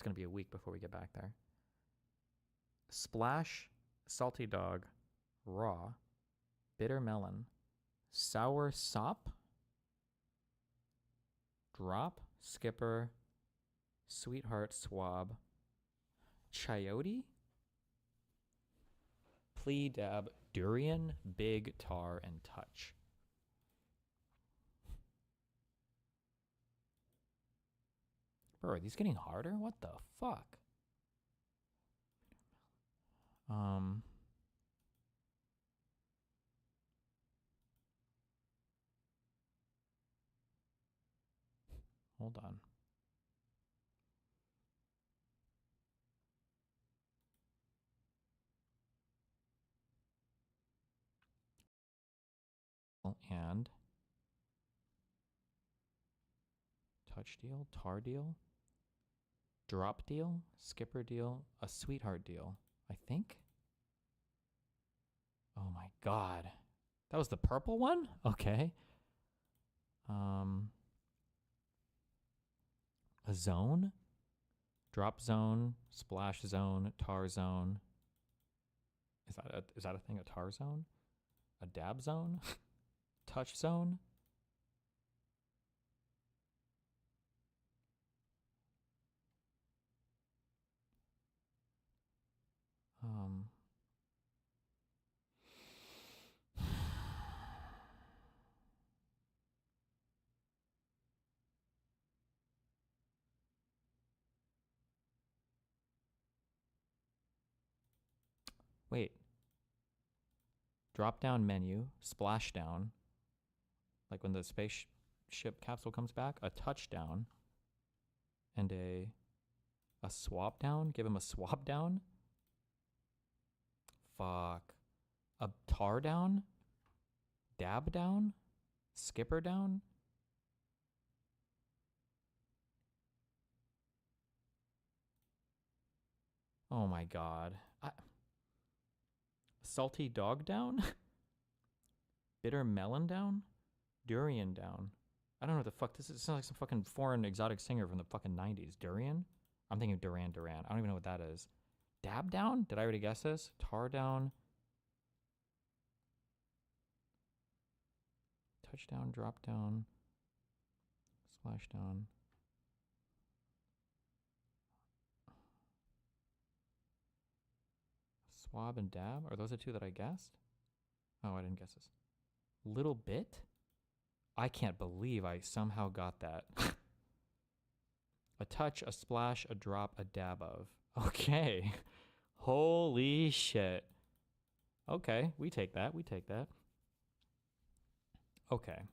going to be a week before we get back there. Splash, salty dog, raw, bitter melon, sour sop, drop, skipper, sweetheart swab, chayote, plea dab, durian, big tar, and touch. Bro, are these getting harder? What the fuck? Hold on. And touch deal, tar deal, drop deal, skipper deal, a sweetheart deal, I think. Oh my god. That was the purple one? Okay. A zone, drop zone, splash zone, tar zone. Is that a thing? A tar zone? A dab zone? Touch zone? Wait. Drop down menu, splash down. Like when the spaceship capsule comes back, a touchdown, and a swap down. Give him a swap down. Fuck. A tar down, dab down, skipper down. Oh my god. Salty dog down? Bitter melon down? Durian down. I don't know what the fuck this is. It sounds like some fucking foreign exotic singer from the fucking 90s. Durian? I'm thinking Duran Duran. I don't even know what that is. Dab down? Did I already guess this? Tar down. Touchdown, drop down. Splash down. Swab and dab? Are those the two that I guessed? Oh, I didn't guess this. Little bit? I can't believe I somehow got that. A touch, a splash, a drop, a dab of. Okay. Holy shit. Okay, we take that. We take that. Okay.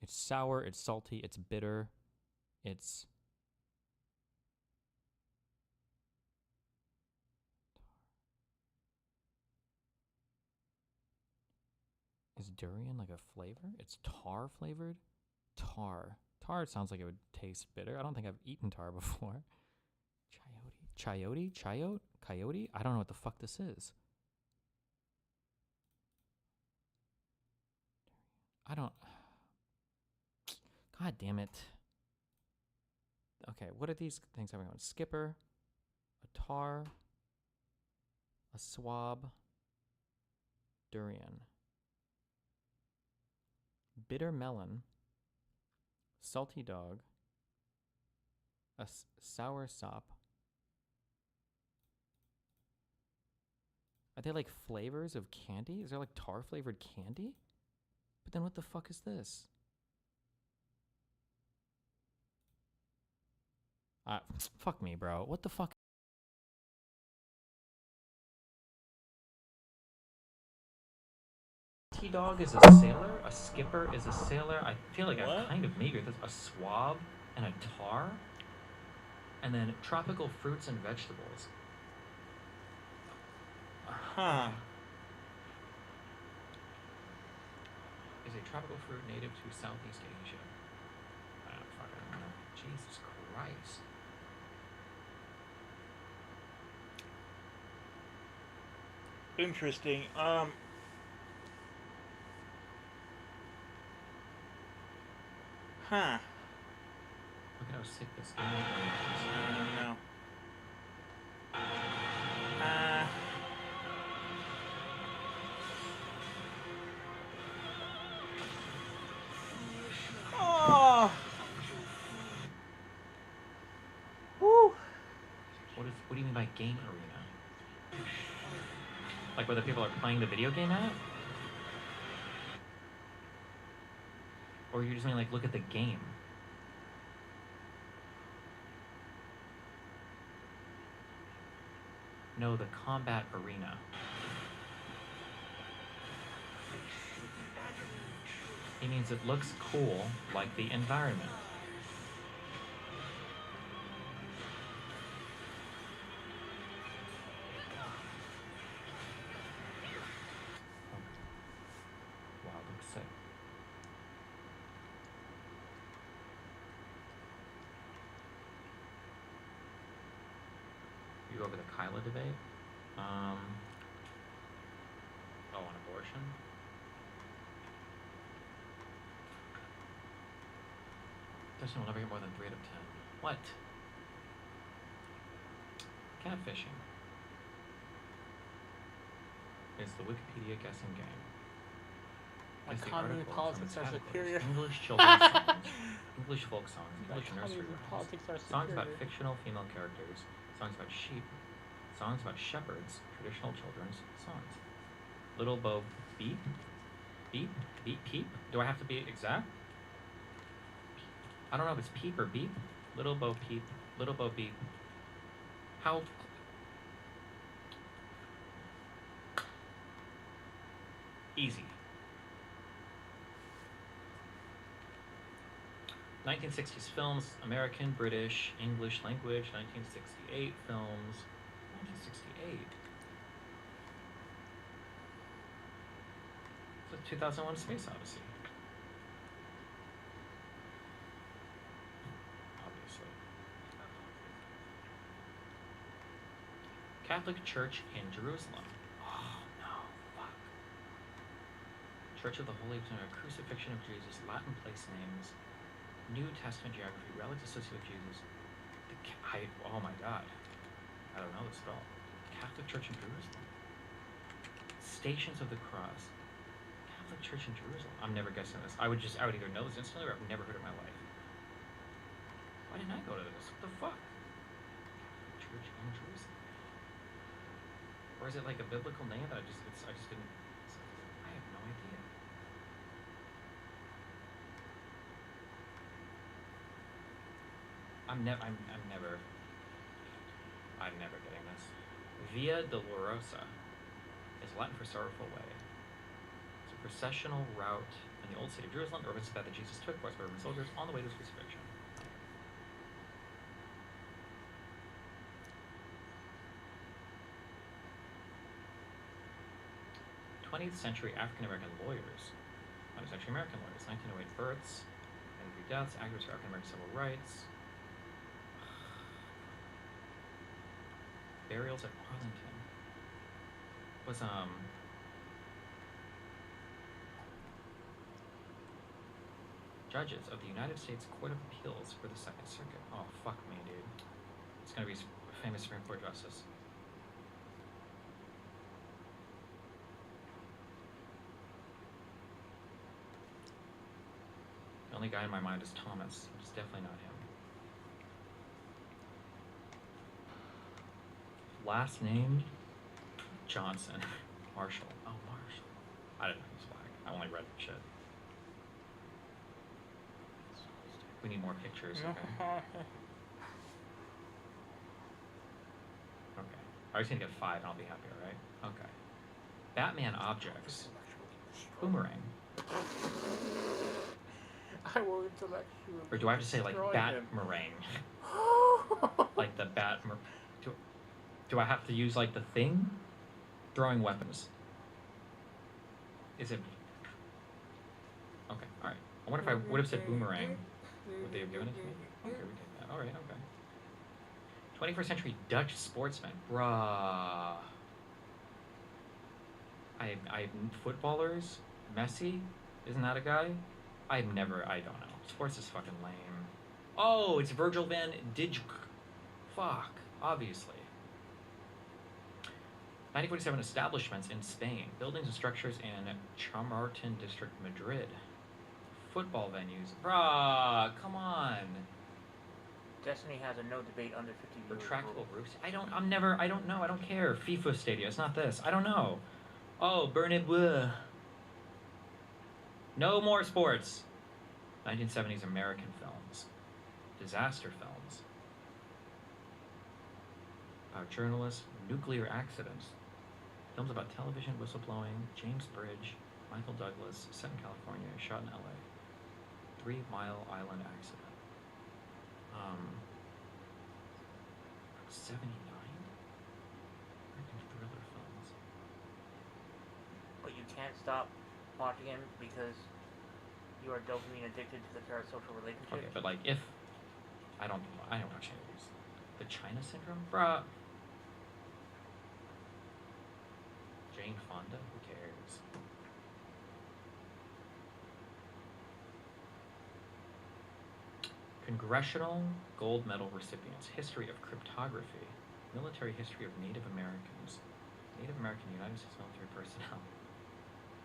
It's sour, it's salty, it's bitter, it's Is durian like a flavor? It's tar flavored? Tar. Tar sounds like it would taste bitter. I don't think I've eaten tar before. Chayote? Chayote? Coyote? I don't know what the fuck this is. I don't... God damn it. Okay, what are these things I'm going? Skipper, a tar, a swab, durian. Bitter melon, salty dog, a sour sop. Are they like flavors of candy? Is there like tar flavored candy? But then what the fuck is this? Fuck me, bro. What the fuck? T-dog is a sailor. A skipper is a sailor. I feel like I'm kind of meager. There's a swab and a tar. And then tropical fruits and vegetables. Huh. Is a tropical fruit native to Southeast Asia. I don't fucking know. Jesus Christ. Interesting. Huh. Okay, no, sick this game is. No. Oh. Woo. What do you mean by game arena? Like where the people are playing the video game at? Or you just mean like look at the game? No, the combat arena. He means it looks cool, like the environment. Wow, looks sick. You go over the Kyla debate? Oh, on abortion? Dustin will never get more than 3 out of 10. What? Catfishing is the Wikipedia guessing game. Economy and politics are superior. English children's songs, English folk songs, English nursery rhymes, Politics are songs about superior. fictional female characters, songs about sheep, songs about shepherds, traditional children's songs. Little Bo Beep? Beep? Beep? Peep? Do I have to be exact? I don't know if it's peep or beep. Little Bo Peep. Little Bo Beep. How... Easy. 1960s films, American, British, English language, 1968 films, 1968. The 2001 Space Odyssey. Obviously. Catholic Church in Jerusalem. Oh no, fuck. Church of the Holy Crucifixion of Jesus, Latin place names, New Testament geography, relics associated with Jesus. Oh my god. I don't know this at all. Catholic Church in Jerusalem. Stations of the Cross. Catholic Church in Jerusalem. I'm never guessing this. I would either know this instantly or I've never heard it in my life. Why didn't I go to this? What the fuck? Catholic Church in Jerusalem. Or is it like a biblical name that I just didn't. I have no idea. I'm never getting this. Via Dolorosa is Latin for sorrowful way. It's a processional route in the old city of Jerusalem, the path that Jesus took for us by Roman soldiers on the way to his crucifixion. '20th century African American lawyers. 20th century American lawyers. 1908 births, 93 deaths, activists for African American civil rights. Burials at Arlington. Was judges of the United States Court of Appeals for the Second Circuit. Oh fuck me, dude. It's gonna be a famous Supreme Court justice. The only guy in my mind is Thomas, which is definitely not him. Last name? Johnson. Marshall. Oh, Marshall. I didn't know he was black. I only read shit. We need more pictures, okay? Okay. I just need to get 5 and I'll be happy, alright? Okay. Batman objects. Boomerang. I will intellectually. Or do I have to say like destroy Bat-meringue? Like the bat... Do I have to use like the thing? Throwing weapons. Is it... Okay, alright. I wonder if I would have said boomerang. Would they have given it to me? Okay, we did that. Alright, okay. 21st century Dutch sportsman. Bruh. I footballers? Messi? Isn't that a guy? I don't know. Sports is fucking lame. Oh, it's Virgil van Dijk. Fuck, obviously. 1947 establishments in Spain. Buildings and structures in Chamartin district, Madrid. Football venues. Bruh, come on. Destiny has a no debate under 50 viewers. Retractable roofs. I don't know. I don't care. FIFA Stadia. It's not this. I don't know. Oh, Bernabeu. No more sports. 1970s American films. Disaster films. About journalists. Nuclear accidents. Films about television, whistleblowing. James Bridge. Michael Douglas. Set in California. Shot in LA. 3 Mile Island accident. 79? American thriller films. But you can't stop watching him because you are dopamine addicted to the parasocial relationship. Okay, but like if I don't watch any of these. The China Syndrome? Bruh. Jane Fonda? Who cares? Congressional Gold Medal recipients. History of cryptography. Military history of Native Americans. Native American United States military personnel.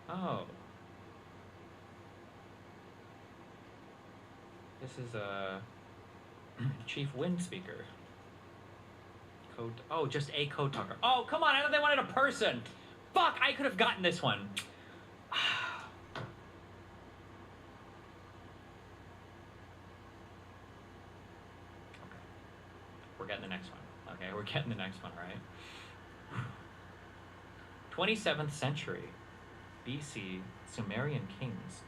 Oh. This is a chief wind speaker. Code. Oh, just a code talker. Oh, come on! I thought they wanted a person. Fuck! I could have gotten this one. We're getting the next one. Okay, we're getting the next one, right? 27th century BC Sumerian kings.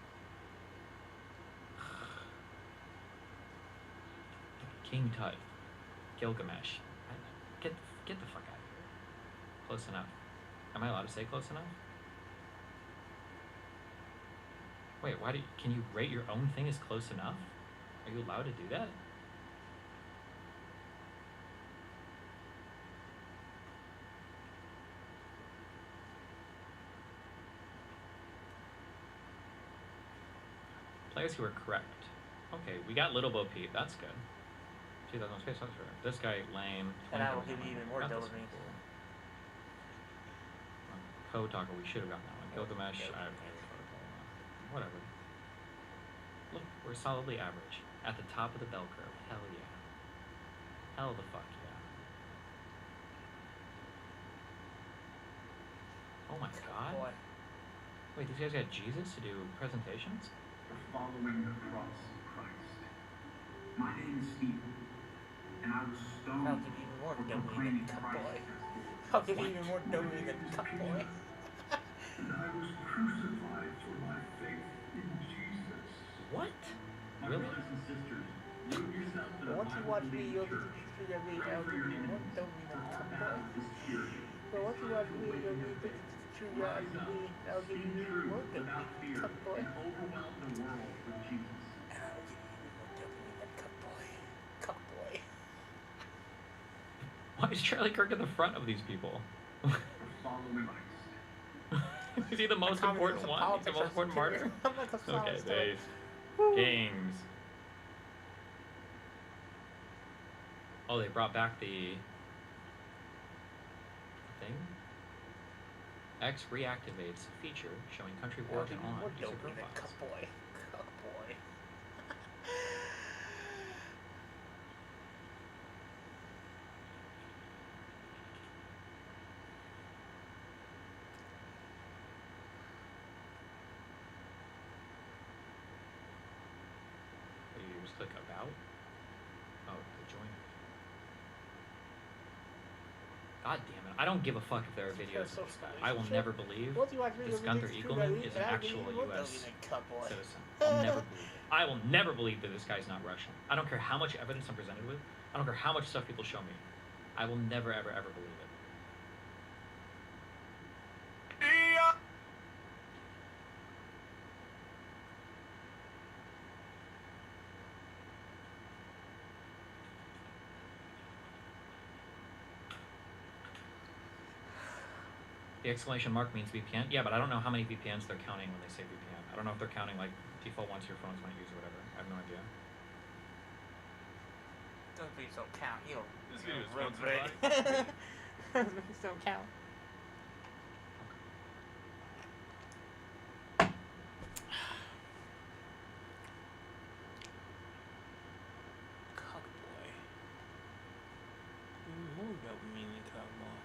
King Tut. Gilgamesh. Get the fuck out of here. Close enough. Am I allowed to say close enough? Wait, can you rate your own thing as close enough? Are you allowed to do that? Players who are correct. Okay, we got Little Bo Peep. That's good. 2001 Space Odyssey. This guy, lame. And I will give you even more dopamine. Code Talker, we should have gotten that one. Gilgamesh, whatever. Look, we're solidly average. At the top of the bell curve. Hell yeah. Hell the fuck yeah. Oh my god. Boy. Wait, these guys got Jesus to do presentations? Following the cross of Christ. My name is Stephen, and I was stoned I'll give you even more for dopamine proclaiming than Cut Christ Boy. as Lord. I'll give you even more dopamine than Cut Boy. And I was crucified for my faith in Jesus. What? My Really? brothers and sisters, you yourselves in But a once you watch me, you'll Bible-believing get church. to I'll give you more dopamine than Cut Boy. But once you watch me, you'll be addicted to the true God in me. I'll give you even more dopamine than Cut Boy. And overwhelm the world with Jesus. And I'll give you even more dopamine than Cut Boy. Cut Boy. Why is Charlie Kirk at the front of these people? For following Christ. Is he the most important one? He's the most important martyr? I'm like a Okay, solid base. Kings. Oh, they brought back the thing? X reactivates feature showing country I'll work give and you on more user dopamine than Cut profiles. Boy. Cut Boy. You just click about. Oh, the join. God damn it. I don't give a fuck if there are videos of this guy. I will never believe Once you watch me, this you'll be Gunther addicted to Eagleman true is an God, I'll give you actual more US dopamine than Cut Boy. citizen. I'll never believe it. I will never believe that this guy's not Russian. I don't care how much evidence I'm presented with. I don't care how much stuff people show me. I will never, ever, ever believe it. The exclamation mark means VPN. Yeah, but I don't know how many VPNs they're counting when they say VPN. I don't know if they're counting like default ones your phone's want to use or whatever. I have no idea. Those movies don't count. You know, This video is real sponsored great. by. Those movies don't count. Cockboy. More dopamine than Cockboy.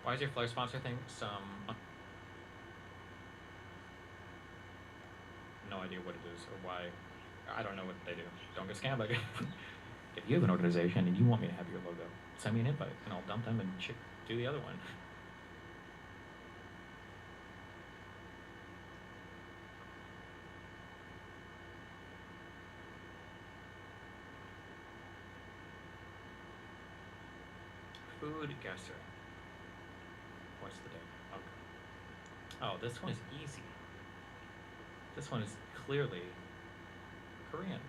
Why is your Flare sponsor thing some... No idea what it is or why. I don't know what they do. Don't get scammed again. If you have an organization and you want me to have your logo, send me an invite and I'll dump them and do the other one. Food guesser. What's the date? Okay. Oh, this one is easy. This one is clearly Korean.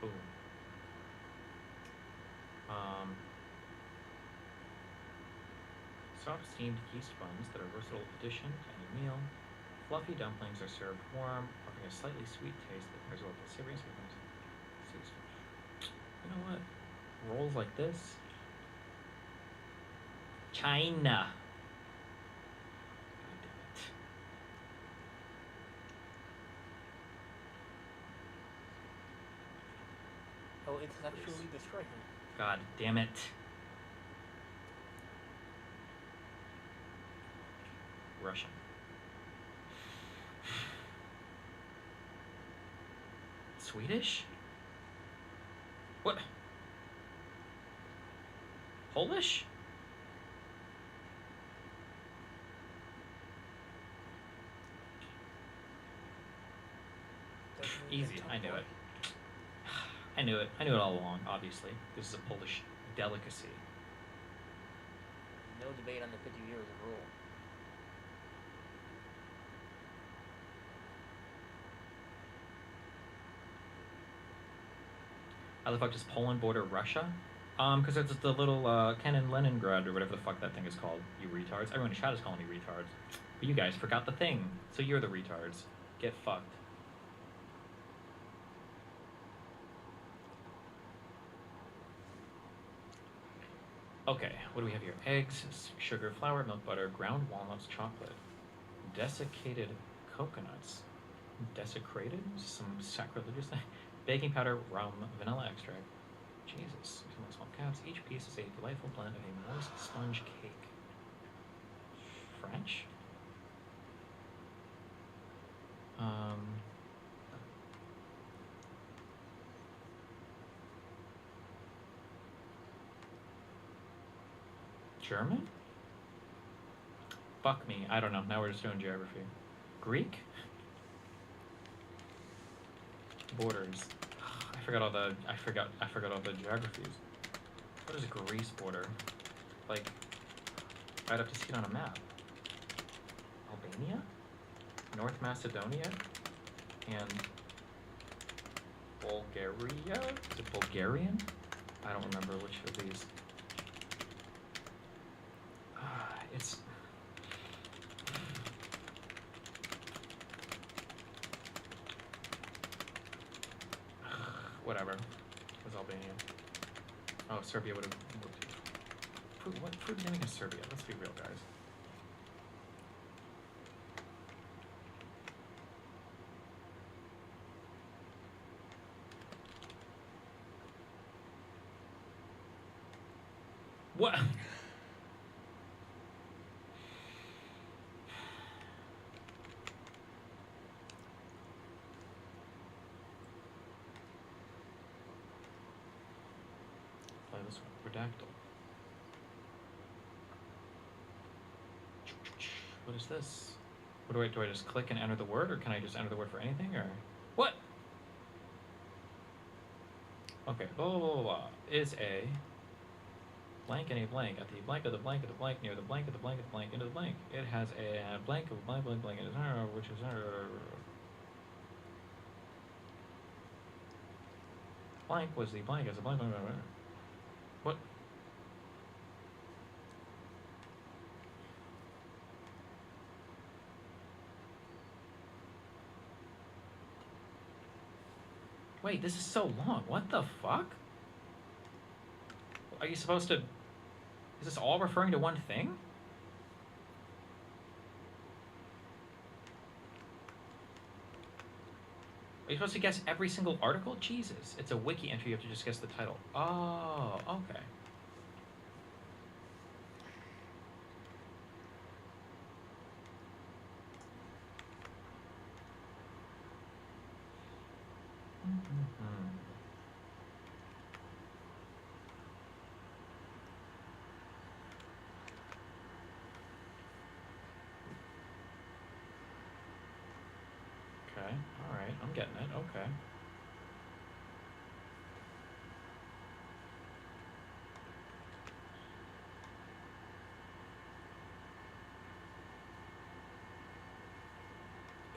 Ooh. Soft steamed yeast buns that are a versatile addition to any meal. Fluffy dumplings are served warm, offering a slightly sweet taste that pairs well with savory sometimes. You know what? Rolls like this. China. God damn it. Oh, intellectually destroy him. God damn it. Russian. Swedish? What? Polish? Easy, I knew it. I knew it. I knew it all along, obviously. This is a Polish delicacy. No debate on the 50 years of rule. How the fuck does Poland border Russia? Because it's the little Ken and Leningrad or whatever the fuck that thing is called. You retards. Everyone in chat is calling me retards. But you guys forgot the thing. So you're the retards. Get fucked. Okay, what do we have here? Eggs, sugar, flour, milk, butter, ground walnuts, chocolate, desiccated coconuts. Desecrated? Some sacrilegious thing. Baking powder, rum, vanilla extract. Jesus. Some small caps. Each piece is a delightful blend of a moist sponge cake. French? German? Fuck me. I don't know. Now we're just doing geography. Greek? Borders. I forgot all the geographies. What is Greece border? Like, I'd have to see it on a map. Albania? North Macedonia? And Bulgaria? Is it Bulgarian? I don't remember which of these. It's... Whatever. It was Albania. Oh, Serbia would have... What fruit naming is Serbia? Let's be real, guys. What? Play this one. Redactyl. What is this? What do I just click and enter the word, or can I just enter the word for anything, or what? Okay, blah blah blah blah. Is a blank and a blank at the blank of the blank of the blank near the blank of the blank of the blank into the blank. It has a blank of a blank blank blank, which is blank was the blank as a blank, blank, blank, blank. What? Wait, this is so long. What the fuck? Are you supposed to... Is this all referring to one thing? Are you supposed to guess every single article? Jesus. It's a wiki entry. You have to just guess the title. Oh, okay. Okay, alright, I'm getting it, okay.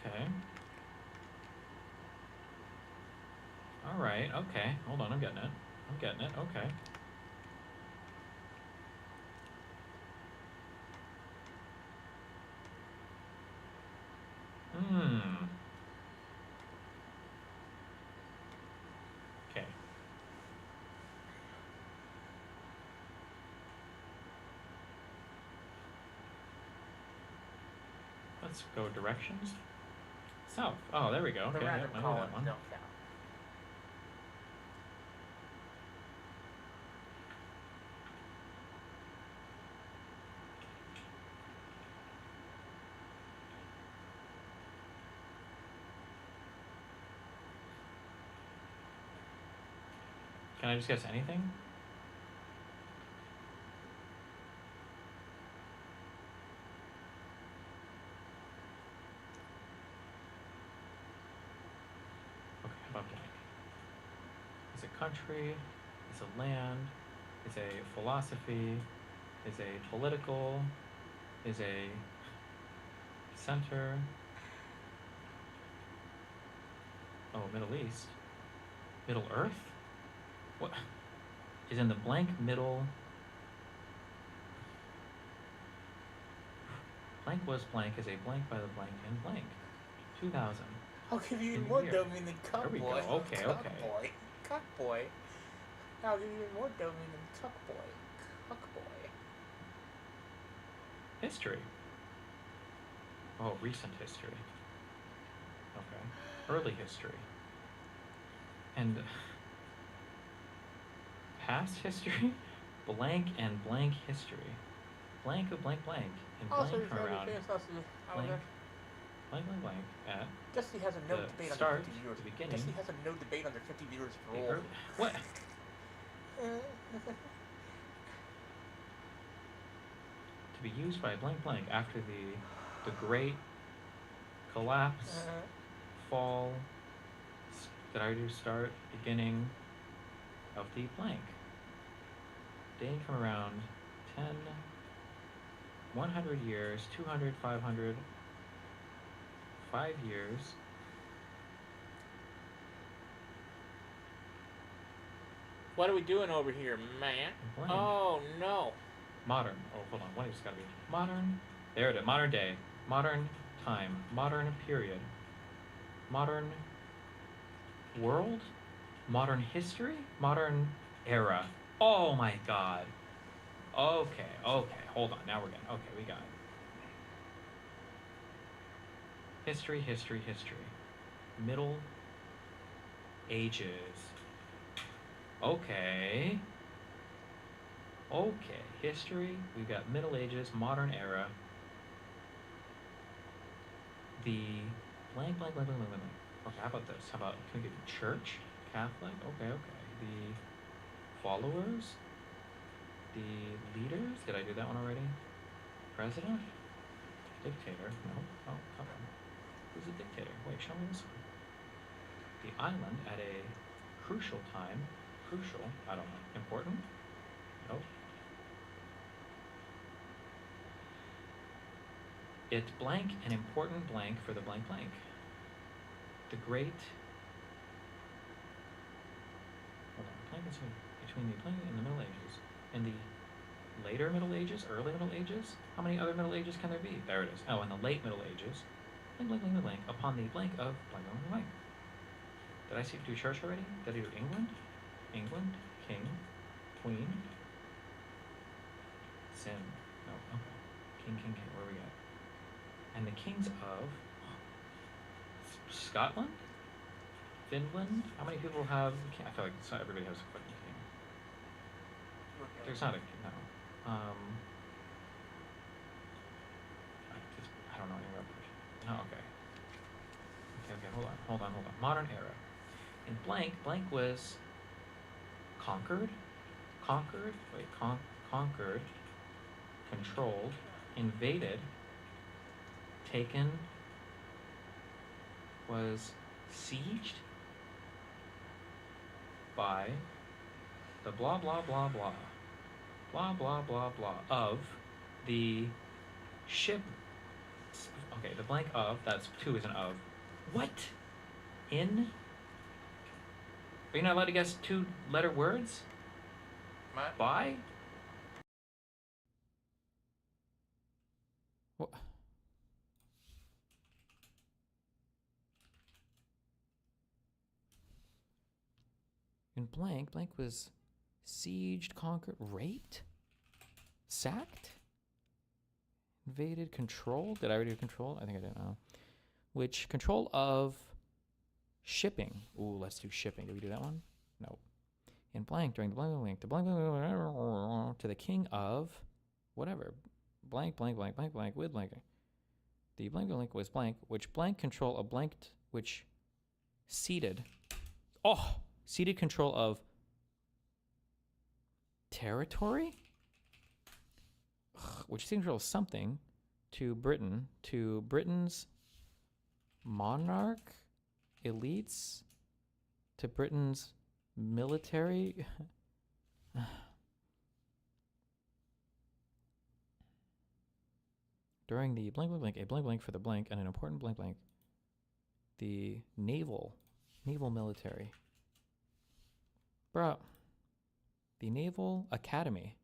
Okay. Alright, okay. Hold on, I'm getting it. I'm getting it, okay. Okay. Let's go directions. South. Oh, there we go. The Okay, random yep, I know that columns one. don't count. Can I just guess anything? Okay, how about blank? Is a country, is a land, is a philosophy, is a political, is a center. Oh, Middle East. Middle Earth? What? Is in the blank middle. Blank was blank is a blank by the blank and blank. 2000. I'll give you In even more here. dopamine than There we Cuckboy. go. Okay, okay. Cuckboy. Cuckboy. I'll give you even more dopamine than Cuckboy. Cuckboy. History. Oh, recent history. Okay. Early history. And past history? Blank and blank history. Blank of blank blank. And Also, blank he's from gonna be around famous also blank, blank, blank, blank at Jesse has a no the debate start, under 50 viewers. the beginning. Jesse has a no debate under 50 viewers the rule. early, what? To be used by blank blank after the great collapse, fall, did I do start, beginning of the blank. Dating from around 10, 100 years, 200, 500, 5 years. What are we doing over here, man? Blank. Oh no. Modern. Oh, hold on. What has got to be? Modern. There it is. Modern day. Modern time. Modern period. Modern world. Modern history. Modern era. Oh my god. Okay. Okay. Hold on. Now we're getting. Okay, we got it. History, history, history. Middle Ages. Okay. Okay. History. We've got Middle Ages, modern era. The blank, blank, blank, blank, blank, blank. Okay, how about this? How about, can we get church? Catholic? Okay, okay. The followers? The leaders? Did I do that one already? President? Dictator? No. Oh, come on. Who's a dictator? Wait, show me this one. The island at a crucial time. Crucial? I don't know. Important? Nope. It's blank, an important blank for the blank blank. The great between the blank and the Middle Ages. In the later Middle Ages, early Middle Ages, how many other Middle Ages can there be? There it is. Oh, in the late Middle Ages, blank, blank, blank, blank, upon the blank of blank, blank, blank. Did I do church already? Did I do England? England, king, queen, sin. No, okay. King, king, king. Where are we at? And the kings of Scotland? Finland? How many people have? I feel like not everybody has a fucking king. There's not a no. I don't know any revolution. Oh, okay. Okay, hold on. Modern era. In blank was conquered, conquered, controlled, invaded, taken, was sieged by the blah blah blah blah of the ship. Okay, the blank of, that's two is an of. What? In? Are you not allowed to guess 2-letter words? Matt? By? What? In blank was sieged, conquered, raped, sacked, invaded, controlled. Did I already do control? I think I didn't know. Which control of shipping. Ooh, let's do shipping. Did we do that one? No. In blank, during the blank, to the king of whatever. Blank with blank. The blank was blank, which blank control a blanked, which ceded. Oh! Ceded control of territory? Which ceded control of something to Britain, to Britain's monarch, elites, to Britain's military. During the blank, a blank for the blank, and an important blank, the naval military. Bro, the Naval Academy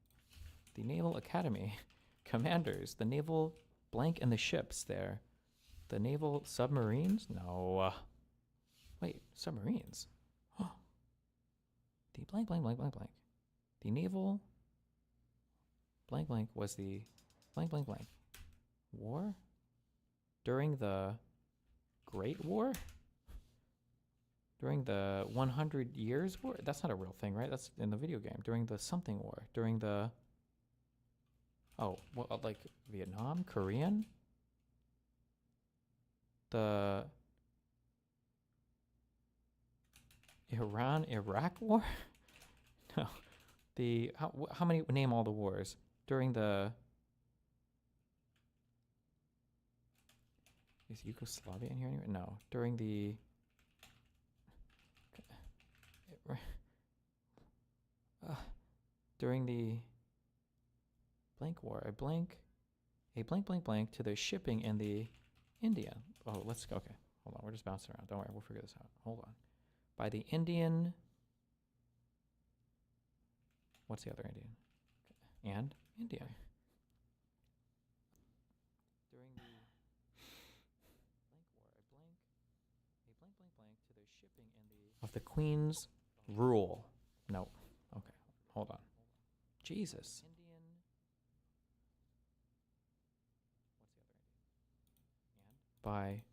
commanders, the naval blank and the ships there. The naval submarines? No. Wait, submarines? The blank. The naval blank was the blank. War? During the Great War? During the 100 Years War? That's not a real thing, right? That's in the video game. During the something war. During the... Oh, what, like Vietnam? Korean? The... Iran-Iraq War? No. The... How many... Name all the wars. During the... Is Yugoslavia in here anyway? No. During the... during the blank war, a blank to the shipping in the India. Oh, let's go. Okay, hold on. We're just bouncing around. Don't worry, we'll figure this out. Hold on. By the Indian. What's the other Indian? Okay. And India. During the blank war, a blank to the shipping in the of the Queen's rule. No. Okay. Hold on. Jesus. Indian. What's the other Indian? And by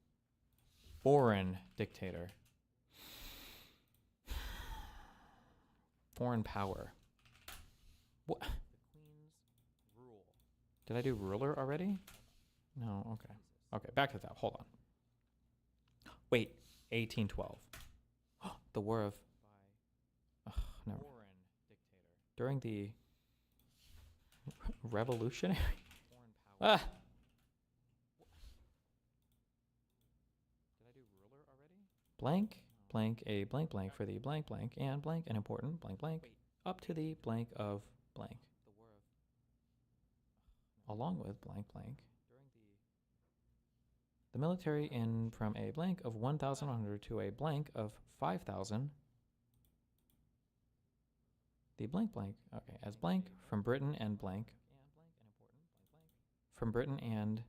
foreign dictator. Foreign power. What? The Queen's rule. Did I do ruler already? No. Okay. Okay. Back to that. Hold on. Wait. 1812. The War of. No. During the revolutionary. Ah. Did I do ruler already? Blank, a blank for the blank, and blank, an important blank, up to the blank of blank. Along with blank. The military in from a blank of 1,100 to a blank of 5,000. The blank blank. Okay, as blank from Britain and blank. From Britain and.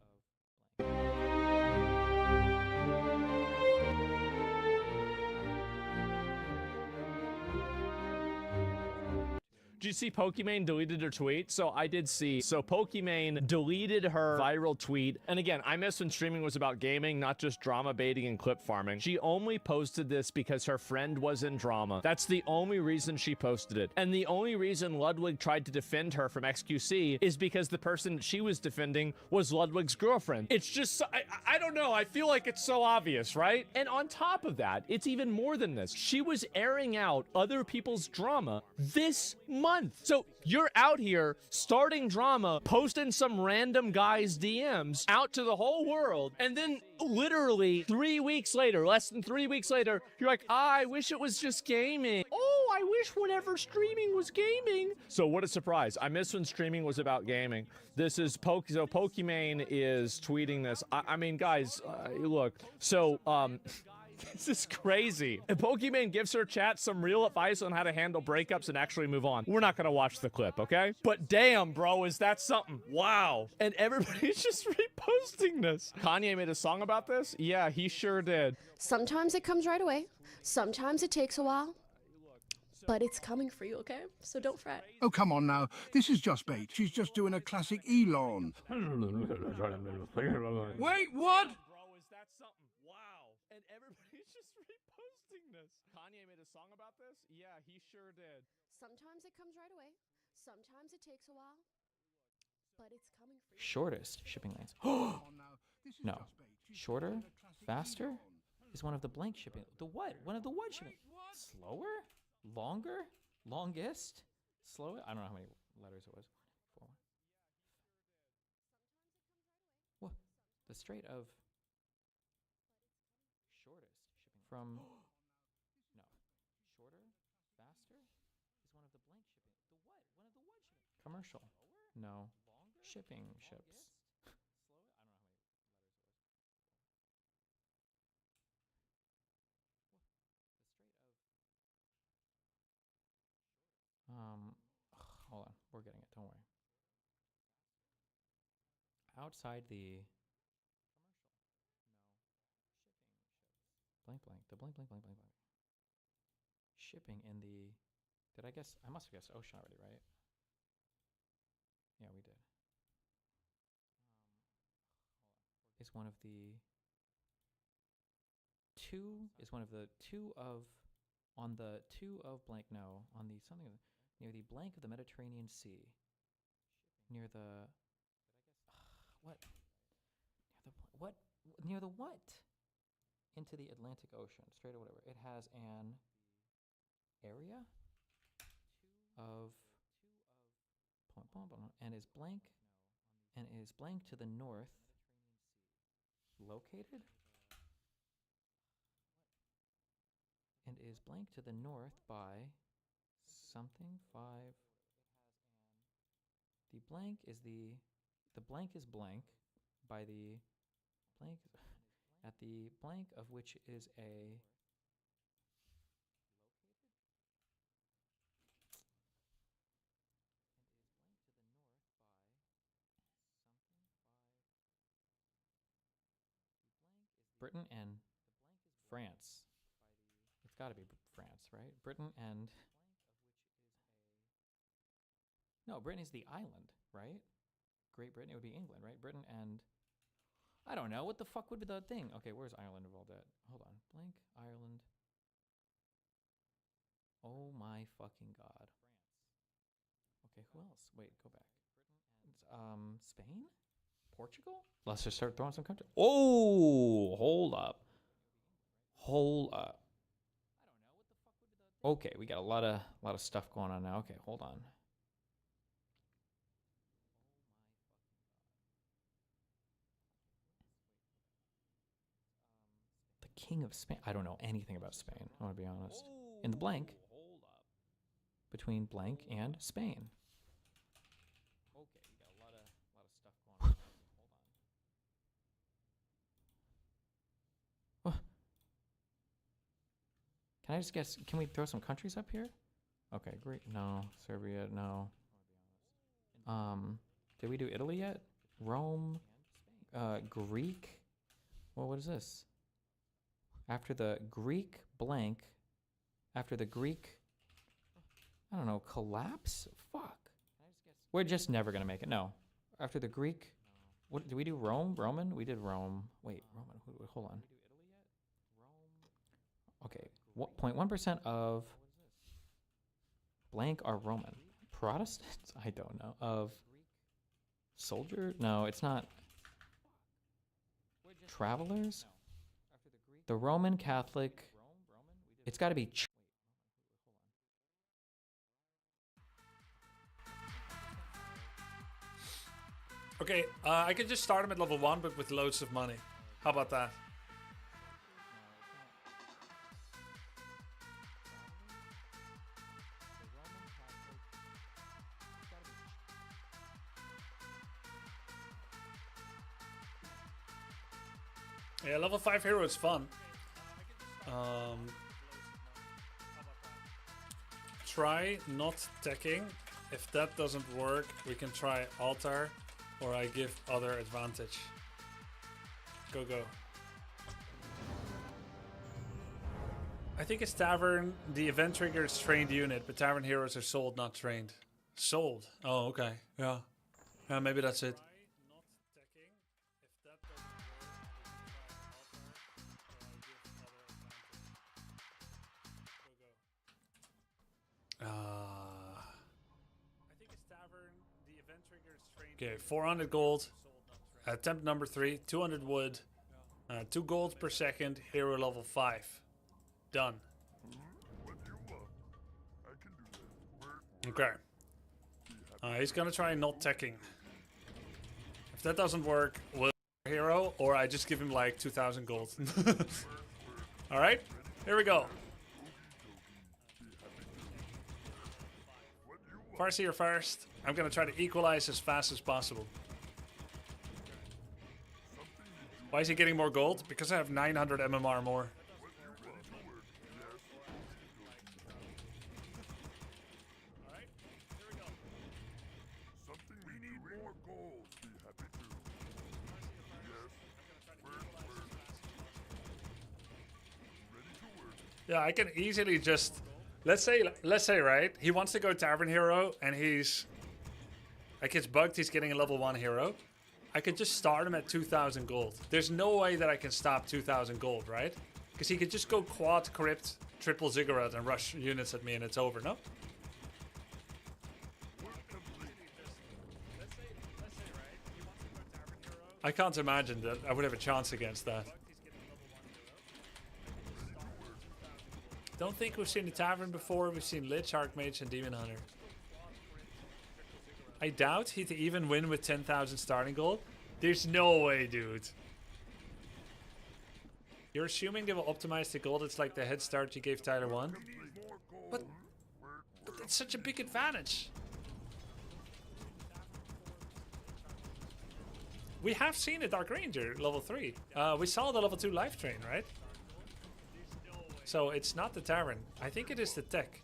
Did you see Pokimane deleted her tweet? So I did see. So Pokimane deleted her viral tweet. And again, I miss when streaming was about gaming, not just drama baiting and clip farming. She only posted this because her friend was in drama. That's the only reason she posted it. And the only reason Ludwig tried to defend her from XQC is because the person she was defending was Ludwig's girlfriend. It's just, I don't know. I feel like it's so obvious, right? And on top of that, it's even more than this. She was airing out other people's drama this month. So you're out here starting drama, posting some random guy's DMs out to the whole world, and then literally 3 weeks later, less than 3 weeks later, you're like, I wish it was just gaming. Oh, I wish whatever streaming was gaming. So what a surprise. I miss when streaming was about gaming. This is so Pokimane is tweeting this. I mean, guys, look, so, this is crazy. And Pokimane gives her chat some real advice on how to handle breakups and actually move on. We're not gonna watch the clip, okay? But damn, bro, is that something? Wow. And everybody's just reposting this. Kanye made a song about this? Yeah, he sure did. Sometimes it comes right away. Sometimes it takes a while. But it's coming for you, okay? So don't fret. Oh, come on now. This is just bait. She's just doing a classic Elon. Wait, what? Bro, is that something? Wow. And everybody's just reposting this. Kanye made a song about this? Yeah, he sure did. Sometimes it comes right away. Sometimes it takes a while. But it's coming for you. Shortest shipping lanes. Come on now. This is No. just bait. She's Shorter? doing a classic Faster? Elon. Is one of the blank shipping. The what? One of the what shipping. Slower? Longer? Longest? Slower? I don't know how many letters it was. 4. What? The Strait of shortest shipping from. No. Shorter? Faster? Is one of the blank shipping. The what? One of the what shipping. Commercial. No. Shipping ships. Hold on. We're getting it. Don't worry. Outside the blank blank. The blank blank blank blank blank. Shipping in the. Did I guess? I must have guessed ocean already, right? Yeah, we did. Is one of the two. Is one of the two of. On the two of blank. No. On the something. Near the blank of the Mediterranean Sea. Near the. What? What? Near the what? Into the Atlantic Ocean, straight or whatever. It has an area of and is blank to the north located and is blank to the north by something 5. The blank is the blank is blank by the blank at the blank of which is a Britain and France. It's got to be France, right? Britain and no, Britain is the island, right? Great Britain, it would be England, right? Britain and I don't know. What the fuck would be the thing? Okay, where's Ireland involved at? Hold on. Blank Ireland. Oh my fucking god. Okay, who else? Wait, go back. It's, Spain? Portugal? Let's just start throwing some countries. Oh, hold up. Hold up. Okay, we got a lot of stuff going on now. Okay, hold on. The King of Spain. I don't know anything about Spain. I want to be honest. In the blank. Between blank and Spain. Okay, we got a lot of stuff going on. Hold on. Can I just guess? Can we throw some countries up here? Okay, Greek, no. Serbia, no. Did we do Italy yet? Rome, Greek. Well, what is this? After the Greek blank, after the Greek, I don't know, collapse? Fuck. We're just never gonna make it. No. After the Greek, what did we do? Rome? Roman? We did Rome. Wait, Roman. Hold on. Okay, 0.1% of blank are Roman. Protestants? I don't know. Of soldier? No, it's not. Travelers? The Roman Catholic. It's got to be. Okay, I could just start him at level 1, but with loads of money. How about that? Yeah, level 5 hero is fun. Try not teching. If that doesn't work, we can try altar, or I give other advantage. Go, go. I think it's tavern. The event trigger is trained unit, but tavern heroes are sold, not trained. Sold? Oh, okay. Yeah. Yeah, maybe that's it. Okay, 400 gold. Attempt number 3, 200 wood. 2 gold per second. Hero level 5. Done. Okay. He's gonna try not teching. If that doesn't work, we'll hero, or I just give him like 2,000 gold. Alright, here we go. Farseer first. I'm gonna try to equalize as fast as possible. Why is he getting more gold? Because I have 900 MMR more. Yeah, I can easily just let's say right, he wants to go tavern hero and he's like it's bugged, he's getting a level 1 hero. I could just start him at 2,000 gold. There's no way that I can stop 2,000 gold, right? Because he could just go quad crypt, triple ziggurat and rush units at me and it's over, no? I can't imagine that I would have a chance against that. Don't think we've seen the tavern before. We've seen Lich, Archmage, and Demon Hunter. I doubt he'd even win with 10,000 starting gold. There's no way, dude. You're assuming they will optimize the gold. It's like the head start you gave Tyler 1. But that's such a big advantage. We have seen a Dark Ranger level 3. We saw the level 2 life train, right? So it's not the tavern. I think it is the tech.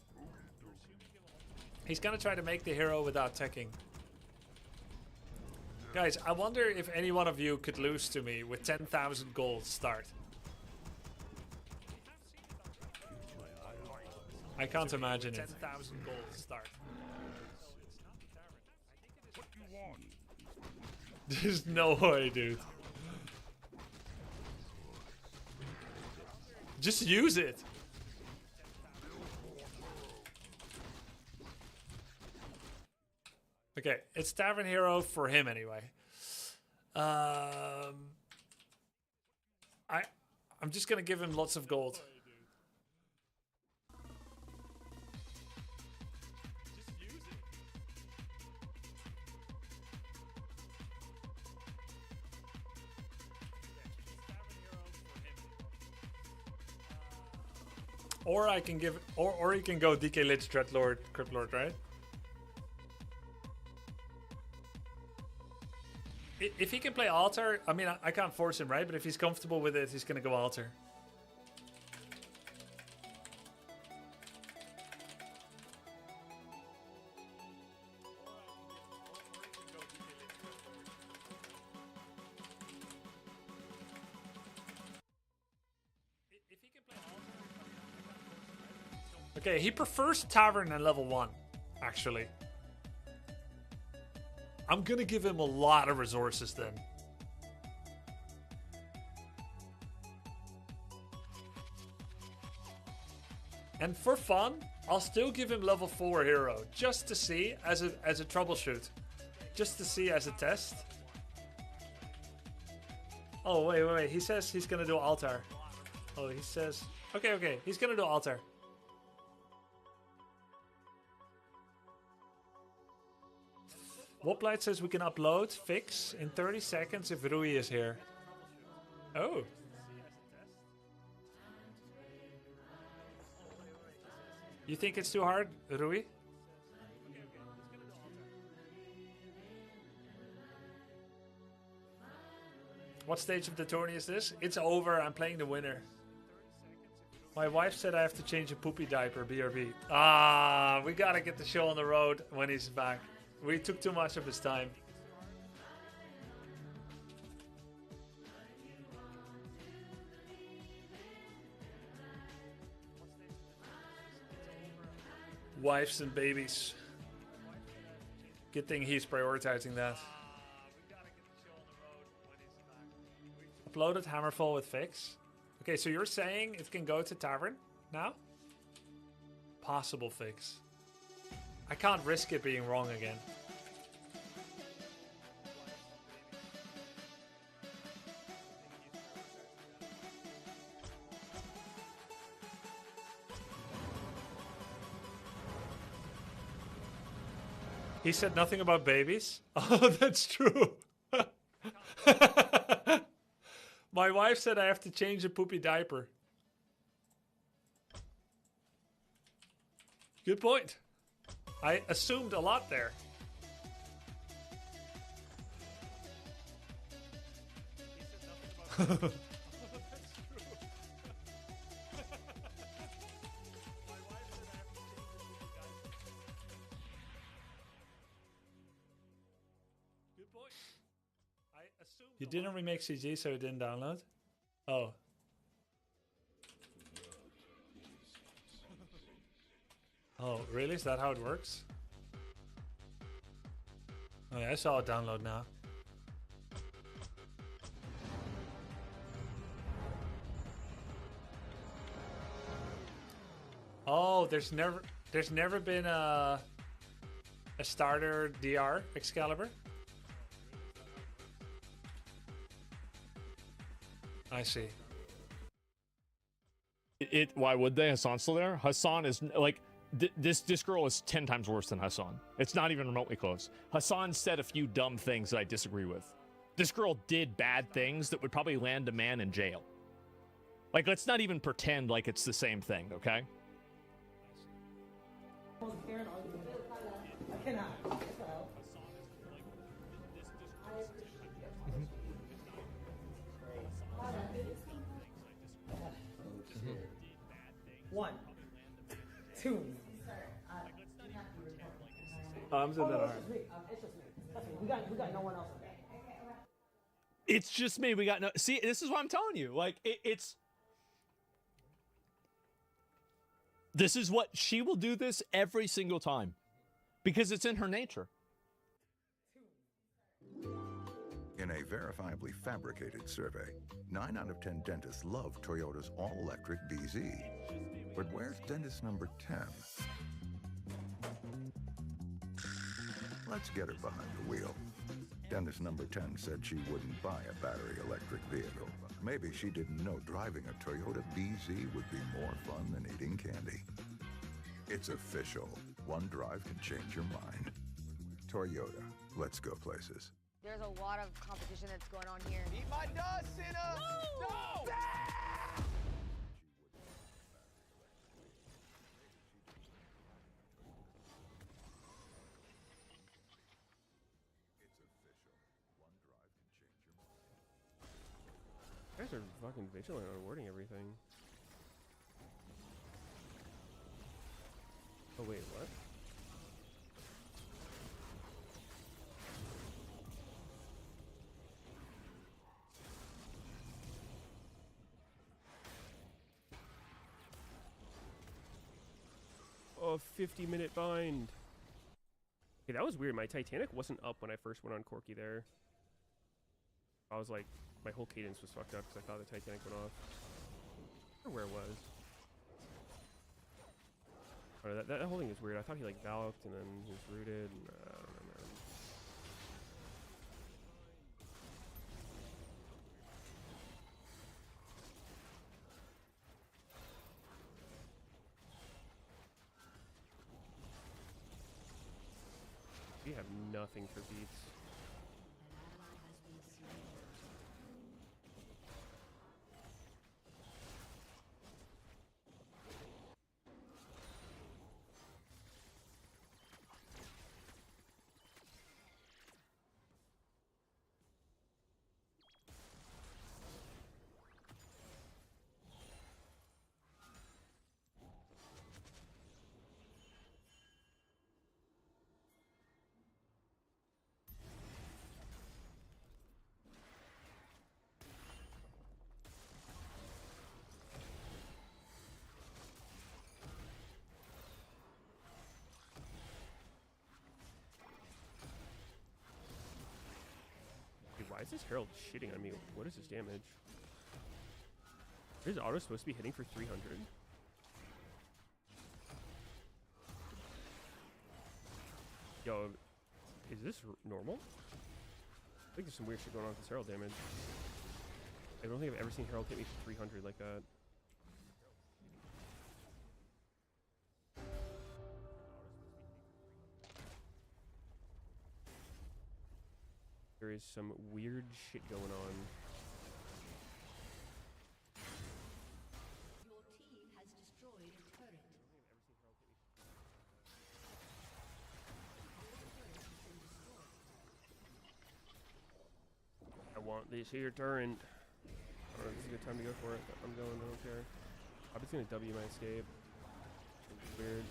He's gonna try to make the hero without teching. Guys, I wonder if any one of you could lose to me with 10,000 gold start. I can't imagine it. 10,000 gold start. There's no way, dude. Just use it. Okay, it's Tavern Hero for him anyway. I'm just gonna give him lots of gold. Or I can give, or he can go DK Lich, Dreadlord, Cryptlord, right? If he can play Altar, I mean, I can't force him, right? But if he's comfortable with it, he's gonna go Altar. Okay, he prefers Tavern and level 1, actually. I'm gonna give him a lot of resources then. And for fun, I'll still give him level 4 hero, just to see, as a troubleshoot. Just to see as a test. Oh, wait. He says he's gonna do altar. Oh, he says... Okay. He's gonna do altar. Woplight says we can upload fix in 30 seconds if Rui is here. Oh. You think it's too hard, Rui? What stage of the tourney is this? It's over. I'm playing the winner. My wife said I have to change a poopy diaper, BRB. Ah, we gotta get the show on the road when he's back. We took too much of his time. Wives and babies. Good thing he's prioritizing that. Uploaded Hammerfall with fix. Okay, so you're saying it can go to Tavern now? Possible fix. I can't risk it being wrong again. He said nothing about babies. Oh, that's true. My wife said I have to change a poopy diaper. Good point. I assumed a lot there. You didn't remake CG, so it didn't download? Oh. Oh, really? Is that how it works? Oh yeah, I saw it download now. Oh, there's never been a starter DR Excalibur? I see. Why would they? Hassan's still there? Hassan is like this girl is 10 times worse than Hassan. It's not even remotely close. Hassan said a few dumb things that I disagree with. This girl did bad things that would probably land a man in jail. Like, let's not even pretend like it's the same thing, okay? One, two. I'm doing that. It's just me. We got no one else. It's just me. We got no. See, this is what I'm telling you. Like, it's. This is what she will do. This every single time, because it's in her nature. In a verifiably fabricated survey, 9 out of 10 dentists love Toyota's all-electric BZ. But where's dentist number 10? Let's get her behind the wheel. Dentist number 10 said she wouldn't buy a battery electric vehicle. Maybe she didn't know driving a Toyota BZ would be more fun than eating candy. It's official. One drive can change your mind. Toyota. Let's go places. There's a lot of competition that's going on here. Eat my dust, Cinna! No! You guys are fucking vigilant on wording everything. Oh wait, what? Oh, 50-minute bind. Okay, that was weird. My Titanic wasn't up when I first went on Corky there. I was like, my whole cadence was fucked up because I thought the Titanic went off. I don't know where it was. Oh, that whole thing is weird. I thought he like valved and then he was rooted. And, I don't know, man. We have nothing for beats. Why is this Herald shitting on me? What is his damage? Is auto supposed to be hitting for 300? Yo, is this normal? I think there's some weird shit going on with this Herald damage. I don't think I've ever seen Herald hit me for 300 like that. There is some weird shit going on. Your team has destroyed a turret. I want this here turret. I don't know if this is a good time to go for it, but I'm going, I don't care. I'm just gonna W my escape. It's weird.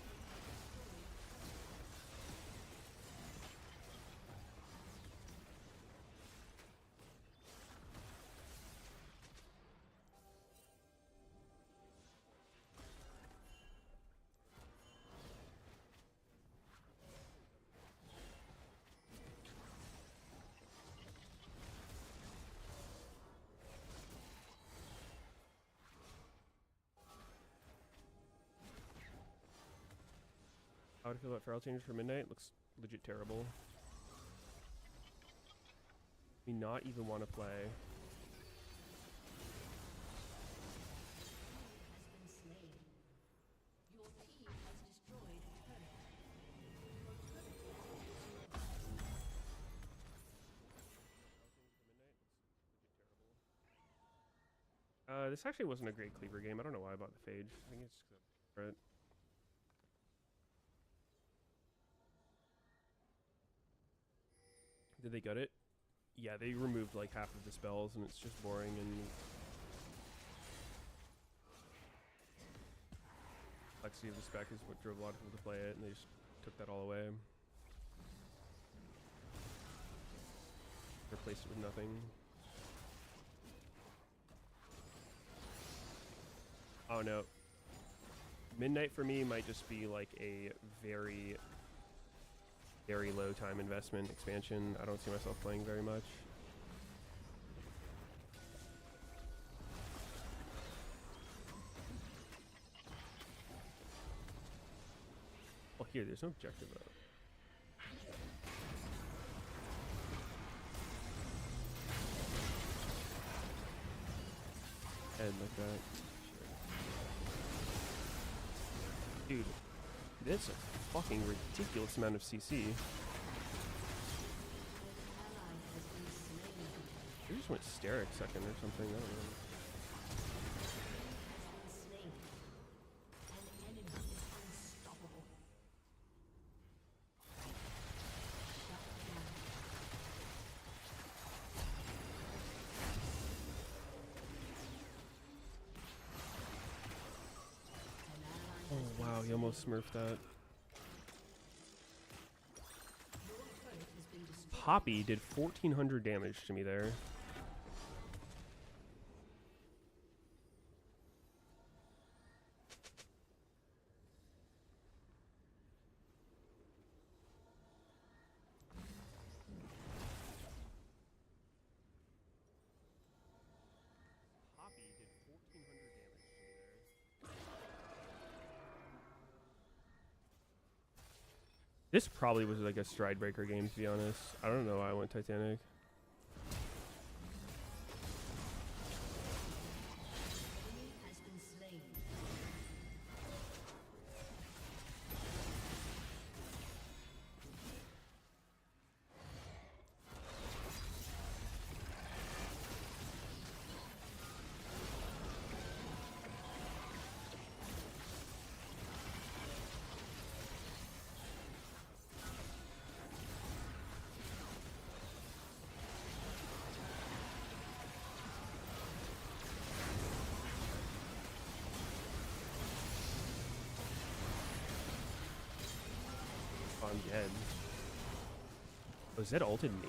How would I feel about Feral Changes for midnight? Looks legit terrible. Me not even want to play. This actually wasn't a great cleaver game. I don't know why I bought the Phage. I think it's just right. Did they gut it? Yeah, they removed like half of the spells and it's just boring and complexity of the spec is what drove a lot of people to play it and they just took that all away. Replaced it with nothing. Oh no. Midnight for me might just be like a very low time investment expansion. I don't see myself playing very much. Oh, here, there's no objective though. Head like that. Dude, that's a fucking ridiculous amount of CC. I just went Steric second or something, I don't know. Oh wow, he almost smurfed that. Poppy did 1400 damage to me there. This probably was like a stride breaker game, to be honest. I don't know why I went Titanic. Has been slain. I'm dead. Was that ulted me?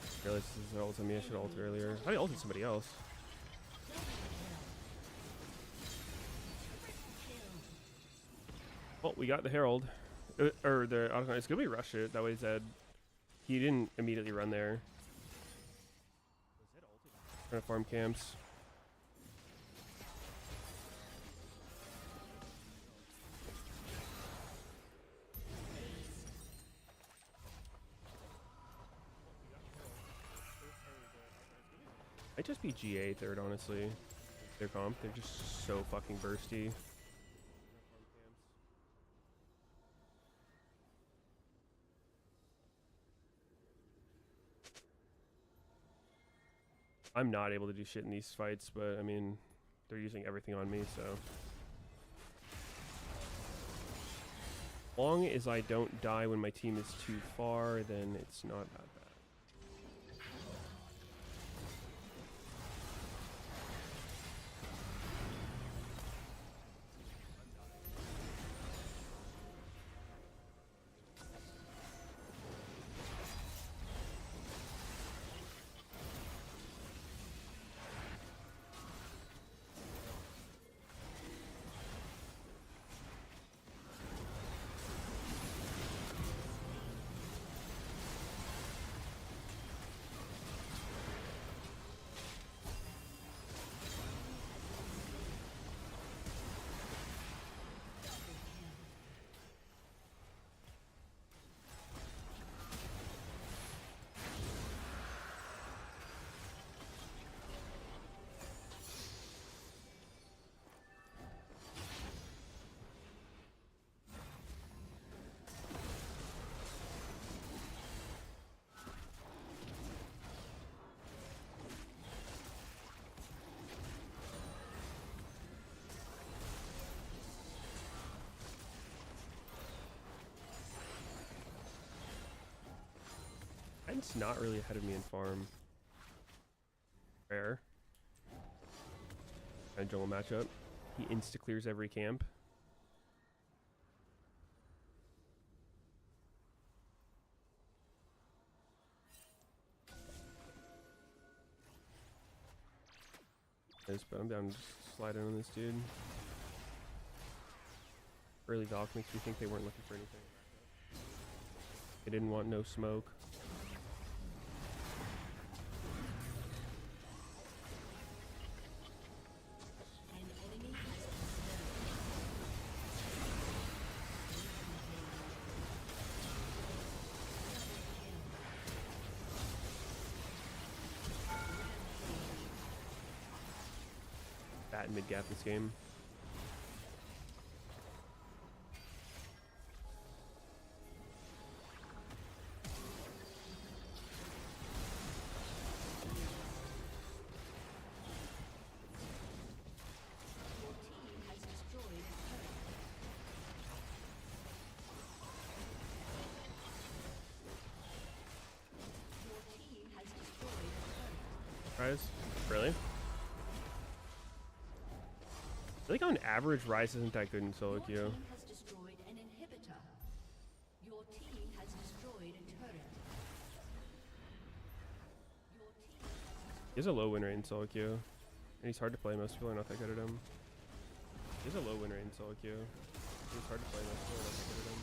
I realized this is ulted me. I should have ulted earlier. I ulted somebody else. Well, we got the Herald. Or the Autocon. It's gonna be rush it. That way Zed. He didn't immediately run there. Trying to farm camps. Might just be GA third, honestly. Their comp, they're just so fucking bursty. I'm not able to do shit in these fights, but I mean, they're using everything on me, so. As long as I don't die when my team is too far, then it's not that bad. It's not really ahead of me in farm. Rare. And jungle matchup. He insta clears every camp. Yes, but I'm down to just slide in on this dude. Early Valk makes me think they weren't looking for anything. They didn't want no smoke. Bat mid gap this game. Really? I think on average, Ryze isn't that good in solo queue. Your team has destroyed an inhibitor. Your team has destroyed a turret. He has a low win rate in solo queue. And he's hard to play. Most people are not that good at him. He has a low win rate in solo queue. He's hard to play. Most people are not that good at him.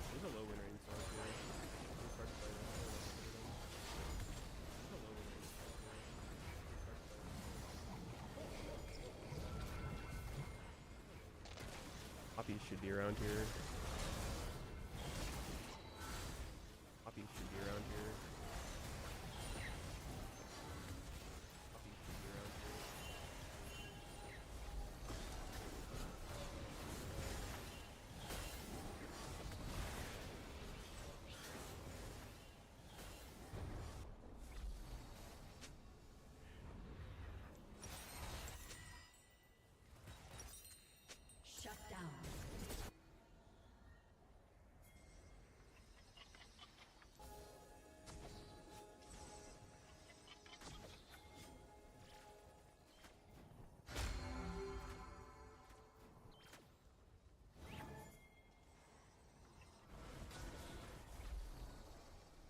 He has a low win rate in solo queue. He's hard to play. Most people are not that good at him. Poppy should be around here. Poppy should be around here. Poppy should be around here. Shut down.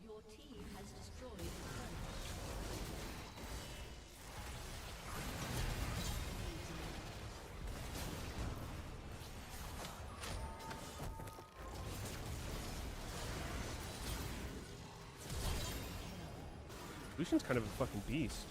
Your team has destroyed a turret. Lucian's kind of a fucking beast.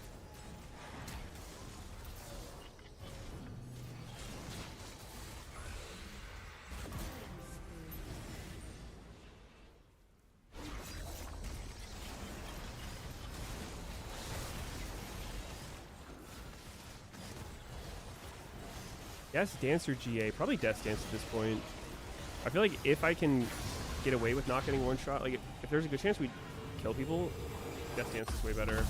Yes, Dancer GA. Probably Death Dance at this point. I feel like if I can get away with not getting one shot, like if there's a good chance we kill people, Death Dance is way better.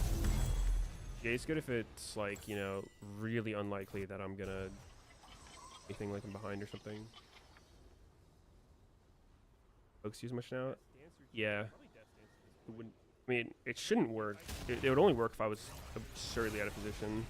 GA's good if it's like, you know, really unlikely that I'm gonna anything like I'm behind or something. Folks use much now? Yeah. It wouldn't, I mean, it shouldn't work. It would only work if I was absurdly out of position.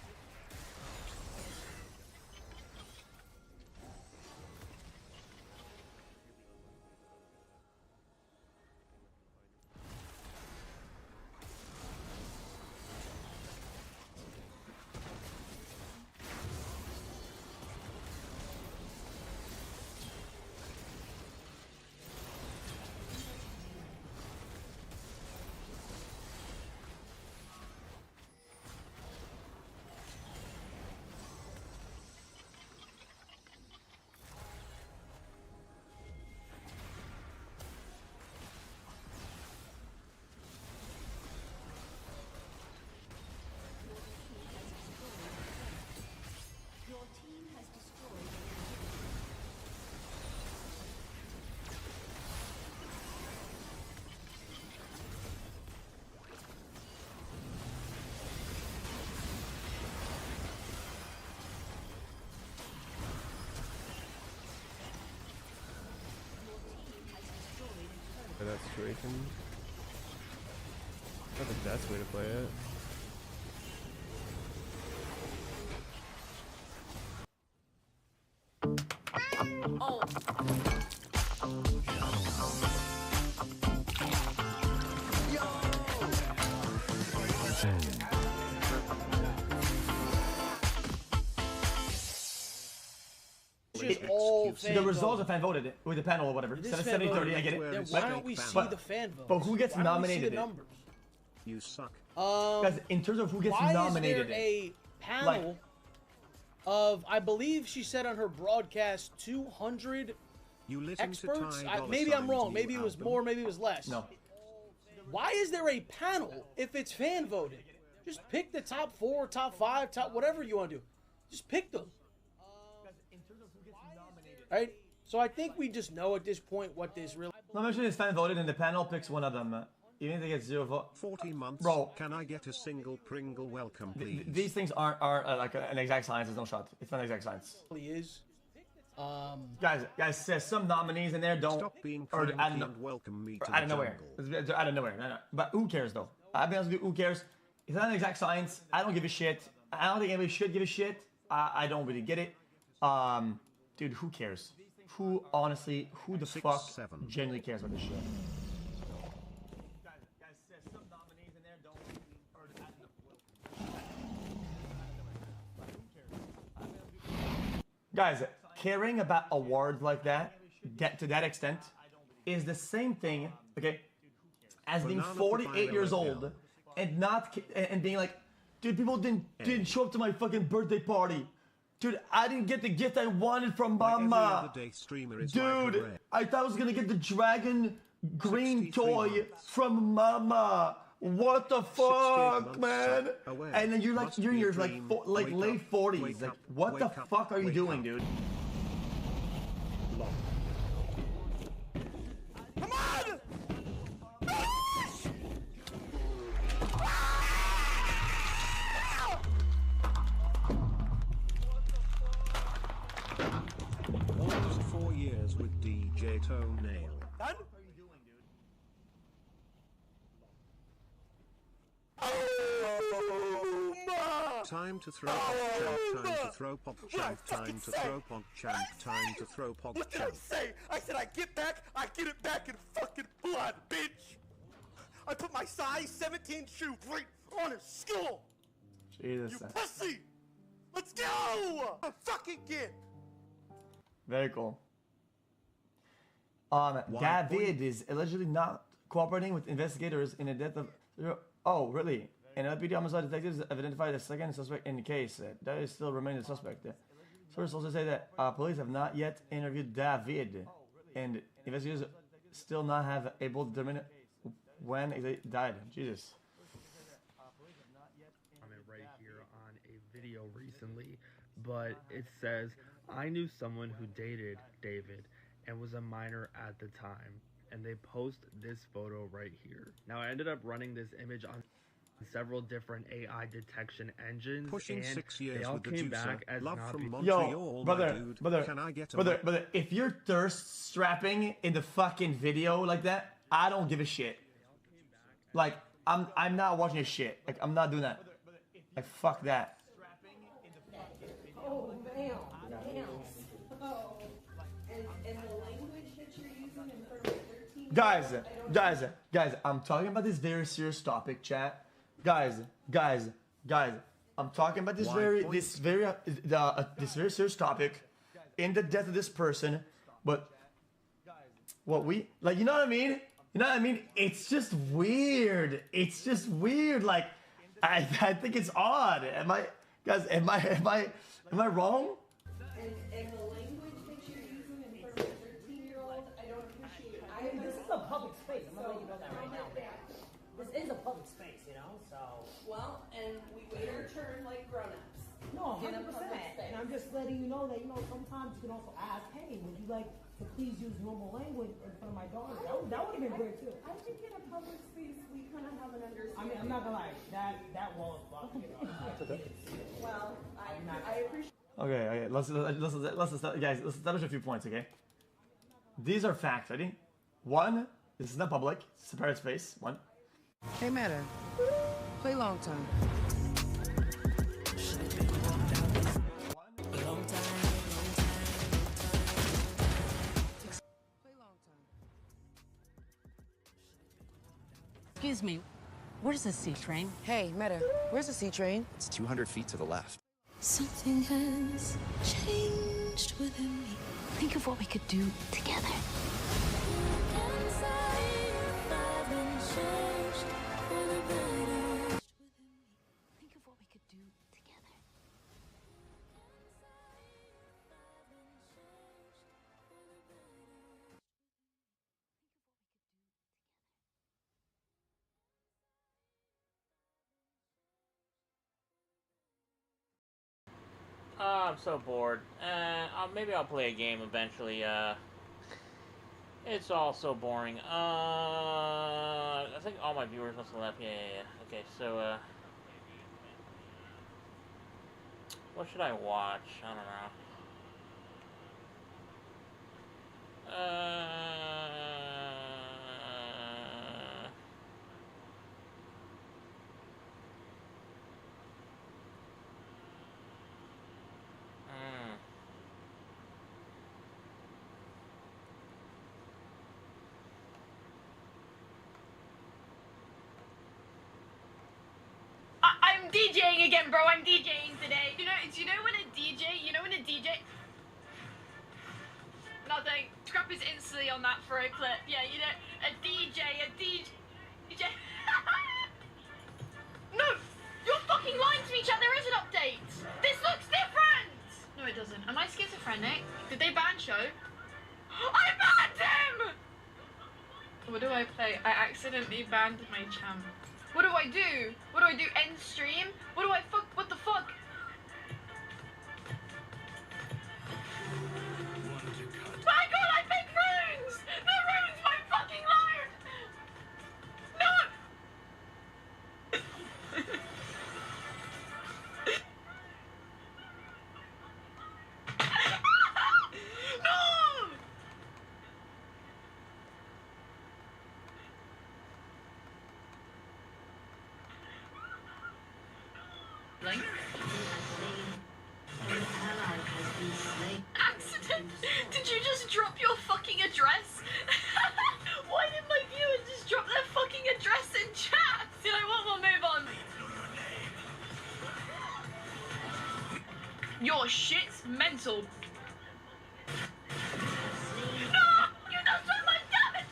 For that situation. Not the best way to play it. The results are fan voted with the panel or whatever. It is 70-30, I get it. Then why don't we see the fan votes? But who gets Why don't we see nominated? the numbers? You suck. Guys, in terms of who gets why nominated, is there a panel of, I believe she said on her broadcast, 200 experts? Maybe I'm wrong. Maybe it was more, maybe it was less. No. Why is there a panel if it's fan voted? Just pick the top 4, top 5, top whatever you want to do. Just pick them. Right? So I think we just know at this point what this really... Nomination is fan voted and the panel picks one of them. Even if they get 0 vote. 40 months. Bro. Can I get a single Pringle welcome, please? These things aren't like an exact science. There's no shot. It's not exact science. Really is. Guys, some nominees in there don't... Stop being or cranky and welcome me to out of the nowhere. jungle. They're out of nowhere. No. But who cares, though? I'll be honest with you, who cares? It's not an exact science. I don't give a shit. I don't think anybody should give a shit. I don't really get it. Dude, who cares? Who, honestly, who the fuck genuinely cares about this shit? Guys, caring about awards like that, get to that extent, is the same thing, okay, as being 48 years old and being like, dude, people didn't show up to my fucking birthday party. Dude, I didn't get the gift I wanted from Mama. Dude, I thought I was gonna get the dragon green toy from Mama. What the fuck, man? And then you're like, you're in your like late 40s. Like, what the fuck are you doing, dude? Come on! Almost 4 years with DJ Toenail. Done? Time to throw pop champ, time to throw pop champ, time to throw pop champ, time to throw pop What did I champ. say? I said I get it back in fucking blood, bitch! I put my size 17 shoe right on his skull! Jesus. You pussy! Let's go! Fucking get! Very cool. David is allegedly not cooperating with investigators in the death of... Oh, really? And LPD homicide detectives have identified a second suspect in the case. That is still remains a suspect. Sources also say that police have not yet interviewed David, and investigators still not have able to determine when they died. Jesus. Comment right here on a video recently, but it says, I knew someone who dated David and was a minor at the time, and they post this photo right here. Now I ended up running this image on several different AI detection engines, Pushing and 6 years they all with the came juicer. back as Love not from being... Montreal, Yo, my dude. Can I get a brother, if you're thirst strapping in the fucking video like that, I don't give a shit. Like, I'm not watching this shit. Like, I'm not doing that. Like, fuck that. Oh, damn. Oh. And the language that you're using in front of 13 Guys, I'm talking about this very serious topic, chat. Guys, I'm talking about this very serious topic in the death of this person, but what we like, you know what I mean? You know what I mean? It's just weird. Like, I think it's odd. Am I wrong? And the language that you're using in front of a 13-year-old, I don't appreciate it. This is a public space. I'm gonna let you know that right now. This is a public space, you know, so... Well, and we wait our turn like grown-ups. No, In a 100%. public space. And I'm just letting you know that, you know, sometimes you can also ask, hey, would you like to please use normal language in front of my daughter? That would have been great, too. I think in a public space, we kind of have an understanding. I mean, I'm not gonna lie, that wall is fucked. Well, I appreciate... Okay, let's establish a few points, okay? These are facts, ready? One, this is not public, it's a private space, one. Hey, Matter. Play long time. Excuse me, where's the C train? Hey, Matter. Where's the C train? It's 200 feet to the left. Something has changed within me. Think of what we could do together. Think of what we could do together. I'm so bored. Maybe I'll play a game eventually. It's all so boring. I think all my viewers must have left. Yeah. Okay, so, what should I watch? I don't know. I'm DJing again, bro. I'm DJing today. You know when a DJ... Nothing. Scrap is instantly on that for a clip. Yeah, you know, a DJ. No! You're fucking lying to me, chat. There is an update. This looks different! No, it doesn't. Am I schizophrenic? Did they ban show? I banned him! What do I play? I accidentally banned my champ. What do I do? What do I do? End stream? What do I fuck? What the fuck? My god, I pick runes! The runes my fucking life! No! No! Like accident? Did you just drop your fucking address? Why did my viewers just drop their fucking address in chat? Did I want more move on? Your shit's mental. No! You don't stop my damage!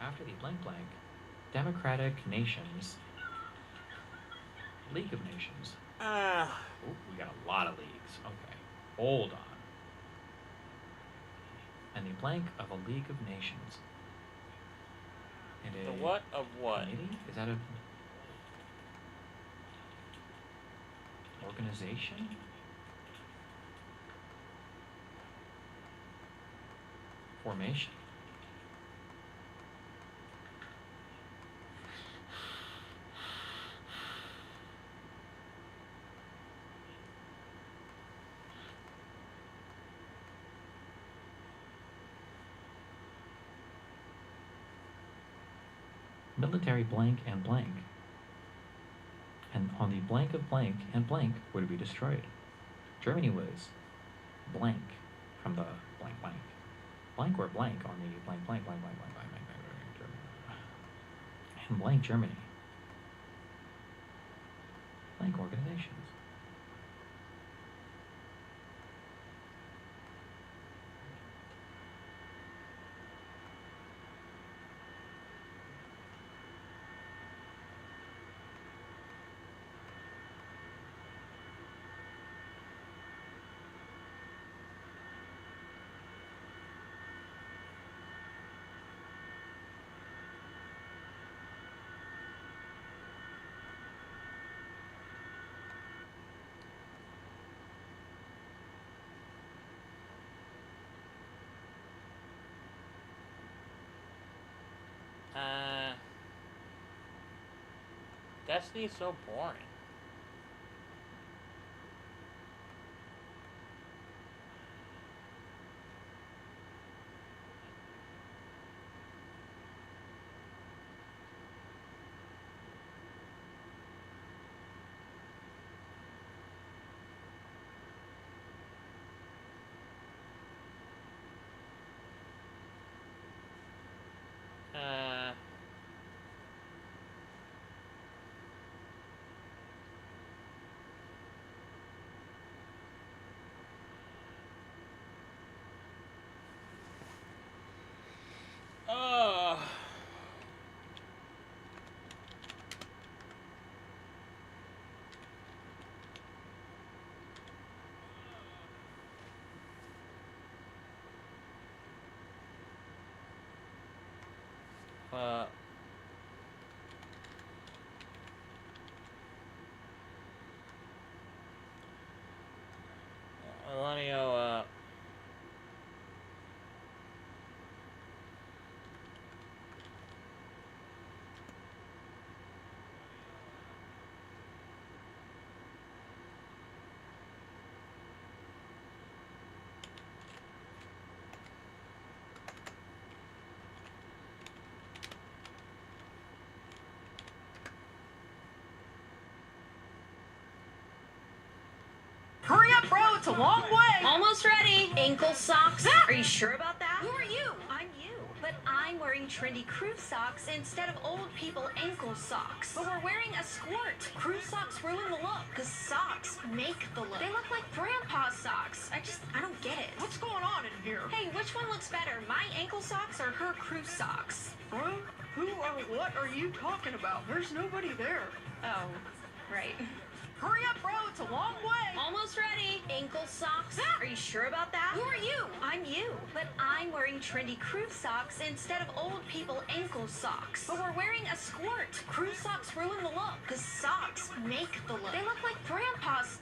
After the blank blank, Democratic Nations, League of Nations. Ooh, we got a lot of leagues. Okay, hold on. And the blank of a League of Nations. And The what of what? Committee? Is that a organization? Formation. Military blank and blank. And on the blank of blank and blank were to be destroyed. Germany was blank from the blank blank. Blank or blank on the blank blank blank blank blank blank blank blank Germany. And blank Germany. Blank organizations. Destiny's so boring. Millennial, Hurry up, bro, it's a long way! Almost ready. Ankle socks. Are you sure about that? Who are you? I'm you. But I'm wearing trendy crew socks instead of old people ankle socks. But we're wearing a squirt. Crew socks ruin the look because socks make the look. They look like grandpa's socks. I don't get it. What's going on in here? Hey, which one looks better? My ankle socks or her crew socks? Bro, what are you talking about? There's nobody there. Oh, right. Hurry up, bro. It's a long way. Almost ready. Ankle socks. Are you sure about that? Who are you? I'm you. But I'm wearing trendy crew socks instead of old people ankle socks. But we're wearing a squirt. Crew socks ruin the look because socks make the look. They look like grandpa's.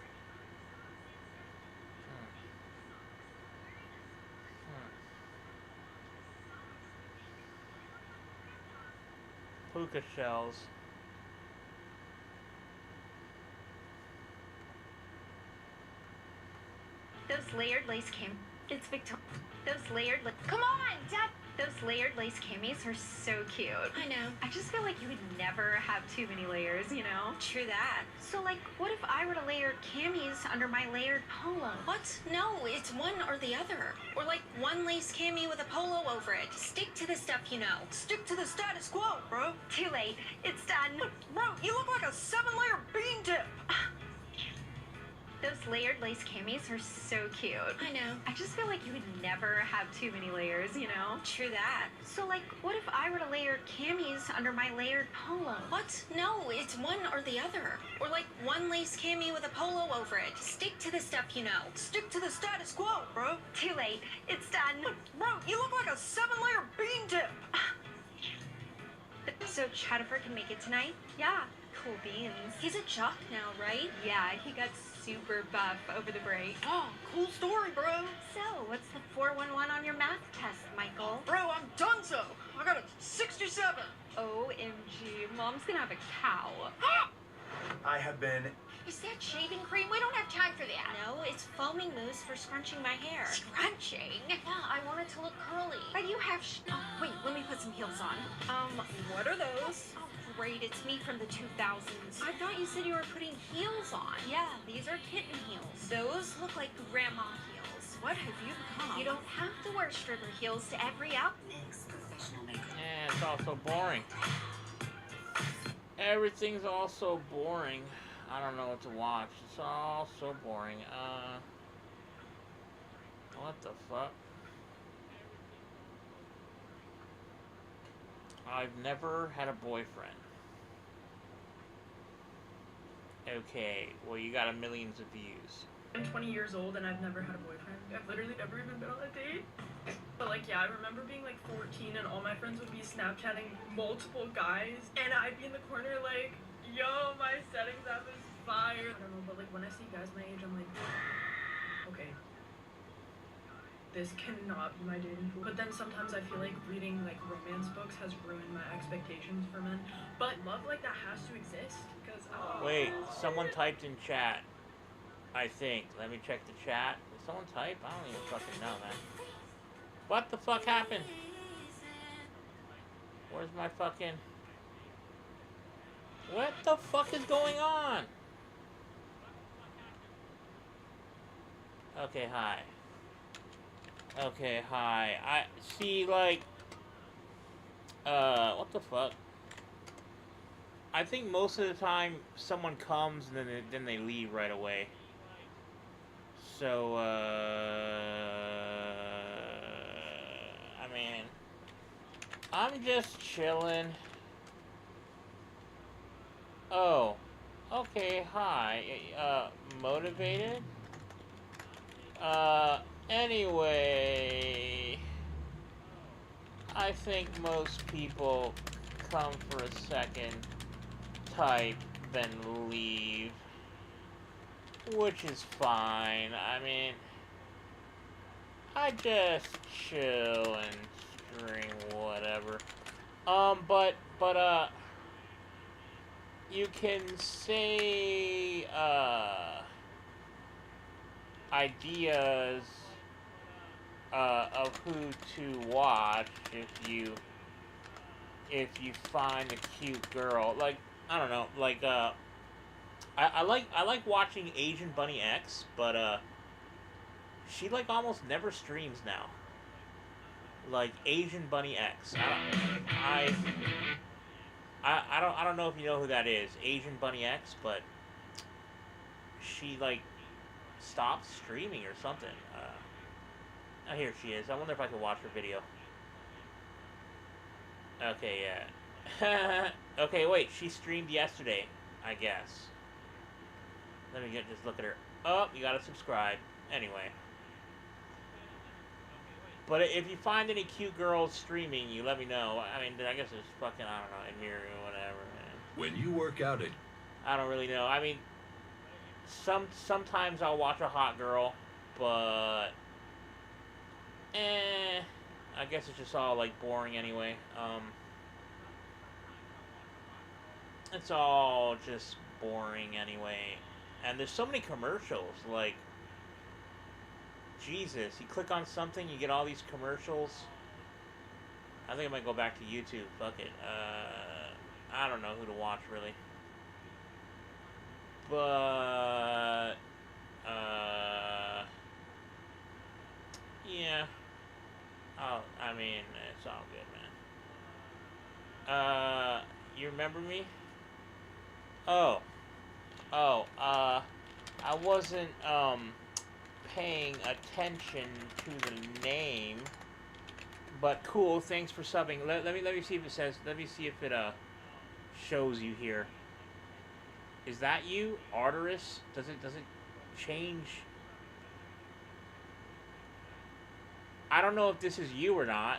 Puka shells. Those layered lace It's Victoria. Those layered Come on, Dad! Those layered lace camis are so cute. I know. I just feel like you would never have too many layers, you know? True that. So, like, what if I were to layer camis under my layered polo? What? No, it's one or the other. Or, like, one lace cami with a polo over it. Stick to the stuff you know. Stick to the status quo, bro. Too late. It's done. Bro, you look like a 7-layer bean dip. Those layered lace camis are so cute. I know. I just feel like you would never have too many layers, you know? True that. So, like, what if I were to layer camis under my layered polo? What? No, it's one or the other. Or, like, one lace cami with a polo over it. Stick to the stuff you know. Stick to the status quo, bro. Too late. It's done. Bro, you look like a 7-layer bean dip. So, Chaddifer can make it tonight? Yeah. Cool beans. He's a jock now, right? Yeah, he got super buff over the break. Oh, cool story, bro. So, what's the 411 on your math test, Michael? Bro, I'm donezo. I got a 67. OMG, Mom's gonna have a cow. I have been... Is that shaving cream? We don't have time for that. No, it's foaming mousse for scrunching my hair. Scrunching? Yeah, I want it to look curly. But you have oh, wait, let me put some heels on. What are those? Oh, great, it's me from the 2000s. I thought you said you were putting heels on. Yeah, these are kitten heels. Those look like grandma heels. What have you become? You don't have to wear stripper heels to every outfit. Yeah, it's all so boring. Everything's all so boring. I don't know what to watch. It's all so boring. What the fuck? I've never had a boyfriend. Okay, well you got millions of views. I'm 20 years old and I've never had a boyfriend. I've literally never even been on a date. But like, yeah, I remember being like 14 and all my friends would be Snapchatting multiple guys and I'd be in the corner like, yo, my settings app is fire. I don't know, but like when I see guys my age, I'm like, okay, this cannot be my dating pool. But then sometimes I feel like reading like romance books has ruined my expectations for men. But love like that has to exist because wait, someone typed in chat. I think. Let me check the chat. Did someone type? I don't even fucking know, man. What the fuck happened? Where's my fucking... What the fuck is going on? Okay, hi. Okay, hi. I see, like... what the fuck? I think most of the time someone comes and then they leave right away. So, I mean, I'm just chilling. Oh, okay, hi. Motivated? Anyway, I think most people come for a second, type, then leave. Which is fine. I mean, I just chill and stream whatever. But you can say, ideas, of who to watch if you find a cute girl. Like, I don't know, like, I like watching Asian Bunny X, but she like almost never streams now. Like Asian Bunny X. I don't know if you know who that is, Asian Bunny X, but she like stopped streaming or something. Oh, here she is. I wonder if I can watch her video. Okay, yeah. Okay, wait. She streamed yesterday, I guess. Let me just look at her. Oh, you gotta subscribe. Anyway. But if you find any cute girls streaming, you let me know. I mean, I guess it's fucking, I don't know, Emir or whatever, man. When you work out it. I don't really know. I mean, sometimes I'll watch a hot girl, but I guess it's just all like boring anyway. It's all just boring anyway. And there's so many commercials, like, Jesus, you click on something, you get all these commercials. I think I might go back to YouTube. Fuck it. I don't know who to watch, really. But, yeah. Oh, I mean, it's all good, man. You remember me? I wasn't, paying attention to the name, but cool, thanks for subbing. Let me see if it says, let me see if it, shows you here. Is that you? Arterus? Does it change? I don't know if this is you or not.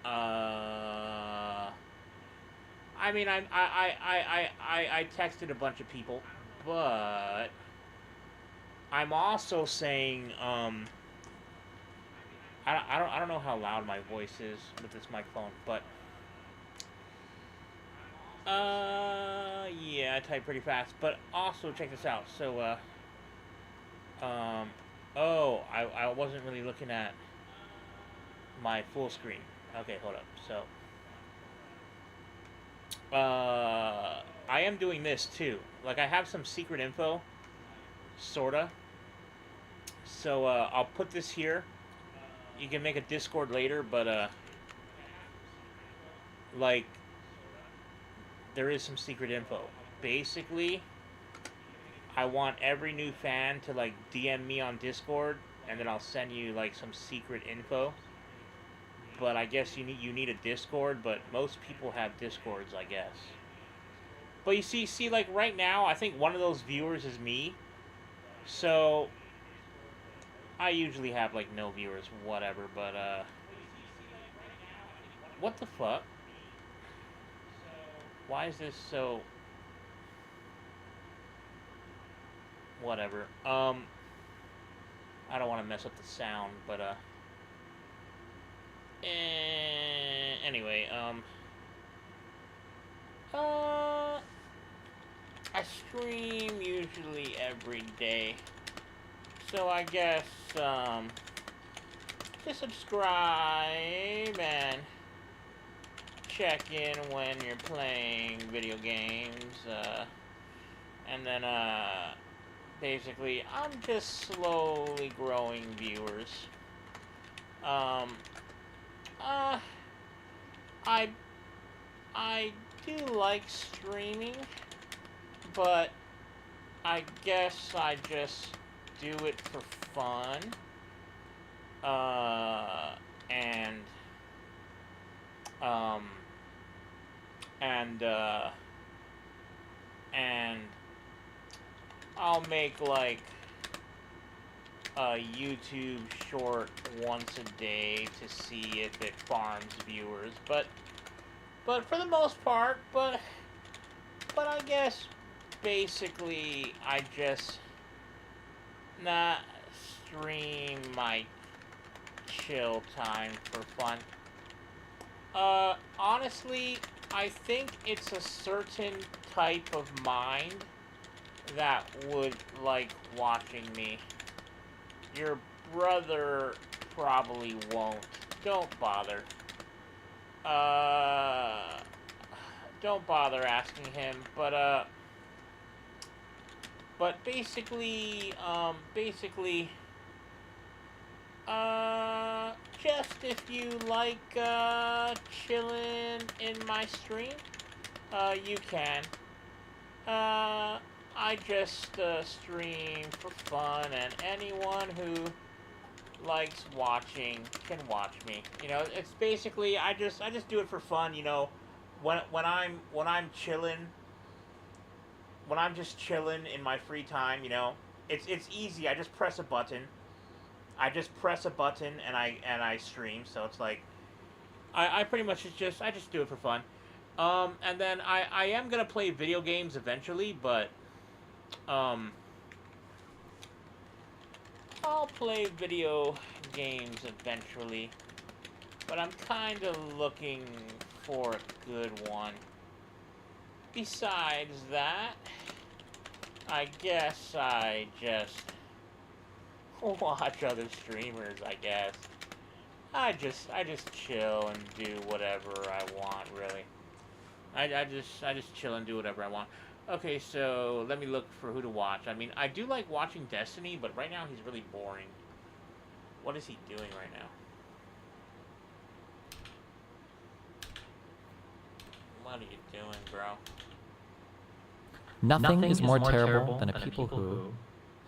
I mean, I texted a bunch of people, but I'm also saying, I don't know how loud my voice is with this microphone, but yeah, I type pretty fast. But also check this out. So oh, I wasn't really looking at my full screen. Okay, hold up. So I am doing this too. Like, I have some secret info, sorta. So I'll put this here. You can make a Discord later, but like, there is some secret info. Basically, I want every new fan to like DM me on Discord, and then I'll send you like some secret info. But I guess you need a Discord, but most people have Discords, I guess. But you see like right now, I think one of those viewers is me. So I usually have like no viewers, whatever, but what the fuck? Why is this so whatever? I don't want to mess up the sound, but anyway, I stream usually every day. So I guess, just subscribe and check in when you're playing video games, and then, basically, I'm just slowly growing viewers. I do like streaming, but I guess I just do it for fun, and I'll make like a YouTube short once a day to see if it farms viewers, but for the most part, but I guess basically I just not stream my chill time for fun. Honestly, I think it's a certain type of mind that would like watching me. Your brother probably won't. Don't bother. Don't bother asking him, but basically, just if you like, chilling in my stream, you can. I just, stream for fun, and anyone who likes watching can watch me. You know, it's basically, I just do it for fun, you know, when I'm chilling, when I'm just chilling in my free time, you know, it's easy. I just press a button. I just press a button and I stream. So it's like I pretty much I just do it for fun. And then I am gonna play video games eventually, but I'll play video games eventually. But I'm kind of looking for a good one. Besides that, I guess I just watch other streamers, I guess. I just chill and do whatever I want, really. I just chill and do whatever I want. Okay, so let me look for who to watch. I mean, I do like watching Destiny, but right now he's really boring. What is he doing right now? What are you doing, bro? Nothing is more terrible than a people who,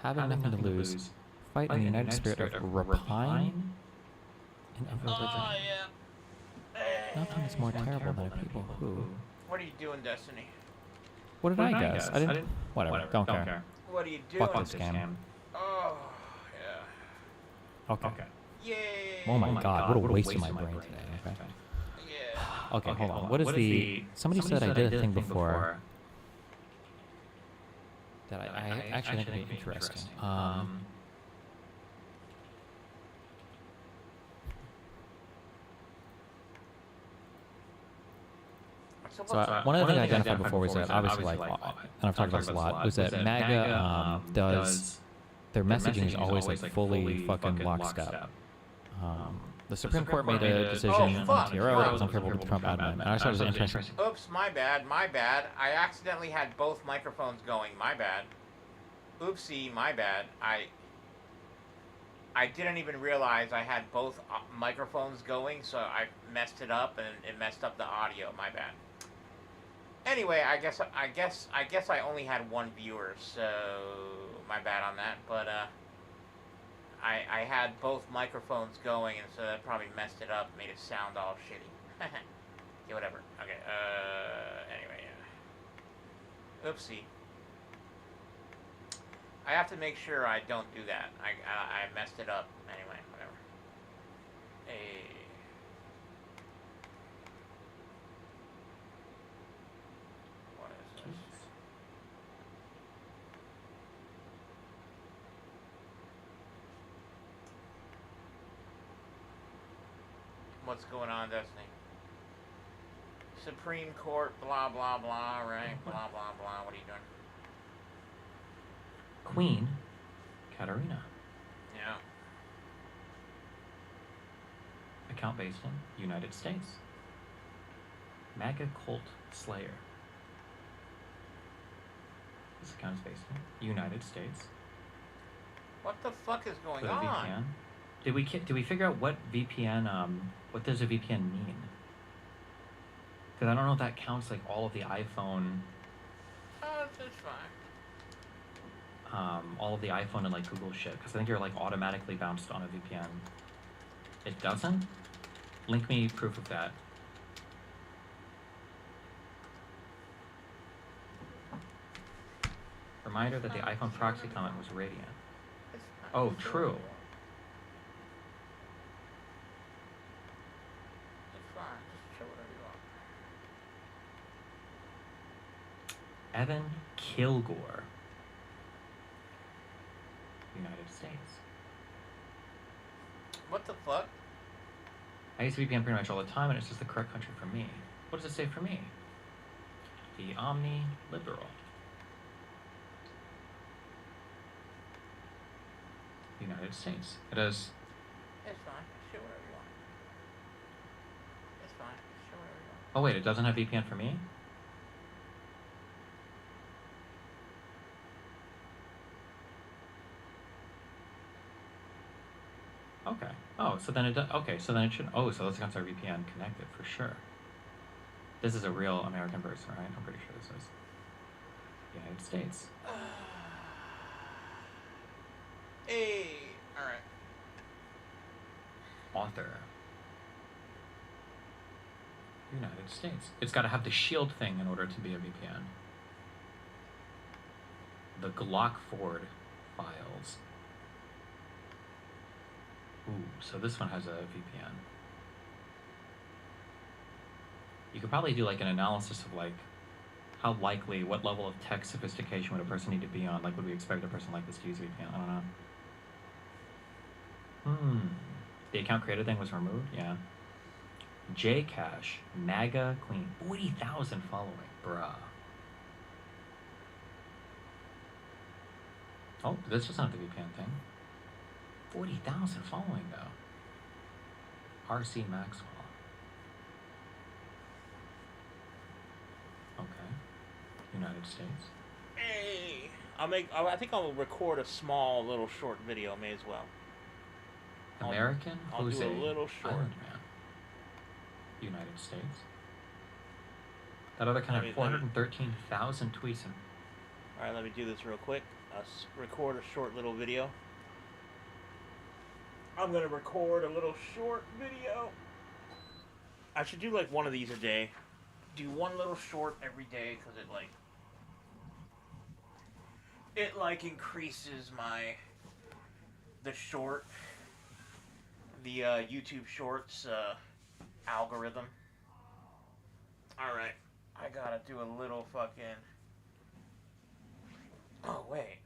having nothing to lose, fight in the united spirit of rapine and of religion. Nothing is more terrible than a people who... What are you doing, Destiny? What did I guess? I didn't... Whatever, don't care. What are you doing? Fuck this game. Oh, yeah. Okay. Yay! Oh my god, what a waste of my brain today. Okay. Yeah. Okay, hold on. What is the... Somebody said I did a thing before that I actually think would be interesting. So one of the things I identified before was that obviously, like, and I've talked about this a lot, was that MAGA does their messaging is always like fully fucking lockstep. The Supreme Court made a decision on TRO that was unfavorable to the Trump admin, and I thought it was interesting. Oops, my bad. I accidentally had both microphones going. My bad. Oopsie, my bad. I didn't even realize I had both microphones going, so I messed it up, and it messed up the audio. My bad. Anyway, I guess I only had one viewer, so my bad on that. But I had both microphones going, and so that probably messed it up, made it sound all shitty. Yeah, whatever. Okay. Anyway, yeah. Oopsie. I have to make sure I don't do that. I messed it up. Anyway, whatever. Hey. What is this? What's going on, Destiny? Supreme Court, blah, blah, blah, right? Blah, blah, blah. What are you doing? Queen Katarina. Yeah. Account based in United States. MAGA cult slayer. This account is based in United States. What the fuck is going With a on? VPN. Did we figure out what VPN what does a VPN mean? Because I don't know if that counts like all of the iPhone. Oh, that's fine. All of the iPhone and like Google shit, because I think you're like automatically bounced on a VPN. It doesn't? Link me proof of that. Reminder that the iPhone proxy comment was radiant. Oh, true. It's fine. Just chill whatever you want. Evan Kilgore. United States. What the fuck? I use VPN pretty much all the time, and it's just the correct country for me. What does it say for me? The omni-liberal. United States. It is. It's fine. Shit whatever you want. It's fine. Shit whatever you want. Oh wait, it doesn't have VPN for me? Okay. Oh, so then it does. Okay, so then it should. Oh, so let's get our VPN connected for sure. This is a real American person, right? I'm pretty sure this is. United States. Hey, all right. Author. United States. It's got to have the shield thing in order to be a VPN. the Glockford files. Ooh, so this one has a VPN. You could probably do like an analysis of like how likely, what level of tech sophistication would a person need to be on? Like, would we expect a person like this to use VPN? I don't know. The account created thing was removed? Yeah. Jcash, MAGA Queen, 40,000 following, bruh. Oh, this was not the VPN thing. 40,000 following though. RC Maxwell. Okay. United States. Hey, I think I'll record a small little short video. May as well. American I'll Jose do a little short. Island Man. United States. That other kind of 413,000 tweets. All right, let me do this real quick. Record a short little video. I'm gonna record a little short video. I should do like one of these a day. Do one little short every day because it like increases the YouTube Shorts algorithm. All right, I gotta do a little fucking. Oh wait.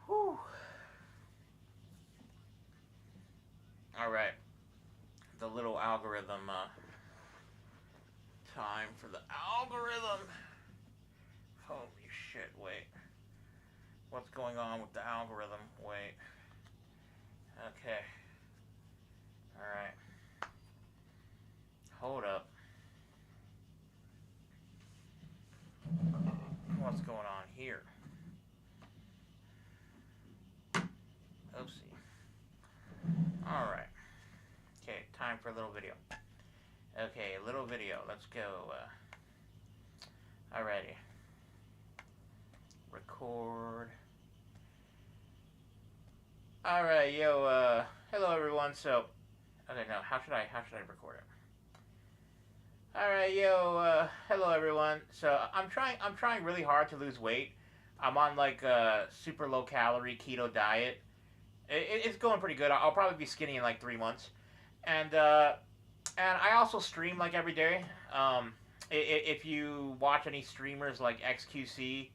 Whew. All right. The little algorithm. Time for the algorithm. Holy shit! Wait. What's going on with the algorithm? Wait. Okay. All right. Hold up. What's going on here? Oopsie. Alright. Okay, time for a little video. Okay, a little video. Let's go. Alrighty. Record. Alright, yo, hello everyone. So, okay, no, how should I record it? Alright, yo, hello everyone. So I'm trying really hard to lose weight. I'm on like a super low calorie keto diet. It's going pretty good. I'll probably be skinny in like 3 months. And I also stream like every day. If you watch any streamers like XQC,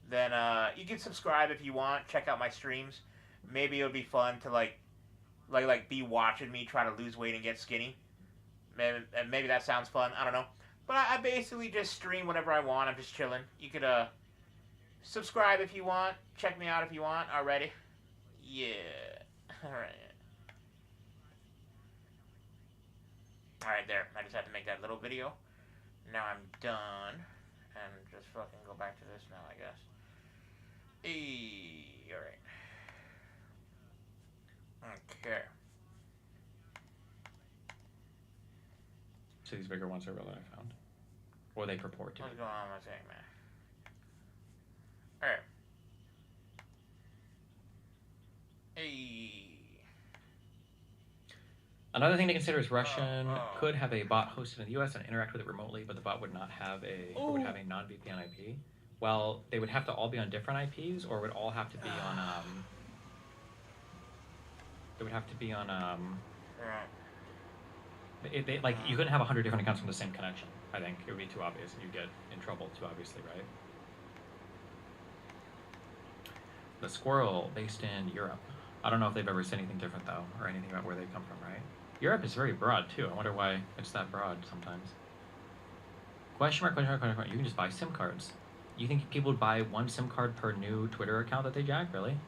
then you can subscribe if you want. Check out my streams. Maybe it would be fun to like be watching me try to lose weight and get skinny. Maybe that sounds fun. I don't know. But I basically just stream whenever I want. I'm just chilling. You could subscribe if you want. Check me out if you want. Alrighty. Yeah. Alright. Alright, there. I just had to make that little video. Now I'm done. And just fucking go back to this now, I guess. Alright. Okay. So these bigger ones are real that I found. Or they purport to. What's going on with that thing, man? Alright. Hey. Another thing to consider is Russian could have a bot hosted in the US and interact with it remotely, but the bot would not have or would have a non-VPN IP. Well, they would have to all be on different IPs, or would all have to be on it would have to be on like you couldn't have 100 different accounts from the same connection. I think it would be too obvious, and you'd get in trouble too obviously, right? The squirrel based in Europe. I don't know if they've ever said anything different though, or anything about where they come from, right? Europe is very broad too. I wonder why it's that broad sometimes. Question mark, question mark, question mark. You can just buy SIM cards. You think people would buy one SIM card per new Twitter account that they jack? Really?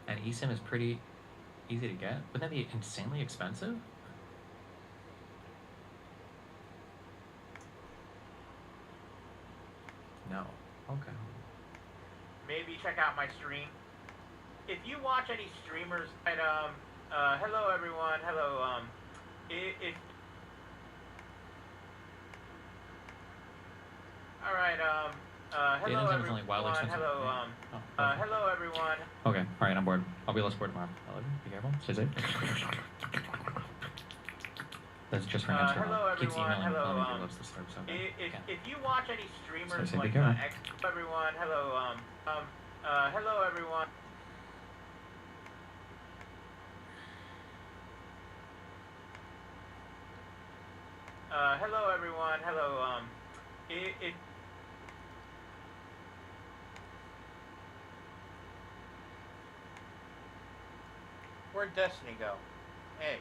And eSIM is pretty easy to get. Wouldn't that be insanely expensive? No. Okay. Maybe check out my stream. If you watch any streamers at hello everyone, hello if alright, Hello everyone. Hello everyone. Okay, alright, I'm bored. I'll be less bored tomorrow. I love you. Be careful. Stay safe. That's just for answer. Hello Keeps everyone. emailing Hello. telling me he loves the slurp, so If you watch any streamers Stay safe, be like careful. everyone. Hello. Hello everyone. Hello everyone. Hello. If Where'd Destiny go? Hey,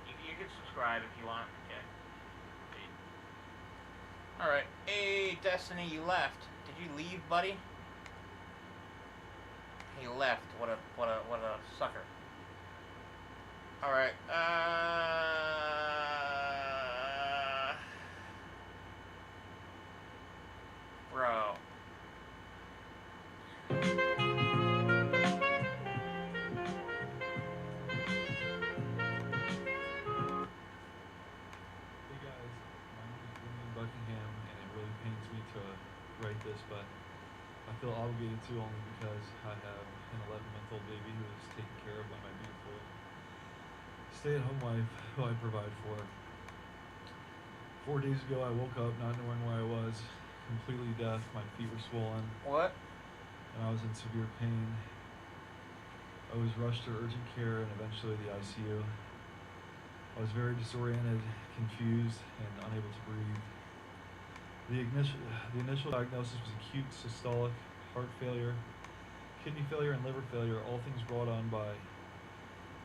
you can subscribe if you want. Okay. All right. Hey, Destiny, you left. Did you leave, buddy? He left. What a sucker. All right. Bro. Hey guys, my name is William Buckingham, and it really pains me to write this, but I feel obligated to only because I have an 11-month-old baby who is taken care of by my beautiful stay-at-home wife who I provide for. 4 days ago, I woke up not knowing where I was, completely deaf, my feet were swollen. What? And I was in severe pain. I was rushed to urgent care and eventually the ICU. I was very disoriented, confused, and unable to breathe. The initial diagnosis was acute systolic heart failure, kidney failure, and liver failure, all things brought on by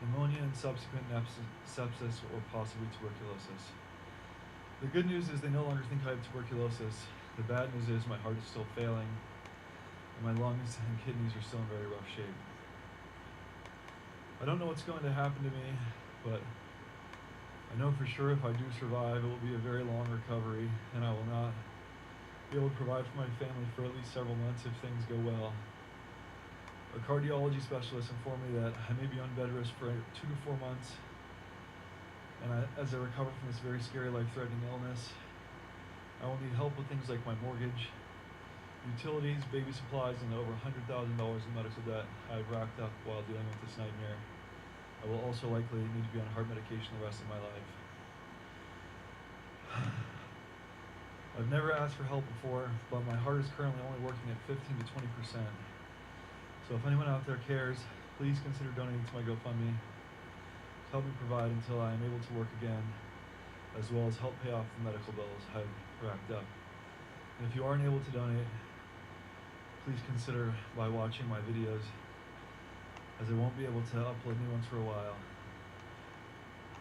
pneumonia and subsequent sepsis or possibly tuberculosis. The good news is they no longer think I have tuberculosis. The bad news is my heart is still failing, and my lungs and kidneys are still in very rough shape. I don't know what's going to happen to me, but I know for sure if I do survive, it will be a very long recovery, and I will not be able to provide for my family for at least several months if things go well. A cardiology specialist informed me that I may be on bed rest for 2 to 4 months, and as I recover from this very scary, life-threatening illness, I will need help with things like my mortgage, utilities, baby supplies, and over $100,000 in medical debt I've racked up while dealing with this nightmare. I will also likely need to be on heart medication the rest of my life. I've never asked for help before, but my heart is currently only working at 15 to 20%. So if anyone out there cares, please consider donating to my GoFundMe. Help me provide until I am able to work again, as well as help pay off the medical bills I've racked up. And if you aren't able to donate, please consider by watching my videos, as I won't be able to upload new ones for a while.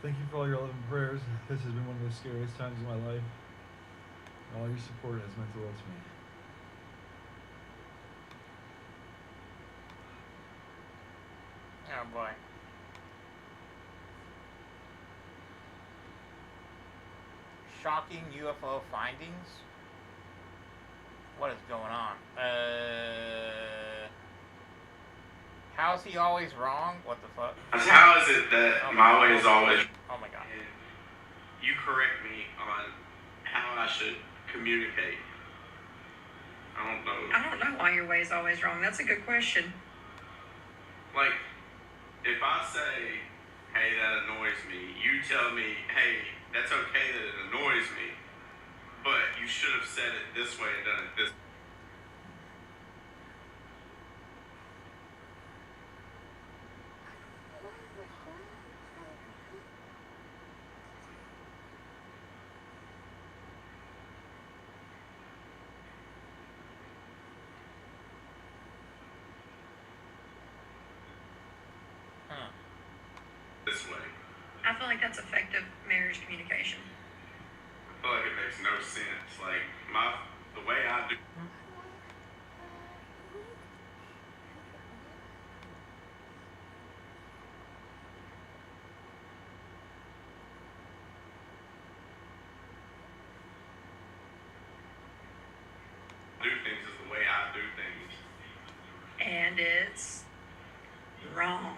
Thank you for all your love and prayers. This has been one of the scariest times of my life, and all your support has meant the world to me. Oh boy. Shocking UFO findings? What is going on? How's he always wrong? What the fuck? How is it that my way is always... Oh my god. You correct me on how I should communicate. I don't know why your way is always wrong. That's a good question. Like, if I say, hey, that annoys me, you tell me, hey, that's okay that it annoys me, but you should have said it this way and done it this way. This way. I feel like that's effective marriage communication. I feel like it makes no sense. Like, the way I do... do things is the way I do things. And it's wrong.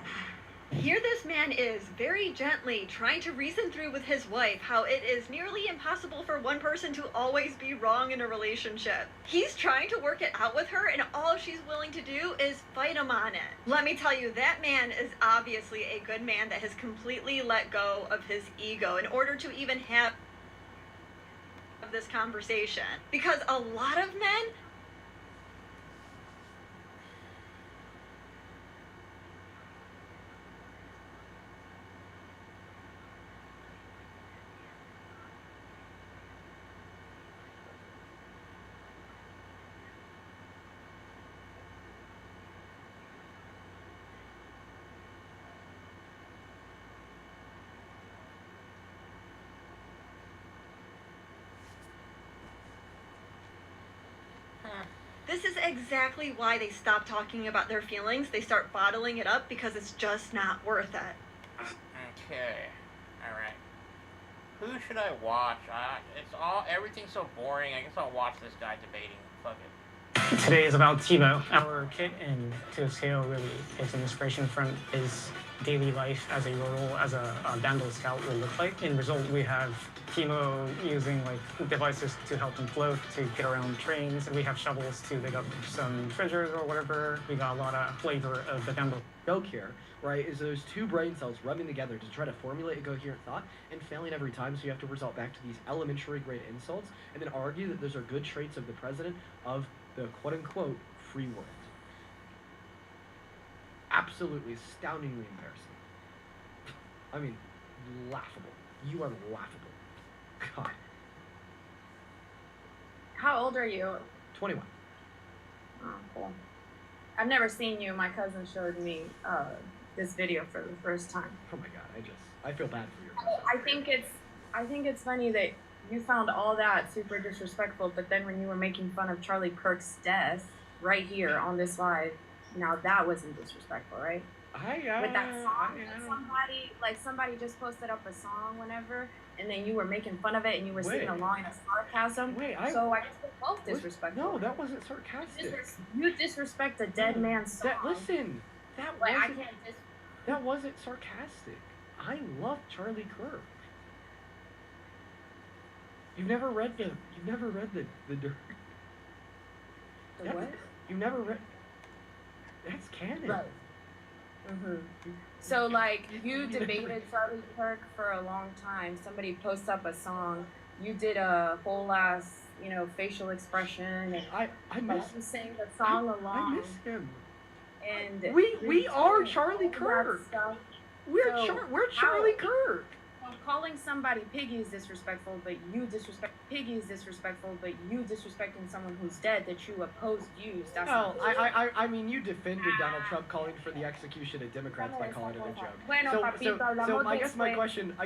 Here this man is, very gently, trying to reason through with his wife how it is nearly impossible for one person to always be wrong in a relationship. He's trying to work it out with her, and all she's willing to do is fight him on it. Let me tell you, that man is obviously a good man that has completely let go of his ego in order to even have this conversation. Because a lot of men, this is exactly why they stop talking about their feelings. They start bottling it up because it's just not worth it. Okay. Alright. Who should I watch? Everything's so boring. I guess I'll watch this guy debating. Fuck it. Today is about Timo. Our kit and to scale really takes an inspiration from his daily life as a rural, as a Vandal scout will look like. In result, we have Timo using like devices to help him float, to get around trains. We have shovels to dig up some treasures or whatever. We got a lot of flavor of the Vandal. Joke here, right, is those two brain cells rubbing together to try to formulate a coherent thought and failing every time, so you have to resort back to these elementary grade insults and then argue that those are good traits of the president of the quote-unquote free world. Absolutely astoundingly embarrassing. I mean, laughable. You are laughable. God. How old are you? 21. Oh, cool. I've never seen you. My cousin showed me this video for the first time. Oh my God, I feel bad for you. I think it's funny that you found all that super disrespectful, but then when you were making fun of Charlie Kirk's death right here on this live, now that wasn't disrespectful, right? With that song, somebody just posted up a song whenever, and then you were making fun of it and you were singing along in a sarcasm. So I guess they're both disrespectful. No, that wasn't sarcastic. You disrespect a dead man's song. That wasn't sarcastic. I love Charlie Kirk. You've never read the dirt. The what? You've never read. That's canon. Right. So like you debated Charlie Kirk for a long time. Somebody posts up a song. You did a whole ass, facial expression, and I miss you sang the song along. I miss him. And we are Charlie Kirk. We're Charlie Kirk. Calling somebody piggy is disrespectful, but you disrespect piggy is disrespectful, but you disrespecting someone who's dead that you opposed used. That's I mean, you defended Donald Trump calling for the execution of Democrats by calling it a joke. So I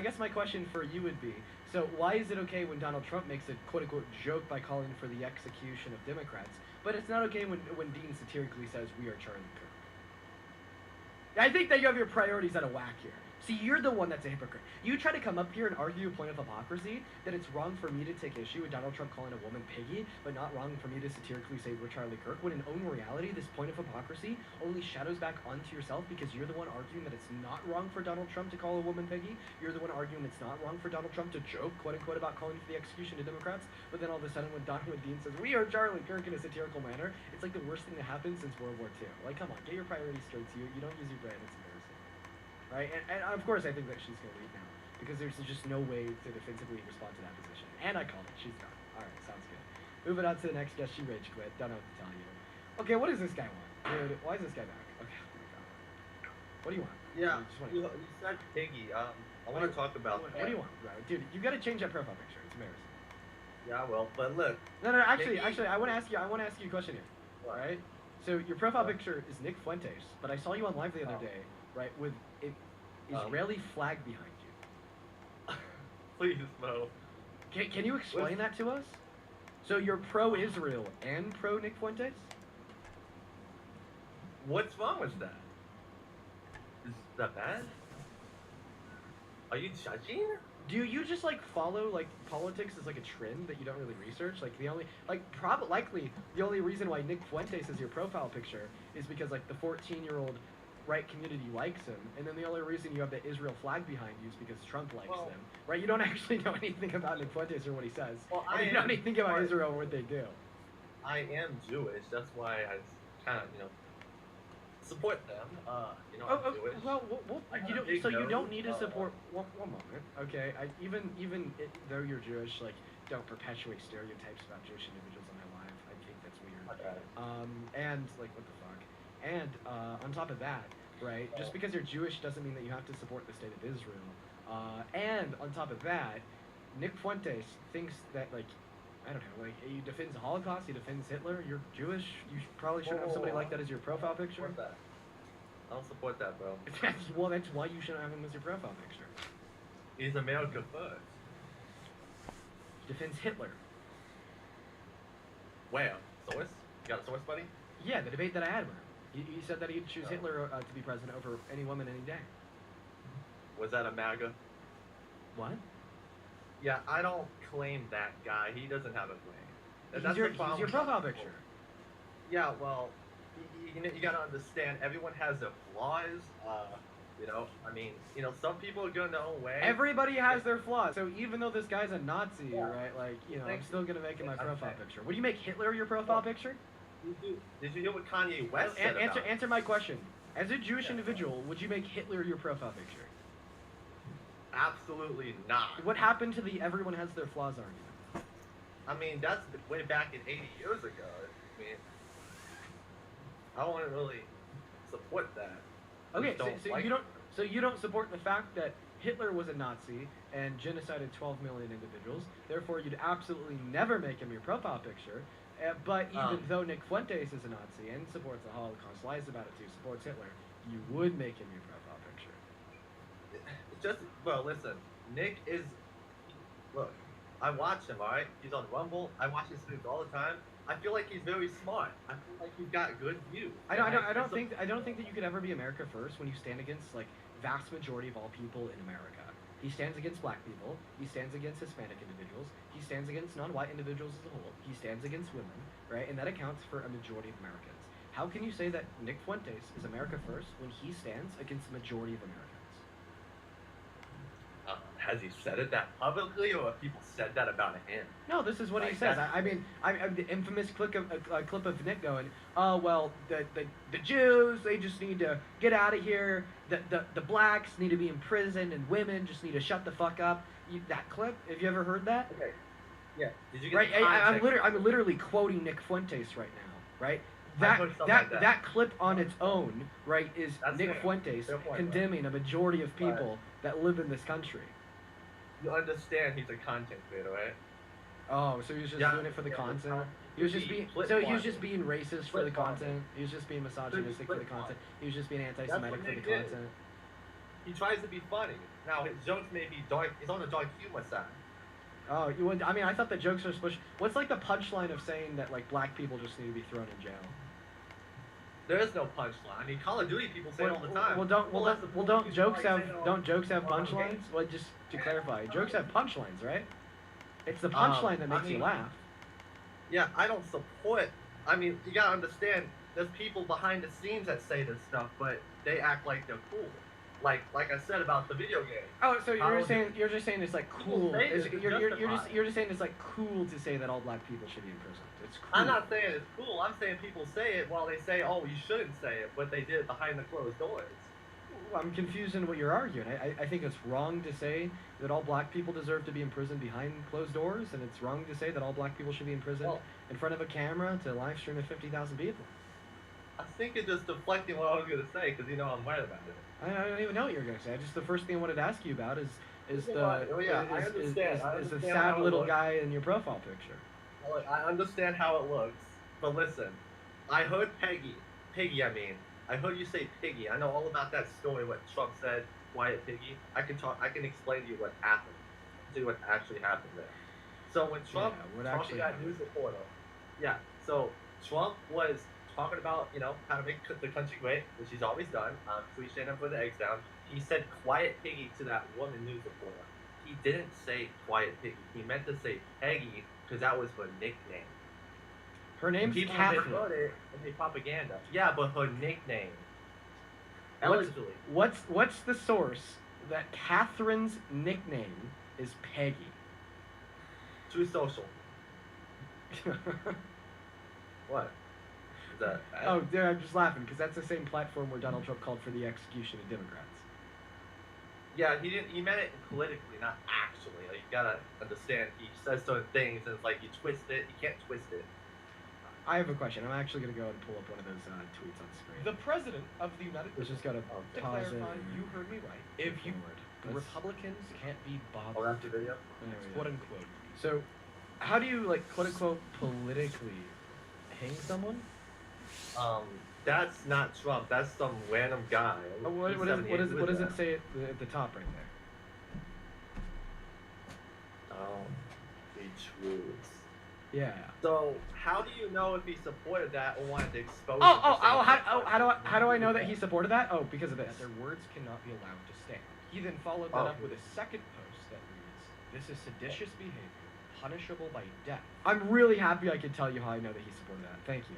guess my question for you would be, so why is it okay when Donald Trump makes a quote-unquote joke by calling for the execution of Democrats, but it's not okay when Dean satirically says we are Charlie Kirk? I think that you have your priorities out of whack here. See, you're the one that's a hypocrite. You try to come up here and argue a point of hypocrisy that it's wrong for me to take issue with Donald Trump calling a woman piggy, but not wrong for me to satirically say we're Charlie Kirk, when in own reality, this point of hypocrisy only shadows back onto yourself because you're the one arguing that it's not wrong for Donald Trump to call a woman piggy. You're the one arguing it's not wrong for Donald Trump to joke, quote-unquote, about calling for the execution of Democrats, but then all of a sudden when Dean says, we are Charlie Kirk in a satirical manner, it's like the worst thing that happened since World War II. Like, come on, get your priorities straight to you. You don't use your brain. It's embarrassing. Right? And of course I think that she's going to leave now, because there's just no way to defensively respond to that position. And I called it. She's gone. Alright, sounds good. Moving on to the next guest. She rage quit. Don't know what to tell you. Okay, what does this guy want? Dude, why is this guy back? Okay, oh my god. What do you want? Yeah, you said piggy. I want to talk about What do you want, bro? Dude, you got to change that profile picture. It's embarrassing. Yeah, well, but look. No, actually, I want to ask you a question here. Alright? So your profile picture is Nick Fuentes, but I saw you on live the other day, right, with an Israeli flag behind you. Please, Mo. Can you explain that to us? So you're pro-Israel and pro-Nick Fuentes? What's wrong with that? Is that bad? Are you judging? Do you just follow politics as a trend that you don't really research? The only likely the only reason why Nick Fuentes is your profile picture is because the 14-year-old right community likes him, and then the only reason you have the Israel flag behind you is because Trump likes them, right? You don't actually know anything about Nick Fuentes or what he says. Well, and you know anything about Israel or what they do. I am Jewish. That's why I kind of, support them. I'm Jewish. Well, you don't. So you don't need to support. One moment, okay? Even though you're Jewish, like, don't perpetuate stereotypes about Jewish individuals in my life. I think that's weird. And like, what the fuck? And on top of that, right? Just because you're Jewish doesn't mean that you have to support the state of Israel. And on top of that, Nick Fuentes thinks that, like, I don't know, like, he defends the Holocaust, he defends Hitler. You're Jewish. You probably shouldn't have somebody like that as your profile picture. I don't support that, bro. Well, that's why you shouldn't have him as your profile picture. He's America first. He defends Hitler. Where? Source? You got a source, buddy? Yeah, the debate that I had with him. He said that he'd choose Hitler to be president over any woman any day. Was that a MAGA? What? Yeah, I don't claim that guy. He doesn't have a claim. He's your profile picture. Yeah, well, you gotta understand, everyone has their flaws. Some people are going their own way. Everybody has their flaws. So even though this guy's a Nazi, right, like, I'm still gonna make him my profile picture. Would you make Hitler your profile picture? Did you hear what Kanye West said about it? Answer my question. As a Jewish individual, would you make Hitler your profile picture? Absolutely not. What happened to the everyone has their flaws argument? I mean, that's way back in 80 years ago. I mean, I wouldn't really support that. Okay, so you don't support the fact that Hitler was a Nazi and genocided 12 million individuals. Therefore, you'd absolutely never make him your profile picture. But even though Nick Fuentes is a Nazi and supports the Holocaust, lies about it too, supports Hitler, you would make him your profile picture. Listen, Nick is, look, I watch him, alright? He's on Rumble, I watch his streams all the time. I feel like he's very smart. I feel like he's got good views. I don't think that you could ever be America first when you stand against, like, vast majority of all people in America. He stands against black people, he stands against Hispanic individuals, he stands against non-white individuals as a whole, he stands against women, right? And that accounts for a majority of Americans. How can you say that Nick Fuentes is America first when he stands against the majority of Americans? Has he said it that publicly, or have people said that about him? No, this is what he says. I mean, the infamous clip of Nick going, "Oh well, the Jews, they just need to get out of here. The blacks need to be imprisoned, and women just need to shut the fuck up." That clip, have you ever heard that? Okay. Yeah. Did you get right? the context? I'm literally quoting Nick Fuentes right now. Right. That clip on its own, right, is Nick Fuentes condemning a majority of people that live in this country. You understand he's a content creator, right? Oh, so he was just doing it for the content? He was just being being racist for the content. He was just being misogynistic for the content. He was just being anti-Semitic for the content. He tries to be funny. Now his jokes may be dark. He's on the dark humor side. Oh, I thought the jokes were supposed. What's like the punchline of saying that like black people just need to be thrown in jail? There is no punchline. I mean, Call of Duty people say it all the time. Don't jokes have punchlines? Well, just to clarify, jokes have punchlines, right? It's the punchline that makes you laugh. Yeah, I don't support. I mean, you gotta understand. There's people behind the scenes that say this stuff, but they act like they're cool. Like I said about the video game. Oh, so you're just saying it's like cool. You're just saying it's like cool to say that all black people should be in prison. It's cool. I'm not saying it's cool. I'm saying people say it while they say, "Oh, you shouldn't say it," but they did it behind the closed doors. Well, I'm confused in what you're arguing. I think it's wrong to say that all black people deserve to be in prison behind closed doors, and it's wrong to say that all black people should be in prison in front of a camera to live stream to 50,000 people. I think it's just deflecting what I was gonna say because I'm right about it. I don't even know what you're gonna say. Just the first thing I wanted to ask you about is the sad little guy in your profile picture. Look, I understand how it looks, but listen, I heard Piggy. I heard you say Piggy. I know all about that story. What Trump said, Quiet Piggy. I can explain to you what happened. Tell you what actually happened there. So when Trump got news reporter, so Trump was talking about, how to make the country great, which he's always done. Free stand up for the eggs down. He said Quiet Piggy to that woman news reporter. He didn't say Quiet Piggy. He meant to say Peggy because that was her nickname. Her name's People Catherine. misheard it and they propaganda. Yeah, but her nickname. Allegedly. What's the source that Catherine's nickname is Peggy? Truth Social. What? Is that? Oh, yeah, I'm just laughing because that's the same platform where Donald Trump called for the execution of Democrats. Yeah, he didn't. He meant it politically, not actually. Like, you gotta understand. He says certain things, and it's like you twist it. You can't twist it. I have a question. I'm actually gonna go and pull up one of those tweets on screen. The president of the United Let's States. just gotta To pause it. clarify, you heard me right. If you Republicans can't be bothered. Oh, that's the video. Quote unquote. So, how do you like quote unquote politically hang someone? That's not Trump. That's some random guy. What does it say at the top right there? Oh, the truth. Yeah. So how do you know if he supported that or wanted to expose? How do I know that he supported that? Oh, because of this. Their words cannot be allowed to stand. He then followed that up with a second post that reads, "This is seditious behavior, punishable by death." I'm really happy I could tell you how I know that he supported that. Thank you.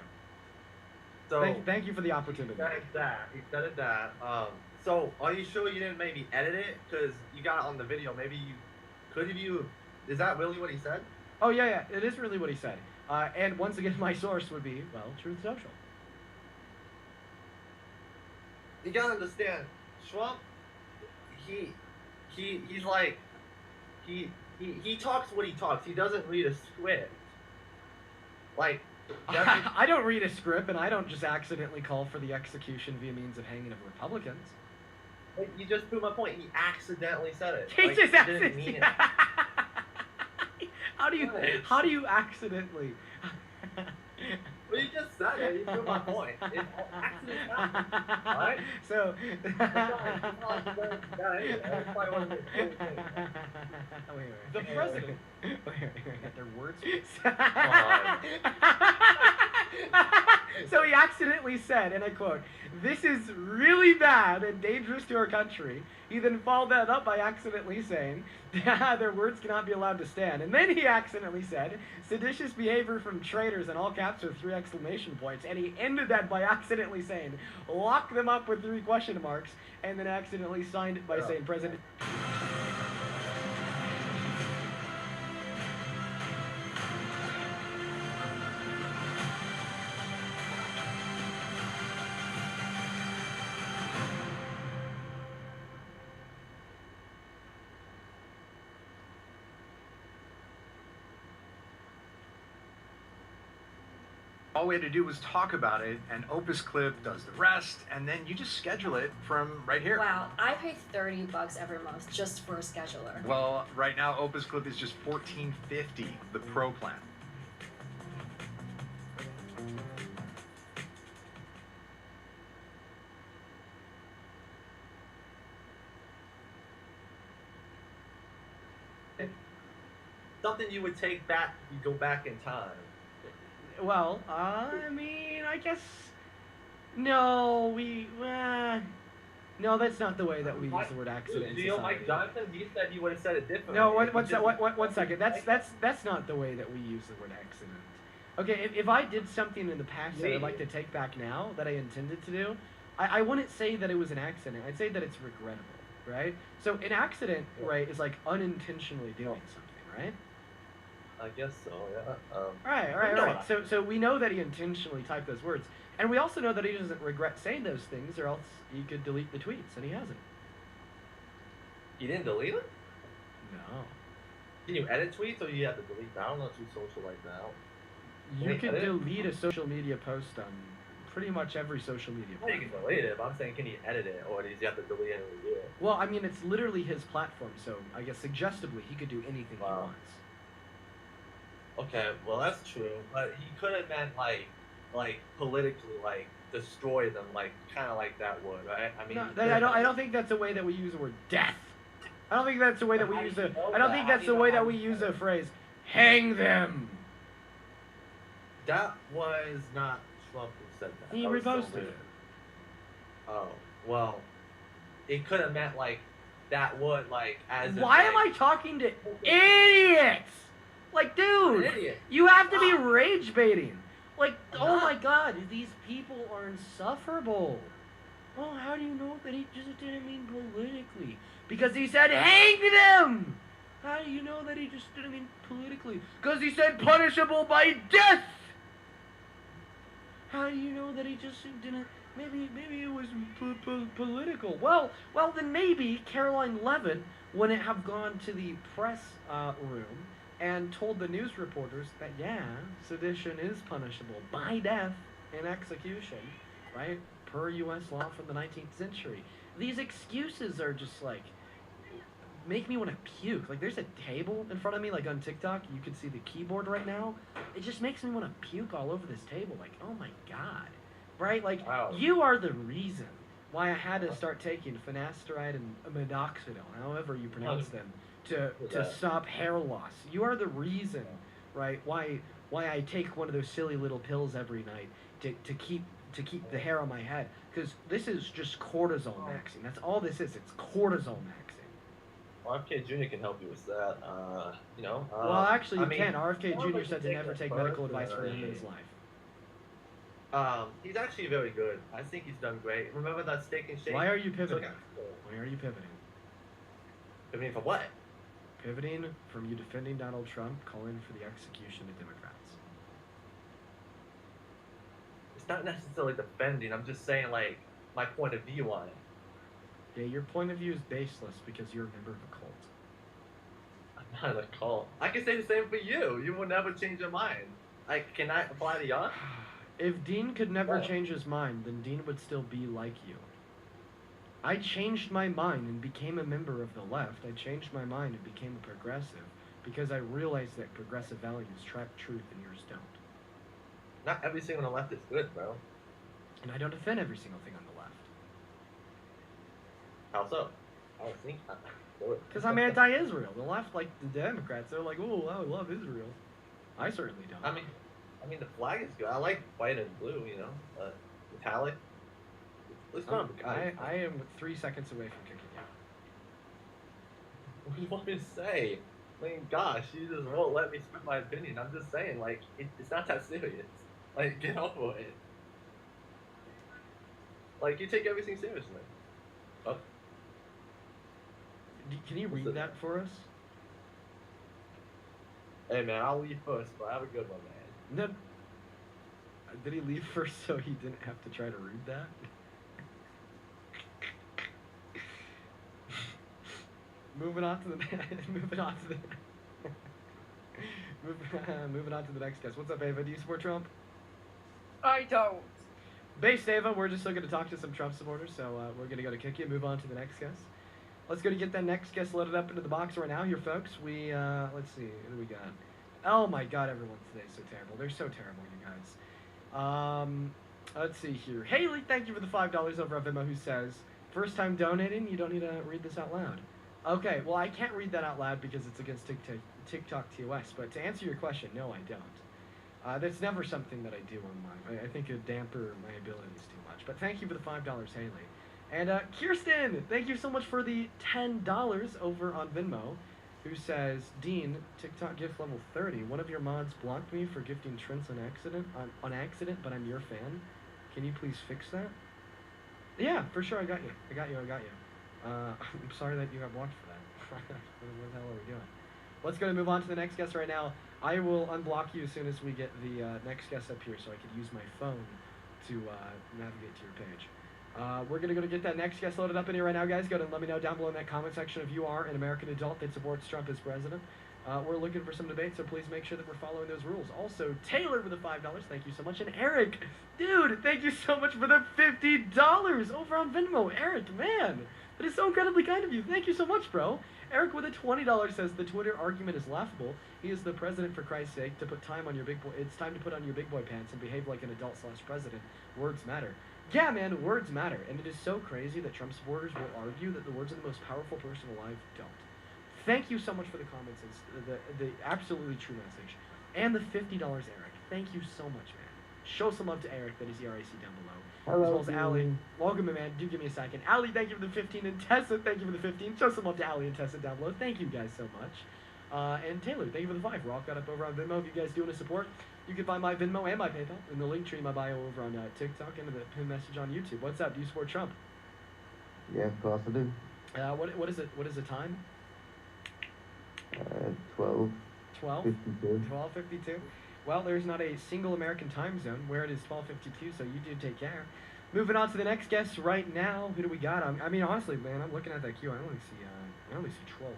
So thank you for the opportunity. He said that. So are you sure you didn't maybe edit it? Because you got it on the video. Maybe you could have you. Is that really what he said? Oh yeah, it is really what he said. And once again, my source would be Truth Social. You gotta understand, Trump. He's like he talks what he talks. He doesn't read a script. Like. I don't read a script, and I don't just accidentally call for the execution via means of hanging of Republicans. Like, you just proved my point. He accidentally said it. He Like, just he didn't mean it. How do you accidentally? Well, you just said it. You proved my point. It's accident happened. Alright? So. The president. Wait. Their words. So he accidentally said, and I quote, "This is really bad and dangerous to our country." He then followed that up by accidentally saying, "Their words cannot be allowed to stand." And then he accidentally said, "Seditious behavior from traitors," in all caps with 3 exclamation points. And he ended that by accidentally saying, "Lock them up," with 3 question marks, and then accidentally signed it by saying, "President." All we had to do was talk about it, and Opus Clip does the rest, and then you just schedule it from right here. Wow, I pay $30 every month just for a scheduler. Well, right now Opus Clip is just $14.50, the Pro plan. Something you would take back if you go back in time. Well, I mean, I guess. No, no, that's not the way that we use the word accident in society. Mike Johnson, he said he would have said it differently. No, one second. That's not the way that we use the word accident. Okay, if I did something in the past that I'd like to take back now that I intended to do, I wouldn't say that it was an accident. I'd say that it's regrettable, right? So an accident, right, is like unintentionally doing something, right? I guess so, yeah. Right. So we know that he intentionally typed those words. And we also know that he doesn't regret saying those things, or else he could delete the tweets, and he hasn't. You didn't delete it? No. Can you edit tweets, or you have to delete them? I don't know Truth Social like that. You can delete a social media post on pretty much every social media You can delete it, but I'm saying, can you edit it, or does he have to delete it and redo it? Well, I mean, it's literally his platform, so I guess suggestively he could do anything he wants. Okay, well that's true, but he could have meant like politically, like destroy them, like kind of like that would, right? I mean, no, I don't think that's the way that we use the word death. I don't think that's the way that we use the. I don't think that's the way that we use the phrase "hang them." That was not Trump who said that. He reposted it. Oh well, it could have meant like that would like as. Why am I talking to idiots? Like, dude, you have to be rage baiting. Like, oh my God, these people are insufferable. Oh, how do you know that he just didn't mean politically? Because he said hang them! How do you know that he just didn't mean politically? Because he said punishable by death! How do you know that he just didn't... Maybe it was political. Well, then maybe Caroline Levitt wouldn't have gone to the press room and told the news reporters that, yeah, sedition is punishable by death and execution, right? Per U.S. law from the 19th century. These excuses are just like, make me want to puke. Like, there's a table in front of me, like on TikTok. You can see the keyboard right now. It just makes me want to puke all over this table. Like, oh my God. Right? Like, you are the reason why I had to start taking finasteride and minoxidil, however you pronounce them, to stop hair loss. You are the reason, right, why I take one of those silly little pills every night to keep the hair on my head. Because this is just cortisol maxing. That's all this is. It's cortisol maxing. RFK Jr. can help you with that. Well, actually, you can. RFK Jr. said to never take medical advice for him in his life. He's actually very good. I think he's done great. Remember that Steak and Shake? Why are you pivoting? Why are you pivoting? Pivoting for what? Pivoting from you defending Donald Trump, calling for the execution of Democrats. It's not necessarily defending. I'm just saying, like, my point of view on it. Yeah, your point of view is baseless because you're a member of a cult. I'm not a cult. I can say the same for you. You will never change your mind. Can I apply to y'all? If Dean could never change his mind, then Dean would still be like you. I changed my mind and became a member of the left. I changed my mind and became a progressive because I realized that progressive values track truth and yours don't. Not every single on the left is good, bro. And I don't defend every single thing on the left. How so? I don't think... Because I'm anti-Israel. The left, like the Democrats, they're like, oh, I love Israel. I certainly don't. I mean, the flag is good. I like white and blue, you know, metallic. It's not. I am 3 seconds away from kicking you. What do you want me to say? I mean, gosh, you just won't let me speak my opinion. I'm just saying, like, it's not that serious. Like, get over it. Like, you take everything seriously. Oh. Can you read that for us? Hey, man, I'll leave first, but have a good one, man. No. Did he leave first so he didn't have to try to read that? Moving on to the moving on to the next guest. What's up, Ava? Do you support Trump? I don't. Based Ava, we're just looking to talk to some Trump supporters, so we're gonna go to kick you. Move on to the next guest. Let's go to get that next guest loaded up into the box right now here, folks. We let's see, who do we got? Oh my God, everyone today's so terrible. They're so terrible, you guys. Let's see here. Haley, thank you for the $5 over at Venmo, who says, first time donating, you don't need to read this out loud. Okay, well, I can't read that out loud because it's against TikTok TOS, but to answer your question, no, I don't. That's never something that I do online. I think it would damper my abilities too much. But thank you for the $5, Haley. And Kirsten, thank you so much for the $10 over on Venmo, who says, Dean, TikTok gift level 30. One of your mods blocked me for gifting Trents on accident, but I'm your fan. Can you please fix that? Yeah, for sure, I got you. I'm sorry that you got blocked for that. What the hell are we doing? Let's go and move on to the next guest right now. I will unblock you as soon as we get the next guest up here so I can use my phone to navigate to your page. We're going to go to get that next guest loaded up in here right now, guys. Go ahead and let me know down below in that comment section if you are an American adult that supports Trump as president. We're looking for some debate, so please make sure that we're following those rules. Also, Taylor with the $5, thank you so much. And Eric, dude, thank you so much for the $50 over on Venmo. Eric, man, that is so incredibly kind of you. Thank you so much, bro. Eric with a $20 says the Twitter argument is laughable. He is the president, for Christ's sake. To put time on your big boy, it's time to put on your big boy pants and behave like an adult/president. Words matter. Yeah, man, words matter. And it is so crazy that Trump supporters will argue that the words of the most powerful person alive don't. Thank you so much for the comments. It's the absolutely true message. And the $50, Eric. Thank you so much, man. Show some love to Eric, that is ERAC down below. Hello, as well as Allie. Welcome, man. Do give me a second. Allie, thank you for the 15. And Tessa, thank you for the 15. Show some love to Allie and Tessa down below. Thank you guys so much. And Taylor, thank you for the 5. We're all caught up over on Venmo. If you guys do want to support, you can find my Venmo and my PayPal in the link tree in my bio over on TikTok and the pin message on YouTube. What's up? Do you support Trump? Yeah, of course I do. What is it? What is the time? 12. 12? 52. 12:52. Well, there's not a single American time zone where it is 12:52, so you do take care. Moving on to the next guest right now. Who do we got? I mean, honestly, man, I'm looking at that queue. I only see trolls.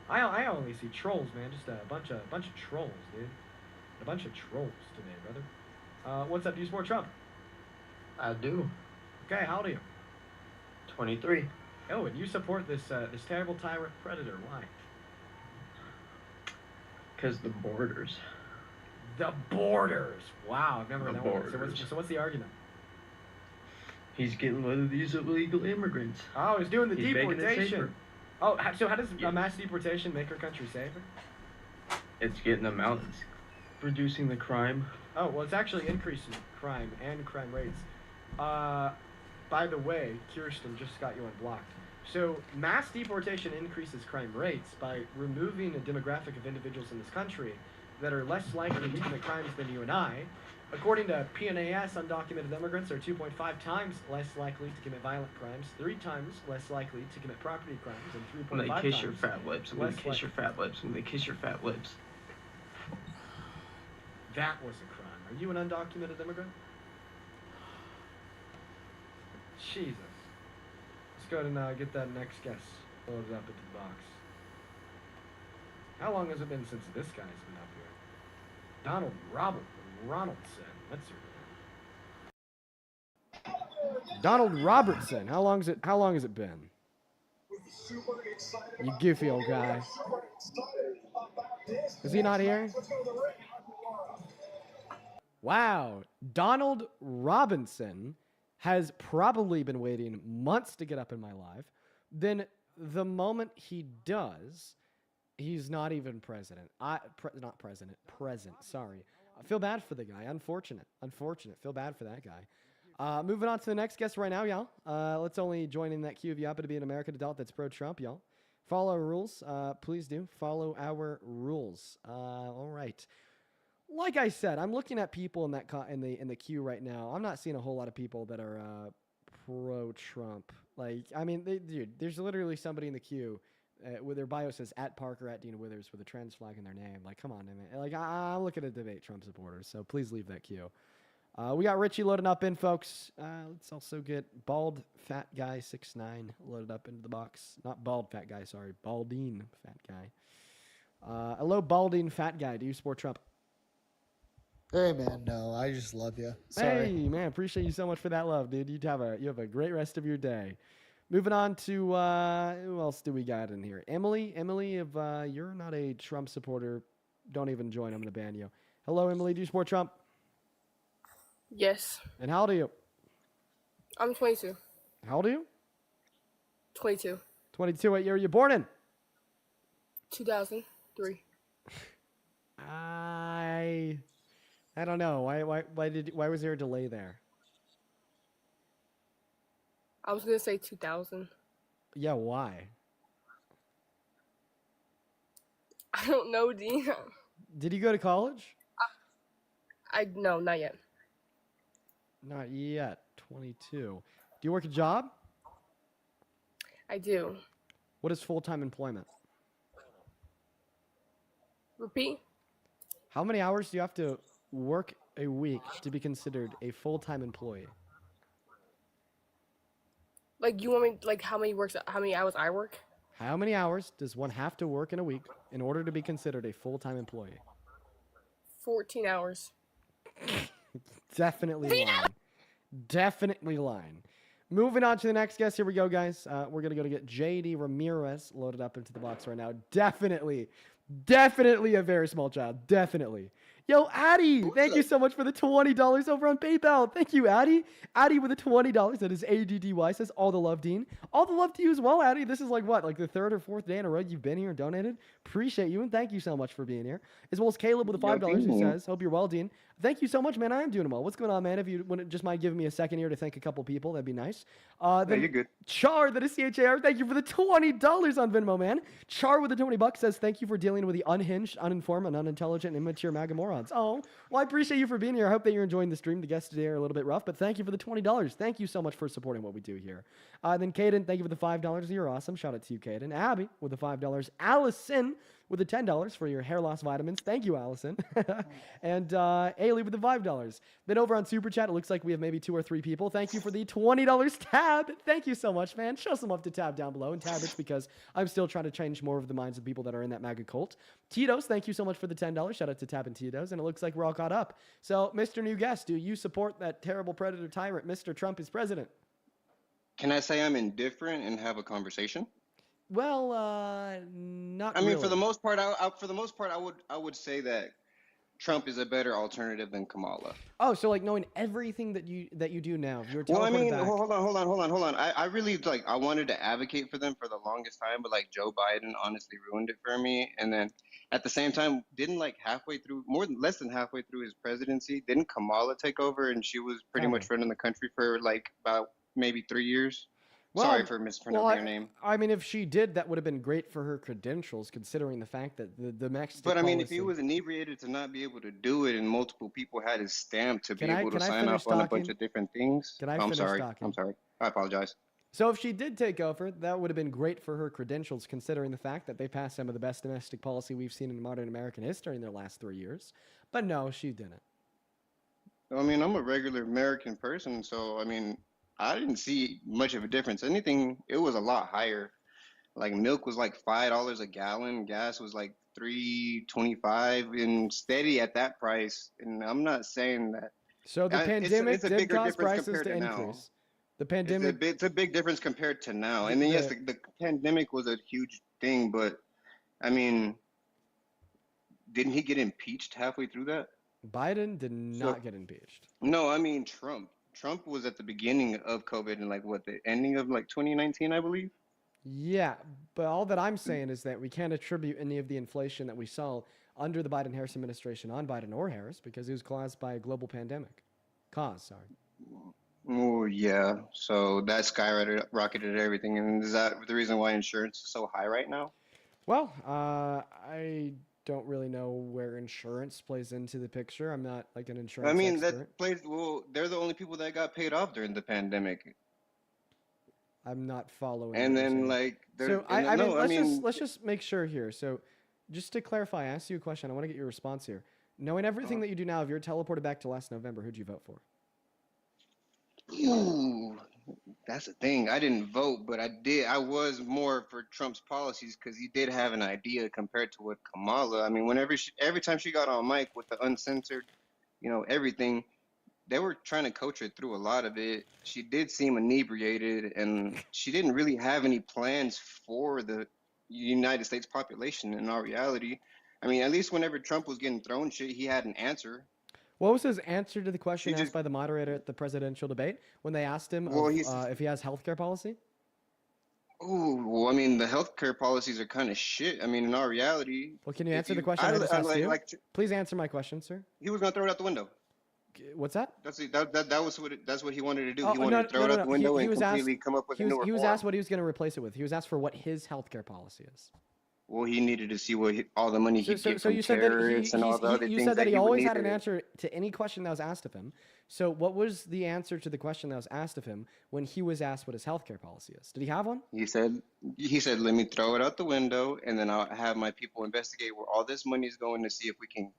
I only see trolls, man. Just a bunch of trolls, dude. A bunch of trolls today, brother. What's up? Do you support Trump? I do. Okay, how old are you? 23. Oh, and you support this this terrible tyrant predator. Why? Because the borders. The borders. Wow, I've never heard The that one. borders. So what's the argument? He's getting rid of these illegal immigrants. Oh, he's doing the He's making it deportation. safer. Oh, so how does a mass deportation make our country safer? It's getting them out. It's reducing the crime. Oh, well, it's actually increasing crime and crime rates. By the way, Kirsten just got you unblocked. So, mass deportation increases crime rates by removing a demographic of individuals in this country that are less likely to commit crimes than you and I. According to PNAS, undocumented immigrants are 2.5 times less likely to commit violent crimes, 3 times less likely to commit property crimes, and 3.5 I'm times gonna kiss your fat lips. I'm gonna less kiss likely- your fat lips. I'm gonna kiss your fat lips. That was a crime. Are you an undocumented immigrant? Jesus. Let's go ahead and get that next guest loaded up into the box. How long has it been since this guy's been up here? Donald Ronaldson. That's your name. Donald Robertson. How long has it been? You goofy old guy. Is he not here? Wow. Donald Robinson has probably been waiting months to get up in my live. Then the moment he does, he's not even president. Present. Sorry. I feel bad for the guy. Unfortunate. Feel bad for that guy. Moving on to the next guest right now, y'all. Let's only join in that queue if you happen to be an American adult that's pro-Trump, y'all. Follow our rules. Please do. Follow our rules. All right. Like I said, I'm looking at people in that in the queue right now. I'm not seeing a whole lot of people that are pro-Trump. Like, I mean, dude, there's literally somebody in the queue where their bio says @Parker @Dean Withers with a trans flag in their name. Like, come on, man. Like, I'm looking to debate Trump supporters, so please leave that queue. We got Richie loading up in, folks. Let's also get Bald Fat Guy 6'9" loaded up into the box. Not Bald Fat Guy, sorry. Baldine Fat Guy. Hello, Baldine Fat Guy. Do you support Trump? Hey man, no, I just love you. Sorry. Hey man, appreciate you so much for that love, dude. You have a great rest of your day. Moving on to who else do we got in here? Emily, if you're not a Trump supporter, don't even join. I'm gonna ban you. Hello, Emily. Do you support Trump? Yes. And how old are you? I'm 22. How old are you? 22. 22. What year were you born in? 2003. I don't know. Why was there a delay there? I was gonna say 2000. Yeah, why? I don't know, Dean. Did you go to college? No, not yet. Not yet. 22. Do you work a job? I do. What is full-time employment? Repeat. How many hours do you have to work a week to be considered a full-time employee? Like, you want me, like, how many hours I work? How many hours does one have to work in a week in order to be considered a full-time employee? 14 hours. Definitely lying. Definitely lying. Moving on to the next guest. Here we go, guys. We're going to go to get JD Ramirez loaded up into the box right now. Definitely a very small child. Definitely. Yo, Addy, thank you so much for the $20 over on PayPal. Thank you, Addy. Addy with the $20. That is ADDY. Says all the love, Dean. All the love to you as well, Addy. This is like what, like the third or fourth day in a row you've been here and donated. Appreciate you and thank you so much for being here. As well as Caleb with the $5 who says, hope you're well, Dean. Thank you so much, man. I am doing well. What's going on, man? If you wouldn't just mind giving me a second here to thank a couple people, that'd be nice. Then you're good. Char, that is CHAR. Thank you for the $20 on Venmo, man. Char with the $20 says, thank you for dealing with the unhinged, uninformed, and unintelligent, immature MAGA morons. Oh, well, I appreciate you for being here. I hope that you're enjoying the stream. The guests today are a little bit rough, but thank you for the $20. Thank you so much for supporting what we do here. Then Caden, thank you for the $5. You're awesome. Shout out to you, Caden. Abby with the $5. Allison with the $10 for your hair loss vitamins. Thank you, Allison. And Ailey with the $5. Then over on Super Chat, it looks like we have maybe 2 or 3 people. Thank you for the $20. Tab, thank you so much, man. Show some love to Tab down below. And Tab, it's because I'm still trying to change more of the minds of people that are in that MAGA cult. Tito's, thank you so much for the $10. Shout out to Tab and Tito's. And it looks like we're all caught up. So, Mr. New Guest, do you support that terrible predator tyrant, Mr. Trump, as president? Can I say I'm indifferent and have a conversation? Well, not I mean, really. for the most part, I would say that Trump is a better alternative than Kamala. Oh, so like knowing everything that you do now, if you were Well, I teleported mean, back. hold on. I really I wanted to advocate for them for the longest time, but like Joe Biden honestly ruined it for me. And then at the same time, didn't like less than halfway through his presidency, didn't Kamala take over and she was pretty much running the country for like about maybe 3 years? Sorry for mispronouncing your name. I mean, if she did, that would have been great for her credentials, considering the fact that the domestic But I mean, if policy- he was inebriated to not be able to do it, and multiple people had his stamp to be Can I- able to can I sign finish off on a talking? bunch of different things. Can I I'm finish sorry. talking? I'm sorry. I apologize. So if she did take over, that would have been great for her credentials, considering the fact that they passed some of the best domestic policy we've seen in modern American history in their last 3 years. But no, she didn't. I mean, I'm a regular American person, so I mean, I didn't see much of a difference. Anything, it was a lot higher. Like milk was like $5 a gallon, gas was like $3.25, and steady at that price. And I'm not saying that. So the pandemic it's a did bigger cause difference prices to compared now. increase. The pandemic. It's a big difference compared to now. And then yes, the pandemic was a huge thing, but I mean, didn't he get impeached halfway through that? Biden did not get impeached. No, I mean Trump. Trump was at the beginning of COVID and like the ending of like 2019, I believe. Yeah, but all that I'm saying is that we can't attribute any of the inflation that we saw under the Biden-Harris administration on Biden or Harris because it was caused by a global pandemic. Oh yeah, so that skyrocketed everything, and is that the reason why insurance is so high right now? Well, I don't really know where insurance plays into the picture. I'm not like an insurance expert. That plays. Well, they're the only people that got paid off during the pandemic. I'm not following. And then let's just make sure here. So, just to clarify, I asked you a question. I want to get your response here. Knowing everything that you do now, if you're teleported back to last November, who'd you vote for? Ooh, that's the thing. I didn't vote, but I did. I was more for Trump's policies because he did have an idea compared to what Kamala. I mean, every time she got on mic with the uncensored, everything, they were trying to coach her through a lot of it. She did seem inebriated, and she didn't really have any plans for the United States population in our reality. I mean, at least whenever Trump was getting thrown shit, he had an answer. What was his answer to the question asked by the moderator at the presidential debate when they asked him if he has healthcare policy? Oh, well, I mean, the healthcare policies are kind of shit. I mean, in our reality. Well, can you answer the question I just asked you? Please answer my question, sir. He was going to throw it out the window. What's that? That's what he wanted to do. He wanted to throw it out the window and completely come up with a new reform. He was asked what he was going to replace it with. He was asked for what his healthcare policy is. Well, he needed to see all the money he'd get from terrorists and all the other things. You said that he always had an answer to any question that was asked of him. So what was the answer to the question that was asked of him when he was asked what his healthcare policy is? Did he have one? He said, let me throw it out the window, and then I'll have my people investigate where all this money is going to see if we can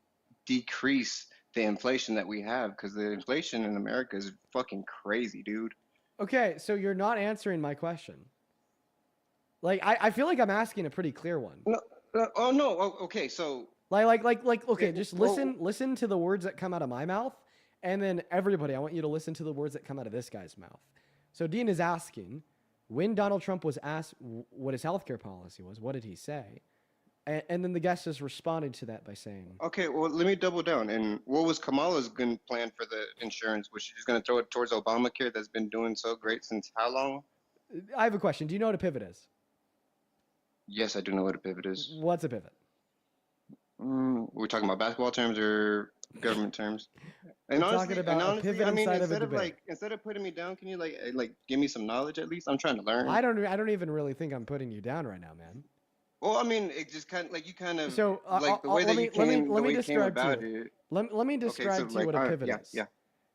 decrease the inflation that we have, because the inflation in America is fucking crazy, dude. Okay, so you're not answering my question. Like, I feel like I'm asking a pretty clear one. No. Okay, so okay, just listen to the words that come out of my mouth, and then everybody, I want you to listen to the words that come out of this guy's mouth. So Dean is asking, when Donald Trump was asked what his healthcare policy was, what did he say? And then the guest has responded to that by saying, Okay, well, let me double down. And what was Kamala's plan for the insurance? Was she just going to throw it towards Obamacare that's been doing so great since how long? I have a question. Do you know what a pivot is? Yes, I do know what a pivot is. What's a pivot? We're talking about basketball terms or government terms? We're talking about a pivot inside of a debate. Instead of putting me down, can you like give me some knowledge at least? I'm trying to learn. I don't even really think I'm putting you down right now, man. Well, I mean, it just kind of like you kind of so like the way that you came, the way you came about it. Let me describe to you what a pivot is. Yeah.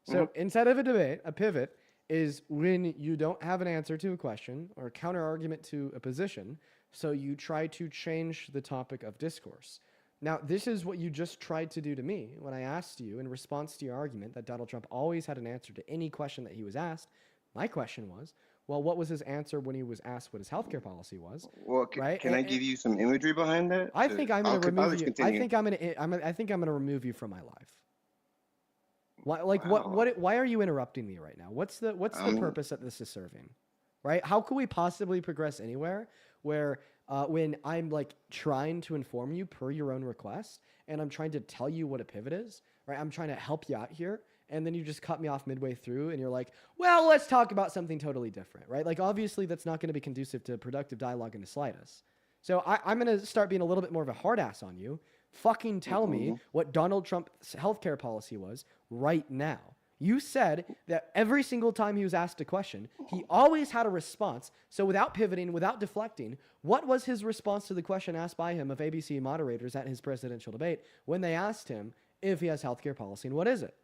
So inside of a debate, a pivot is when you don't have an answer to a question or a counter argument to a position, so you try to change the topic of discourse. Now, this is what you just tried to do to me when I asked you in response to your argument that Donald Trump always had an answer to any question that he was asked. My question was, well, what was his answer when he was asked what his healthcare policy was? Well, can I give you some imagery behind that? I think I'm going to remove you. I think I'm going to remove you from my life. Why, why are you interrupting me right now? What's the purpose that this is serving? Right? How could we possibly progress anywhere where when I'm like trying to inform you per your own request and I'm trying to tell you what a pivot is, right? I'm trying to help you out here. And then you just cut me off midway through and you're like, well, let's talk about something totally different, right? Like, obviously, that's not going to be conducive to productive dialogue in the slightest. So I'm going to start being a little bit more of a hard ass on you. Fucking tell me what Donald Trump's healthcare policy was right now. You said that every single time he was asked a question, he always had a response. So without pivoting, without deflecting, what was his response to the question asked by him of ABC moderators at his presidential debate when they asked him if he has healthcare policy, and what is it?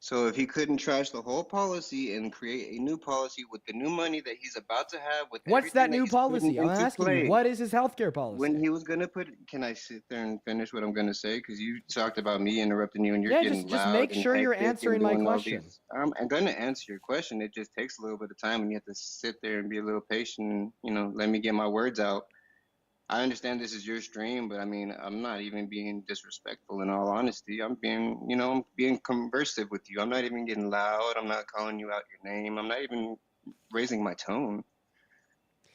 So if he couldn't trash the whole policy and create a new policy with the new money that he's about to have, with what's that new policy? I'm asking you, what is his healthcare policy? When he was gonna can I sit there and finish what I'm gonna say? Because you talked about me interrupting you and you're getting loud. Just make sure you're answering my question. I'm gonna answer your question. It just takes a little bit of time, and you have to sit there and be a little patient. And, let me get my words out. I understand this is your stream, but I mean, I'm not even being disrespectful in all honesty. I'm being, I'm being conversive with you. I'm not even getting loud. I'm not calling you out your name. I'm not even raising my tone.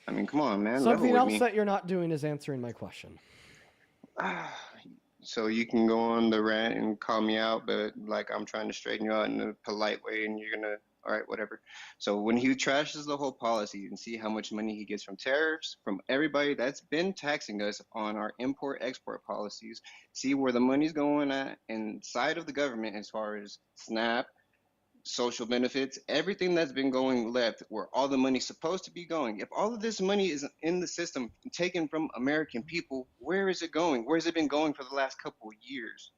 I mean, come on, man. Something else that you're not doing is answering my question. So you can go on the rant and call me out, but like I'm trying to straighten you out in a polite way, and you're gonna, all right, whatever. So when he trashes the whole policy, you can see how much money he gets from tariffs, from everybody that's been taxing us on our import-export policies. See where the money's going at inside of the government as far as SNAP, social benefits, everything that's been going left, where all the money's supposed to be going. If all of this money is in the system taken from American people, where is it going? Where has it been going for the last couple of years?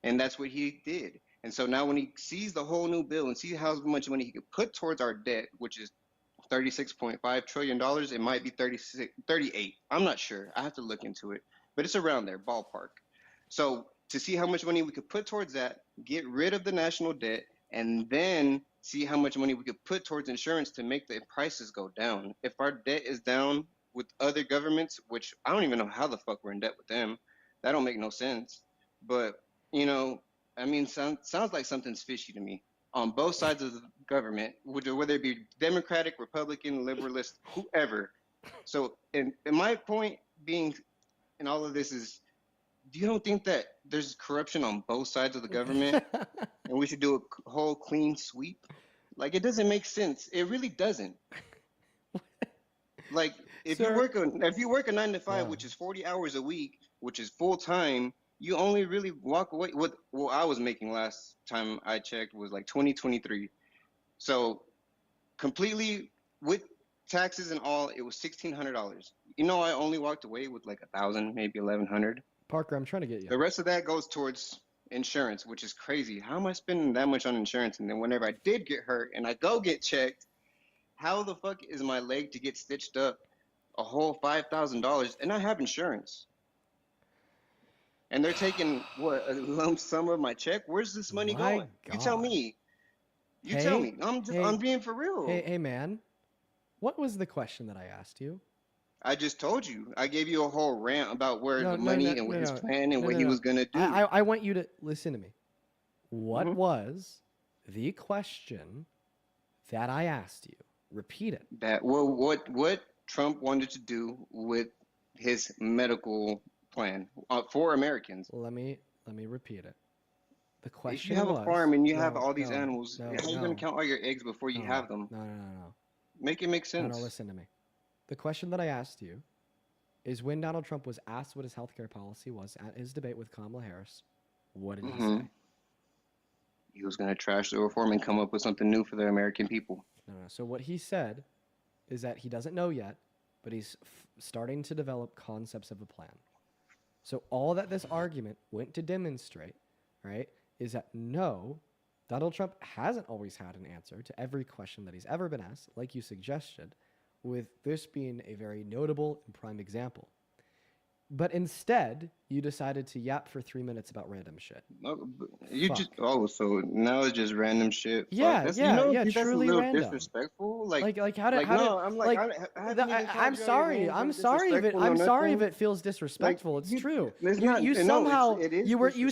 And that's what he did. And so now when he sees the whole new bill and sees how much money he could put towards our debt, which is $36.5 trillion, it might be 38. I'm not sure. I have to look into it. But it's around there, ballpark. So to see how much money we could put towards that, get rid of the national debt, and then see how much money we could put towards insurance to make the prices go down. If our debt is down with other governments, which I don't even know how the fuck we're in debt with them, that don't make no sense. But, I mean, sounds like something's fishy to me on both sides of the government, whether it be Democratic, Republican, liberalist, whoever. So, and my point being in all of this is, you don't think that there's corruption on both sides of the government and we should do a whole clean sweep? Like, it doesn't make sense. It really doesn't. Like, if you work a 9 to 5, which is 40 hours a week, which is full time, you only really walk away with what I was making last time I checked was like 2023. So completely with taxes and all, it was $1,600. I only walked away with like $1,000, maybe $1,100. Parker, I'm trying to get you. The rest of that goes towards insurance, which is crazy. How am I spending that much on insurance? And then whenever I did get hurt and I go get checked, how the fuck is my leg to get stitched up a whole $5,000 and I have insurance? And they're taking a lump sum of my check? Where's this money going? God. You tell me. You tell me. I'm being for real. Hey, man. What was the question that I asked you? I just told you. I gave you a whole rant about where the money and what his plan and what he was going to do. I want you to listen to me. What was the question that I asked you? Repeat it. What Trump wanted to do with his medical plan for Americans. Let me repeat it. The If question you have was, a farm and you have no, all these no, animals, no, how are you no, going to count all your eggs before you no, have them? No. Make it make No, sense. no, listen to me. The question that I asked you is when Donald Trump was asked what his healthcare policy was at his debate with Kamala Harris, what did he say? He was going to trash the reform and come up with something new for the American people. No. So what he said is that he doesn't know yet, but he's starting to develop concepts of a plan. So all that this argument went to demonstrate, right, is that no, Donald Trump hasn't always had an answer to every question that he's ever been asked, like you suggested, with this being a very notable and prime example. But instead, you decided to yap for 3 minutes about random shit. So now it's just random shit. Yeah, Fuck. that's That's truly a little random. disrespectful. I'm sorry if it feels disrespectful. It's true. You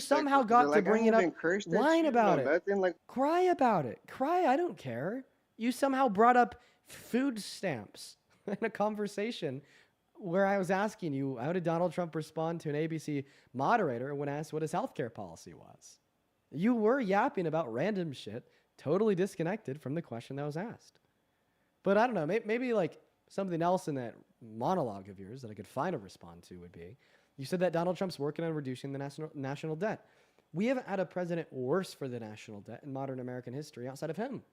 somehow got to bring it up, whine about it, cry about it. I don't care. You somehow brought up food stamps in a conversation where I was asking you, how did Donald Trump respond to an ABC moderator when asked what his healthcare policy was? You were yapping about random shit, totally disconnected from the question that was asked. But I don't know, maybe like something else in that monologue of yours that I could find a respond to would be, you said that Donald Trump's working on reducing the national debt. We haven't had a president worse for the national debt in modern American history outside of him.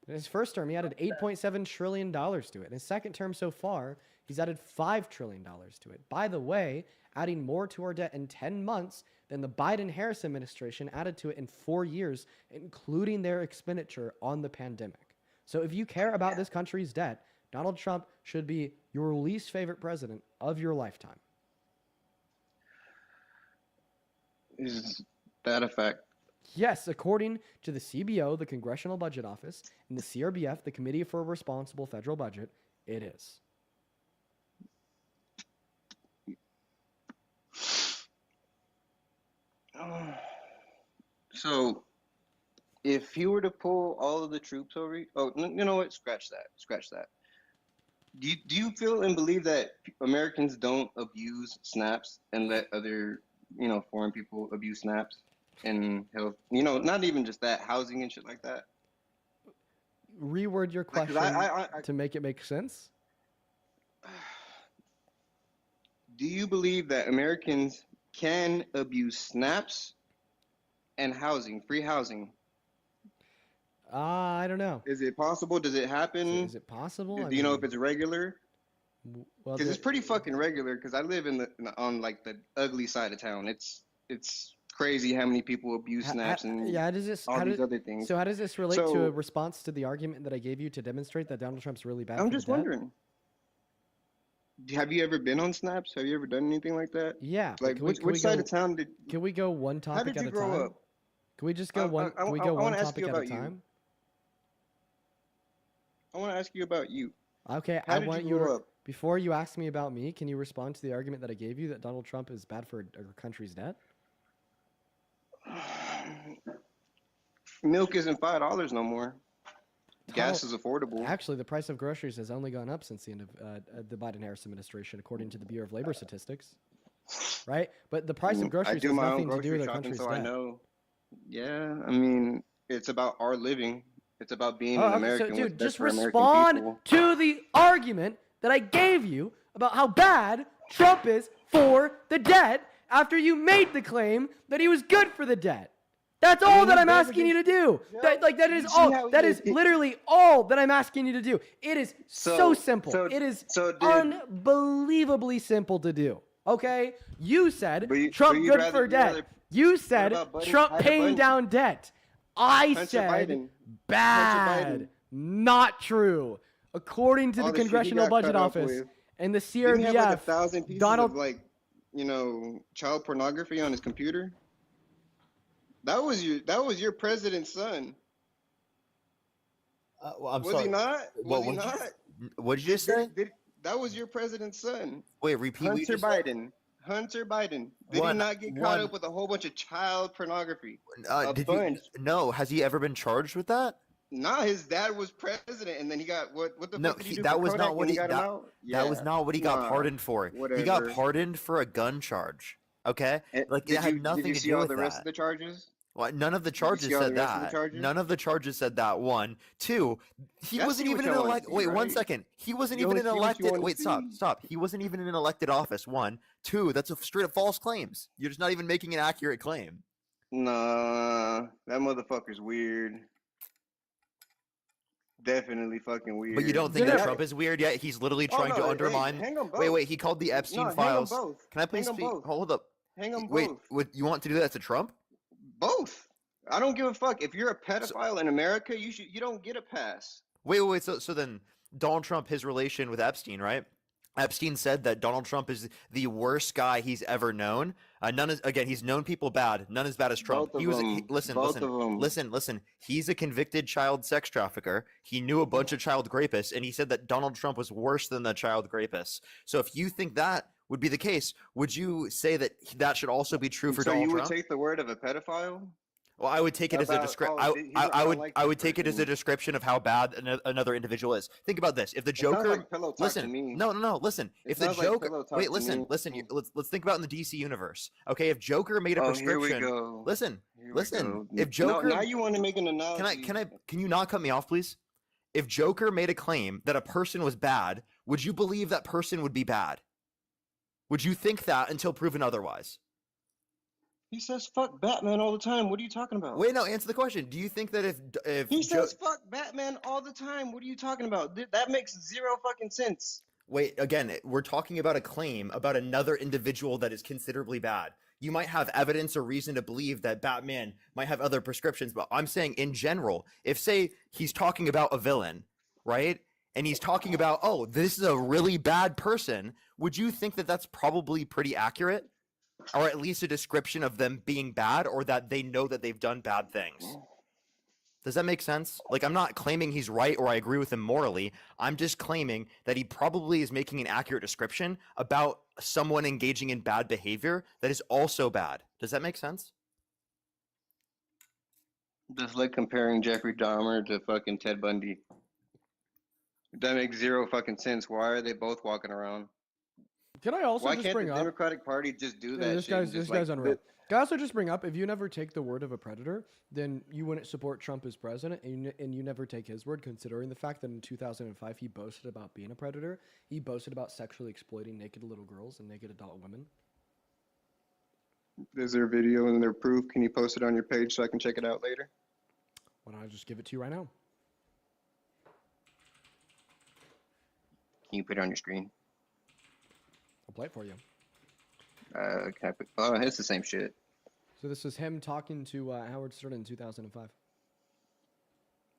In his first term, he added $8.7 trillion to it. In his second term so far, he's added $5 trillion to it. By the way, adding more to our debt in 10 months than the Biden-Harris administration added to it in 4 years, including their expenditure on the pandemic. So if you care about this country's debt, Donald Trump should be your least favorite president of your lifetime. Is that a fact? Yes, according to the CBO, the Congressional Budget Office, and the CRBF, the Committee for a Responsible Federal Budget, it is. So, if he were to pull all of the troops over, you know what? Scratch that. Do you feel and believe that Americans don't abuse snaps and let other, foreign people abuse snaps and health? Not even just that, housing and shit like that. Reword your question to make it make sense. Do you believe that Americans can abuse snaps and housing, free housing? I don't know. Is it possible? Does it happen? Is it possible? Do you know if it's regular? Well, because it's pretty fucking regular. Because I live on like the ugly side of town. It's crazy how many people abuse snaps and all these other things. So how does this relate to a response to the argument that I gave you to demonstrate that Donald Trump's really bad? I'm just wondering. Have you ever been on snaps? Have you ever done anything like that? Yeah. Like which side of town did? Can we go one topic at a time? How did you grow up? Can we just go one? Can we go one topic at a time? I want to ask you about you. Okay, I want you to. Before you ask me about me, can you respond to the argument that I gave you that Donald Trump is bad for our country's debt? Milk isn't $5 no more. Gas is affordable. Actually, the price of groceries has only gone up since the end of the Biden-Harris administration, according to the Bureau of Labor Statistics. Right? But the price of groceries has nothing to do with our country's debt. I know. Yeah, I mean, it's about our living. It's about being an American. So, dude, just respond to the argument that I gave you about how bad Trump is for the debt after you made the claim that he was good for the debt. That's all that I'm asking you to do. That is literally all that I'm asking you to do. It is so simple. It is unbelievably simple to do. Okay? You said Trump good for debt. You said Trump paying down debt. I said bad. Not true. According to the Congressional Budget Office and the CRBF, didn't he have like 1,000 pieces of child pornography on his computer? That was your president's son. I'm was sorry. He not? Was he not? What did you just say? That was your president's son. Wait, repeat. Hunter Biden. Hunter Biden. Did he not get caught up with a whole bunch of child pornography? No. Has he ever been charged with that? Nah, his dad was president, and then he got what the No, fuck did he do that for was Kodak not what and he he got him that out? that was Yeah, not what he got nah, pardoned for. He got whatever. pardoned for a gun charge. Okay, like it had Did nothing you to see do all with the rest of that. the charges? Well, none of the Did you charges see all the said rest of the that. charges? None of the charges said that. One, two. He Y'all wasn't see even what an y'all want to elect. see, Wait, one right? second. He wasn't You even only an see what you elected. want to Wait, stop, see. stop. He wasn't even in an elected office. One, two. That's a straight up false claims. You're just not even making an accurate claim. Nah, that motherfucker's weird. Definitely fucking weird. But you don't think that Trump is weird yet? He's literally Oh trying no, to hey, undermine. hang on both. Wait. He called the Epstein No, hang 'em files. both. Can I please Hang 'em speak? both. Hold up. Hang 'em Wait, both. you want to do that to Trump? Both. I don't give a fuck. If you're a pedophile in America, you don't get a pass. Wait. So then Donald Trump, his relation with Epstein, right? Epstein said that Donald Trump is the worst guy he's ever known. He's known people bad, none as bad as Trump. Both of them. Listen. He's a convicted child sex trafficker. He knew a bunch of child rapists, and he said that Donald Trump was worse than the child rapists. So if you think that would be the case, would you say that that should also be true for So Donald you Trump? would take the word of a pedophile? Well, I would take it as a description. I would take it as a description of how bad another individual is. Think about this: if the Joker, like pillow talk to listen, me. no, listen. It If the sounds like Joker, pillow talk wait, to listen, me. let's think about in the DC universe. Okay, if Joker made a Oh, here we prescription, go. listen. go. If Joker, now you want to make an analogy. Can you not cut me off, please? If Joker made a claim that a person was bad, would you believe that person would be bad? Would you think that until proven otherwise? He says fuck Batman all the time. What are you talking about? Wait, no, answer the question. Do you think that if He says fuck Batman all the time. What are you talking about? That makes zero fucking sense. Wait, again, we're talking about a claim about another individual that is considerably bad. You might have evidence or reason to believe that Batman might have other prescriptions, but I'm saying in general, if say he's talking about a villain, right? And he's talking about, oh, this is a really bad person, would you think that that's probably pretty accurate? Or at least a description of them being bad, or that they know that they've done bad things? Does that make sense? Like, I'm not claiming he's right or I agree with him morally. I'm just claiming that he probably is making an accurate description about someone engaging in bad behavior that is also bad. Does that make sense? Just like comparing Jeffrey Dahmer to fucking Ted Bundy. That makes zero fucking sense. Why are they both walking around? Can I also Why just can't bring the up? Democratic Party just do Yeah, that this shit? and guy's just, this guy's like, unreal. Can I also just bring up, if you never take the word of a predator, then you wouldn't support Trump as president, and you never take his word, considering the fact that in 2005 he boasted about being a predator. He boasted about sexually exploiting naked little girls and naked adult women. Is there a video and their proof? Can you post it on your page so I can check it out later? Why don't I just give it to you right now? Can you put it on your screen? I'll play it for you. Can I put? Oh, it's the same shit. So this is him talking to Howard Stern in 2005.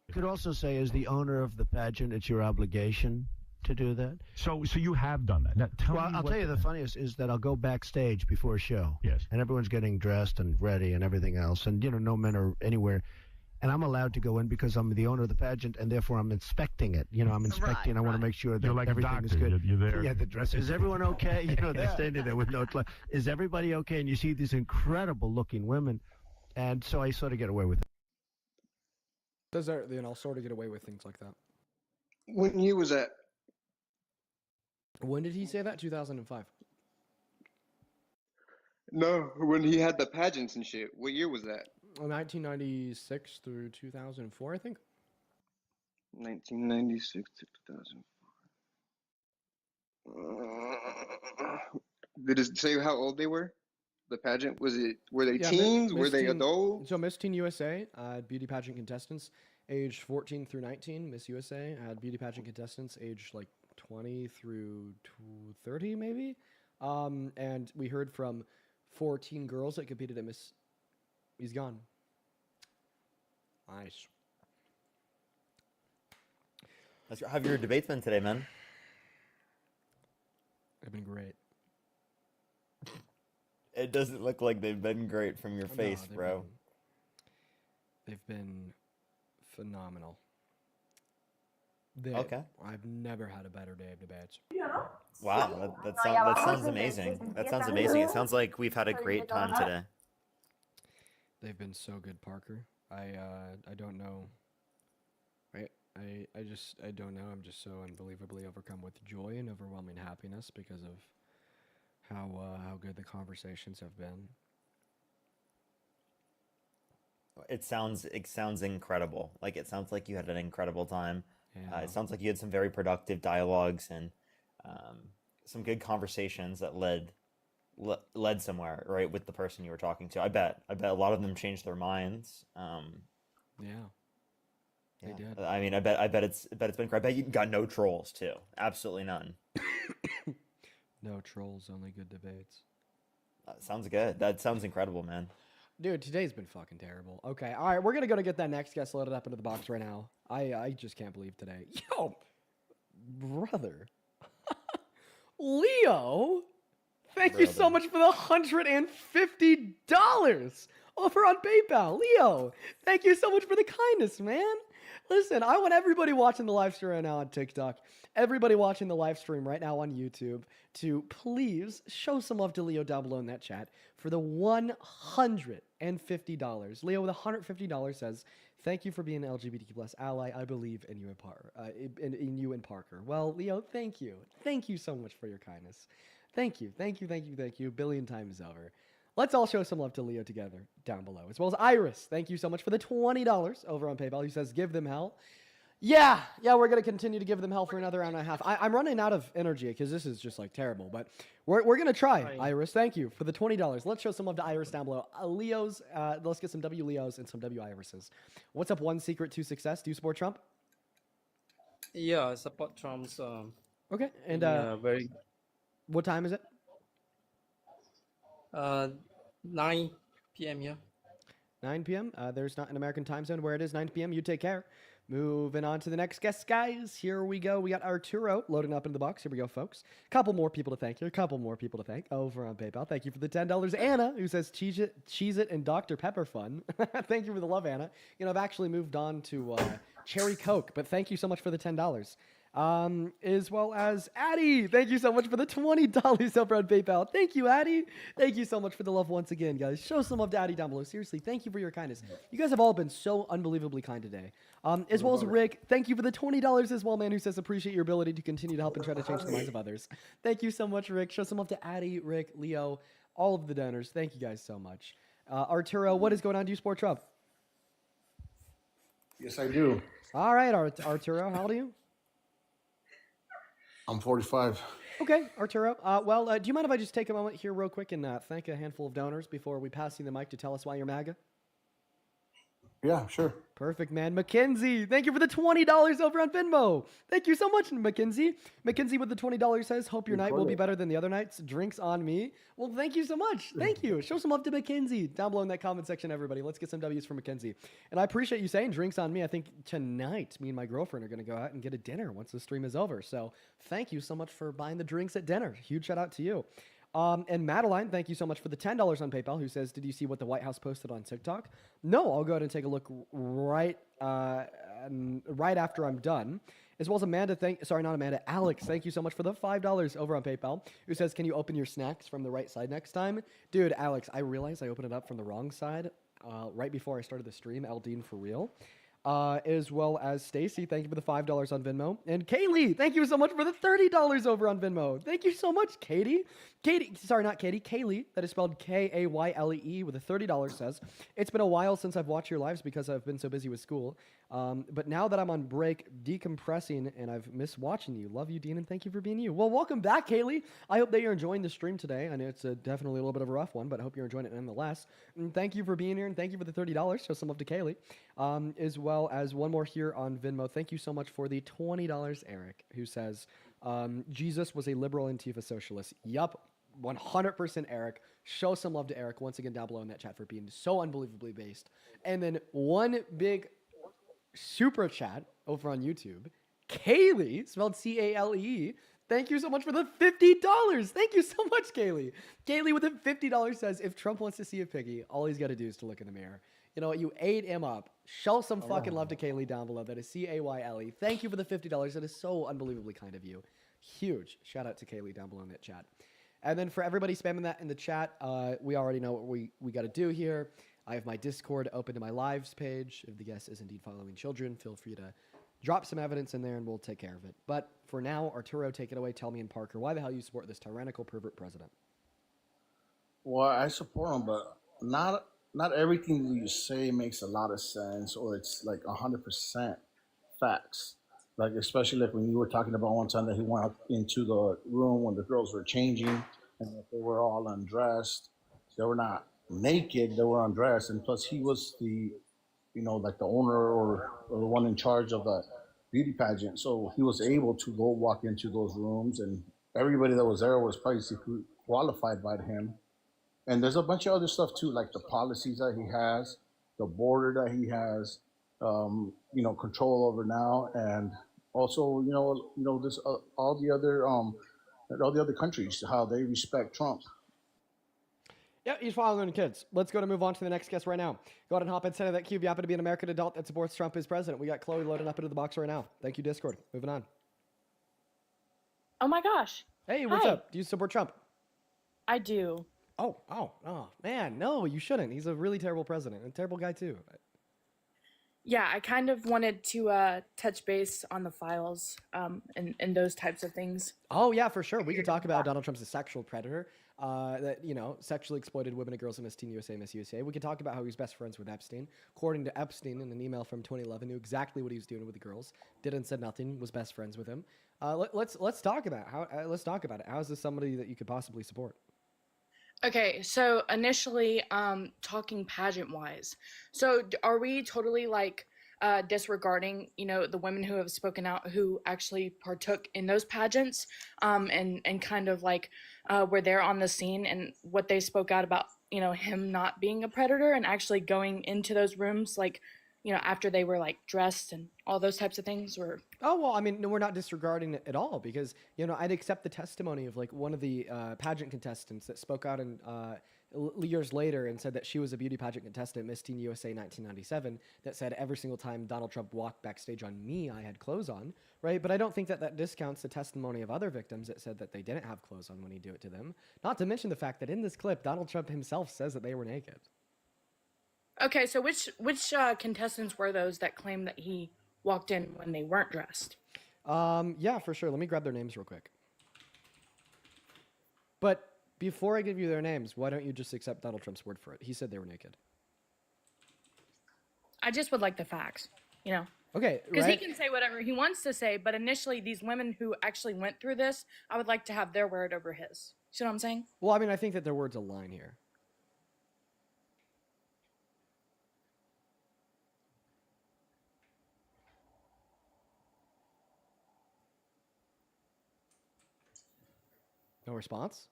You could also say, as the owner of the pageant, it's your obligation to do that. So you have done that. Now, tell me I'll what tell you the funniest is that I'll go backstage before a show. Yes. And everyone's getting dressed and ready and everything else. And, no men are anywhere. And I'm allowed to go in because I'm the owner of the pageant, and therefore I'm inspecting it. I'm inspecting. I want to make sure that You're like a everything is doctor. good. You're there. Yeah, the dress. Is everyone okay? They're standing there with no clothes. Is everybody okay? And you see these incredible-looking women. And so I sort of get away with it. I'll sort of get away with things like that. When he was at? When did he say that? 2005. No, when he had the pageants and shit. What year was that? 1996 through 2004, I think. 1996 to 2004. Did it say how old they were? The pageant, were they teens? Were they adults? So Miss Teen USA had beauty pageant contestants aged 14 through 19. Miss USA had beauty pageant contestants aged like 20 through 30 maybe. And we heard from 14 girls that competed at Miss. He's gone. Nice. How have your debates been today, man? They've been great. It doesn't look like they've been great from your face, bro. They've been phenomenal. Okay. I've never had a better day of debates. Wow, that sounds amazing. That sounds amazing. It sounds like we've had a great time today. They've been so good, Parker. I don't know I don't know. I'm just so unbelievably overcome with joy and overwhelming happiness because of how good the conversations have been. It sounds incredible. Like it sounds like you had an incredible time. Yeah. It sounds like you had some very productive dialogues and some good conversations that led somewhere, right, with the person you were talking to. I bet a lot of them changed their minds. Yeah. They did. I mean, I bet it's been great. I bet you got no trolls too. Absolutely none. No trolls, only good debates. Sounds good. That sounds incredible, man. Dude, today's been fucking terrible. Okay, all right, we're gonna go to get that next guest loaded up into the box right now. I just can't believe today. Yo, brother, Leo, thank you so much for the $150 over on PayPal. Leo, thank you so much for the kindness, man. Listen, I want everybody watching the live stream right now on TikTok, everybody watching the live stream right now on YouTube, to please show some love to Leo down below in that chat for the $150. Leo with $150 says, "Thank you for being an LGBTQ plus ally. I believe in you in you and Parker." Well, Leo, thank you. Thank you so much for your kindness. Thank you. Thank you. Thank you. Thank you. A billion times over. Let's all show some love to Leo together down below, as well as Iris. Thank you so much for the $20 over on PayPal. Who says, "Give them hell." Yeah, we're going to continue to give them hell for another round and a half. I'm running out of energy because this is just like terrible, but we're going to try. Iris, thank you for the $20. Let's show some love to Iris down below. Leos, let's get some W Leos and some W Irises. What's up, one secret to success? Do you support Trump? Yeah, I support Trump's. Okay, and very. What time is it? 9 p.m. here. 9 p.m. There's not an American time zone where it is 9 p.m. You take care. Moving on to the next guest, guys. Here we go. We got Arturo loading up into the box. Here we go, folks. Couple more people to thank here. Couple more people to thank over on PayPal. Thank you for the $10. Anna, who says Cheez-It and Dr. Pepper fun. Thank you for the love, Anna. You know, I've actually moved on to Cherry Coke, but thank you so much for the $10. As well as Addie. Thank you so much for the $20 over on PayPal. Thank you, Addie. Thank you so much for the love once again, guys. Show some love to Addie down below. Seriously, thank you for your kindness. You guys have all been so unbelievably kind today. As well as Rick, thank you for the $20 as well, man, who says appreciate your ability to continue to help and try to change the minds of others. Thank you so much, Rick. Show some love to Addie, Rick, Leo, all of the donors. Thank you guys so much. Arturo, what is going on? Do you support Trump? Yes, I do. All right, Arturo, how old are you? I'm 45. Okay, Arturo. Do you mind if I just take a moment here real quick and thank a handful of donors before we pass you the mic to tell us why you're MAGA? Yeah, sure. Perfect, man. Mackenzie, thank you for the $20 over on Venmo. Thank you so much, Mackenzie. Mackenzie with the $20 says, "Hope your night will be better than the other nights. Drinks on me." Well, thank you so much. Thank you. Show some love to Mackenzie down below in that comment section, everybody. Let's get some W's for Mackenzie. And I appreciate you saying drinks on me. I think tonight me and my girlfriend are going to go out and get a dinner once the stream is over. So thank you so much for buying the drinks at dinner. Huge shout out to you. And Madeline, thank you so much for the $10 on PayPal, who says, "Did you see what the White House posted on TikTok?" No, I'll go ahead and take a look right after I'm done. As well as Alex, thank you so much for the $5 over on PayPal, who says, "Can you open your snacks from the right side next time?" Dude, Alex, I realized I opened it up from the wrong side right before I started the stream. Eldine for real. As well as Stacy, thank you for the $5 on Venmo. And Kaylee, thank you so much for the $30 over on Venmo. Thank you so much, Katie. Sorry, not Katie, Kaylee, that is spelled Kaylee with a $30 says, "It's been a while since I've watched your lives because I've been so busy with school. But now that I'm on break, decompressing, and I've missed watching you. Love you, Dean, and thank you for being you." Well, welcome back, Kaylee. I hope that you're enjoying the stream today. I know it's definitely a little bit of a rough one, but I hope you're enjoying it nonetheless. And thank you for being here, and thank you for the $30. Show some love to Kaylee. As well as one more here on Venmo. Thank you so much for the $20, Eric, who says, "Jesus was a liberal Antifa socialist." Yup. 100% Eric. Show some love to Eric once again down below in that chat for being so unbelievably based. And then one big super chat over on YouTube. Kaylee, spelled C-A-L-E. Thank you so much for the $50. Thank you so much, Kaylee. Kaylee with the $50 says, "If Trump wants to see a piggy, all he's got to do is to look in the mirror." You know what? You ate him up. Show some fucking love to Kaylee down below. That is C-A-Y-L-E. Thank you for the $50. That is so unbelievably kind of you. Huge shout out to Kaylee down below in that chat. And then for everybody spamming that in the chat, we already know what we got to do here. I have my Discord open to my lives page. If the guest is indeed following children, feel free to Drop some evidence in there and we'll take care of it. But for now, Arturo, take it away. Tell me and Parker why the hell you support this tyrannical pervert president. Well, I support him, but not everything that you say makes a lot of sense, or it's like 100% facts. Like especially like when you were talking about one time that he went into the room when the girls were changing and that they were all undressed. They were not naked; they were undressed, and plus he was the, like the owner or the one in charge of the beauty pageant, so he was able to go walk into those rooms, and everybody that was there was basically qualified by him. And there's a bunch of other stuff too, like the policies that he has, the border that he has, control over now, and also, this all the other countries, how they respect Trump. Yeah, he's following kids. Let's go to move on to the next guest right now. Go ahead and hop inside of that cube. You happen to be an American adult that supports Trump as president. We got Chloe loading up into the box right now. Thank you, Discord. Moving on. Oh my gosh. Hey, what's Hi. up? Do you support Trump? I do. Oh, man. No, you shouldn't. He's a really terrible president and a terrible guy, too. Yeah, I kind of wanted to touch base on the files and those types of things. Oh, yeah, for sure. We could talk about how Donald Trump's a sexual predator that, sexually exploited women and girls in Miss Teen USA, Miss USA. We could talk about how he's best friends with Epstein. According to Epstein, in an email from 2011, knew exactly what he was doing with the girls. Didn't said nothing. Was best friends with him. Let's talk about let's talk about it. How is this somebody that you could possibly support? Okay, so initially, talking pageant-wise. So are we totally, disregarding, the women who have spoken out who actually partook in those pageants and kind of, were there on the scene and what they spoke out about, him not being a predator and actually going into those rooms, after they were, dressed and all those types of things? Or Oh, well, I mean, no, we're not disregarding it at all because, I'd accept the testimony of one of the pageant contestants that spoke out years later and said that she was a beauty pageant contestant, Miss Teen USA 1997, that said every single time Donald Trump walked backstage on me, I had clothes on, right? But I don't think that discounts the testimony of other victims that said that they didn't have clothes on when he do it to them. Not to mention the fact that in this clip, Donald Trump himself says that they were naked. Okay, so which contestants were those that claimed that he walked in when they weren't dressed? Yeah, for sure. Let me grab their names real quick. But before I give you their names, why don't you just accept Donald Trump's word for it? He said they were naked. I just would like the facts, Okay, Because right? he can say whatever he wants to say, but initially these women who actually went through this, I would like to have their word over his. See what I'm saying? Well, I mean, I think that their words align here. No response?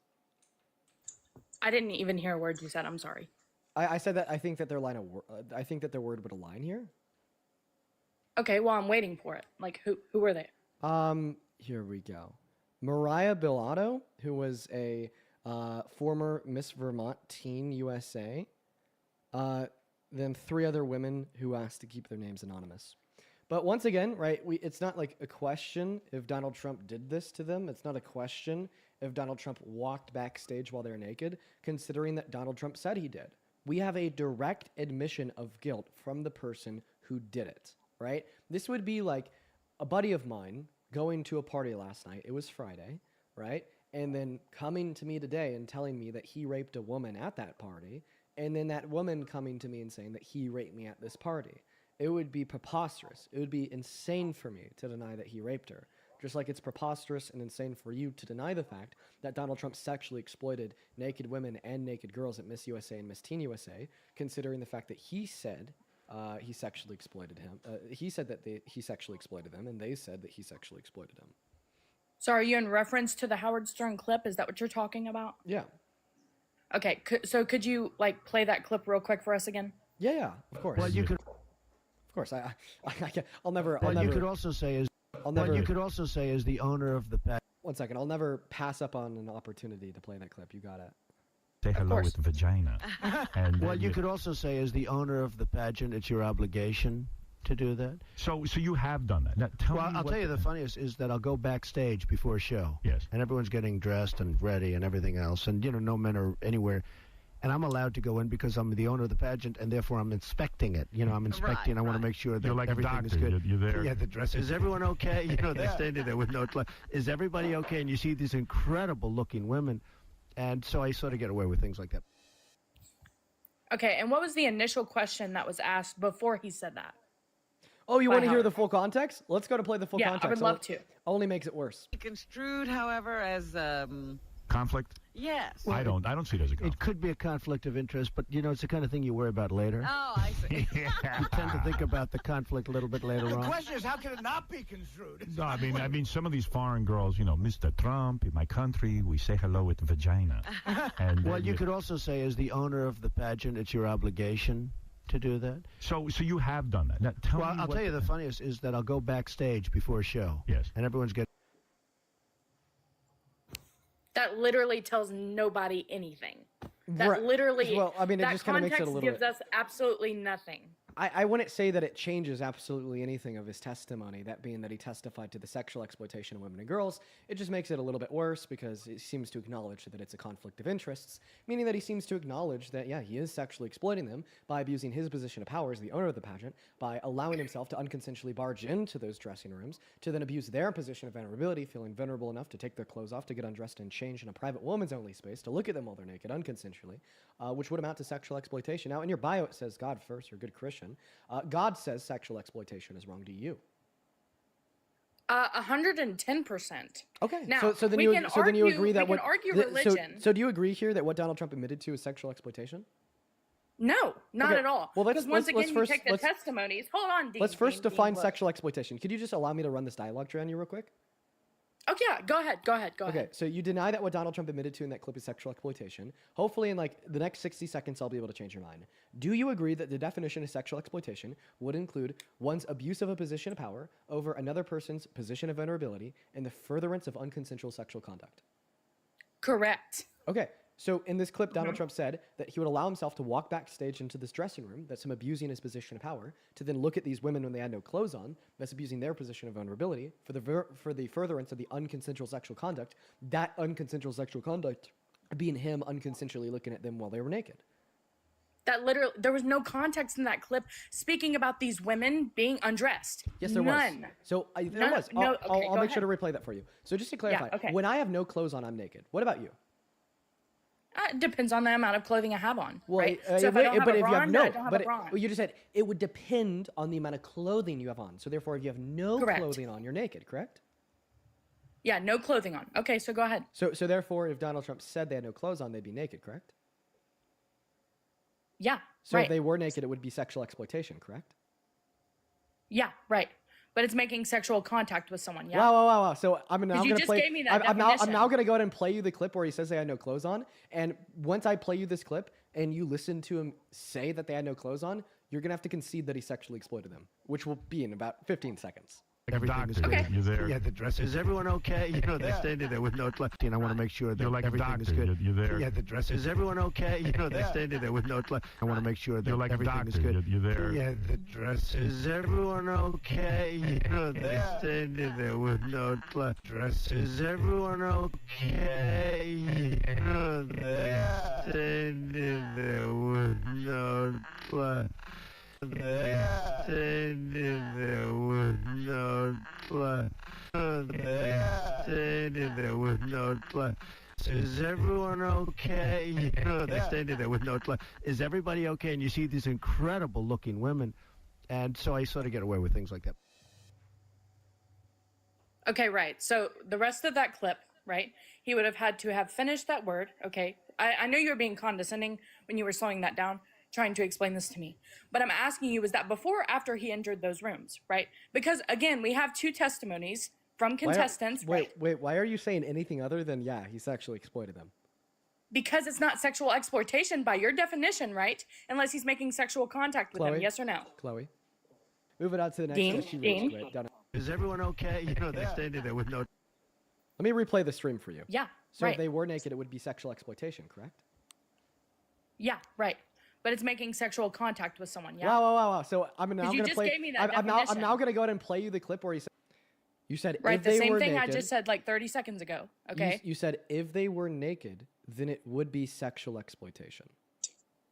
I didn't even hear a word you said. I'm sorry. I said that I think that I think that their word would align here. Okay, well, I'm waiting for it. Who were they? Here we go. Mariah Bilato, who was a former Miss Vermont Teen USA. Then 3 other women who asked to keep their names anonymous. But once again, right, it's not like a question if Donald Trump did this to them. It's not a question if Donald Trump walked backstage while they're naked, considering that Donald Trump said he did. We have a direct admission of guilt from the person who did it, right? This would be like a buddy of mine going to a party last night. It was Friday, right? And then coming to me today and telling me that he raped a woman at that party, and then that woman coming to me and saying that he raped me at this party. It would be preposterous. It would be insane for me to deny that he raped her. Just like it's preposterous and insane for you to deny the fact that Donald Trump sexually exploited naked women and naked girls at Miss USA and Miss Teen USA, considering the fact that he said he sexually exploited him. He said that he sexually exploited them, and they said that he sexually exploited them. So are you in reference to the Howard Stern clip? Is that what you're talking about? Yeah. Okay, so could you play that clip real quick for us again? Yeah, of course. Well, you could. Of course, I'll never. You could also say is. You could also say as the owner of the pageant. One second, I'll never pass up on an opportunity to play that clip. You got it. Say hello with vagina. And, you could also say as the owner of the pageant, it's your obligation to do that. So you have done that. Now, tell me I'll tell you the funniest is that I'll go backstage before a show. Yes. And everyone's getting dressed and ready and everything else. And, no men are anywhere. and I'm allowed to go in because I'm the owner of the pageant, and therefore I'm inspecting it. You know, I'm inspecting. I want to make sure that You're like a everything is doctor. good. You're there. Yeah, the dress. Is everyone okay? You know, they're standing there with no. Is everybody okay? And you see these incredible-looking women, and so I sort of get away with things like that. Okay, and what was the initial question that was asked before he said that? Oh, you By want to hear Howard? the full context? Let's go to play the full Yeah, context. I would love to. Only makes it worse. Construed, however, as Conflict? yes. I don't see it as a conflict. It could be a conflict of interest, but you know, it's the kind of thing you worry about later. Oh, I see. You tend to think about the conflict a little bit later on. The question is, how can it not be construed? No, I mean, some of these foreign girls, you know, Mr. Trump, in my country, we say hello with vagina. And Well, you could also say, as the owner of the pageant, it's your obligation to do that. So you have done that. Now, tell Well, me I'll what tell you the funniest is that I'll go backstage before a show. Yes. And everyone's getting. That literally tells nobody anything. That Right. literally, Well, I mean, it that just kinda makes it a context little gives bit- us absolutely nothing. I wouldn't say that it changes absolutely anything of his testimony, that being that he testified to the sexual exploitation of women and girls. It just makes it a little bit worse because he seems to acknowledge that it's a conflict of interests, meaning that he seems to acknowledge that, yeah, he is sexually exploiting them by abusing his position of power as the owner of the pageant, by allowing himself to unconsensually barge into those dressing rooms, to then abuse their position of vulnerability, feeling vulnerable enough to take their clothes off, to get undressed and change in a private woman's only space, to look at them while they're naked, unconsensually, which would amount to sexual exploitation. Now, in your bio, it says God first, you're a good Christian. God says sexual exploitation is wrong. Do you? 110%. Okay. Now, so then we you can so then you argue- agree that we what can argue so religion. so do you agree here that what Donald Trump admitted to is sexual exploitation? No, not Okay, at all. well, let's- Because once let's- again, let's you first- take the let's- testimonies. Hold on, Dean. Let's first Dean, define look. sexual exploitation. Could you just allow me to run this dialogue train on you real quick? Oh yeah, go ahead. Okay, so you deny that what Donald Trump admitted to in that clip is sexual exploitation. Hopefully in like the next 60 seconds I'll be able to change your mind. Do you agree that the definition of sexual exploitation would include one's abuse of a position of power over another person's position of vulnerability and the furtherance of unconsensual sexual conduct? Correct. Okay, so in this clip, Donald Trump said that he would allow himself to walk backstage into this dressing room, that's him abusing his position of power, to then look at these women when they had no clothes on, that's abusing their position of vulnerability, for the furtherance of the unconsensual sexual conduct, that unconsensual sexual conduct being him unconsensually looking at them while they were naked. That literally, there was no context in that clip speaking about these women being undressed. Yes, there None. was. So there None- was. no, I'll okay, go make sure to ahead. replay that for you. So just to clarify, okay. when I have no clothes on, I'm naked. What about you? It depends on the amount of clothing I have on, Well, right? So if I don't have a bra, I don't have a bra. you just said it would depend on the amount of clothing you have on. So therefore, if you have no Correct. clothing on, you're naked, correct? Yeah, no clothing on. Okay, so go ahead. So therefore, if Donald Trump said they had no clothes on, they'd be naked, correct? Yeah, So right. if they were naked, it would be sexual exploitation, correct? Yeah, right. But it's making sexual contact with someone. Yeah. Wow. So I'm now 'Cause you going to just play. gave me that I'm now definition. going to go ahead and play you the clip where he says they had no clothes on. And once I play you this clip and you listen to him say that they had no clothes on, you're going to have to concede that he sexually exploited them, which will be in about 15 seconds. Everything is doctor, good. you're there. Yeah, the dress. Is everyone okay? You know, they're standing there with no left. And I want to make sure that You're like a everything is doctor. good. You're there. Yeah, the dress. Is everyone okay? You know, they're standing there with no left. I want to make sure that You're like a everything doctor. is good. You're there. Yeah, the dress. Is everyone okay? You know, they're standing there with no left. Dress. Is everyone okay? You know, they're standing there with no left. They're standing there with no left. They're standing there with no left. Is everyone okay? You know, they're standing there with no left. Is everybody okay? And you see these incredible looking women. And so I sort of get away with things like that. Okay, right. So the rest of that clip, right? He would have had to have finished that word. Okay. I know you were being condescending when you were slowing that down, trying to explain this to me. But I'm asking you, was that before or after he entered those rooms, right? Because again, we have two testimonies from contestants. Wait. Why are you saying anything other than, yeah, he sexually exploited them? Because it's not sexual exploitation by your definition, right? Unless he's making sexual contact with them, Chloe? yes or no? Chloe? Moving on to the next Dean? issue. Dean? Right, down. Is everyone okay? You know, they're standing there with no. Let me replay the stream for you. Yeah, So right. if they were naked, it would be sexual exploitation, correct? Yeah, right. But it's making sexual contact with someone, yeah? Wow. So I'm now 'Cause you going to just play. gave me that I'm now definition. going to go ahead and play you the clip where he said. You said Right, if the they same were thing naked, I just said like 30 seconds ago, okay? You said if they were naked, then it would be sexual exploitation.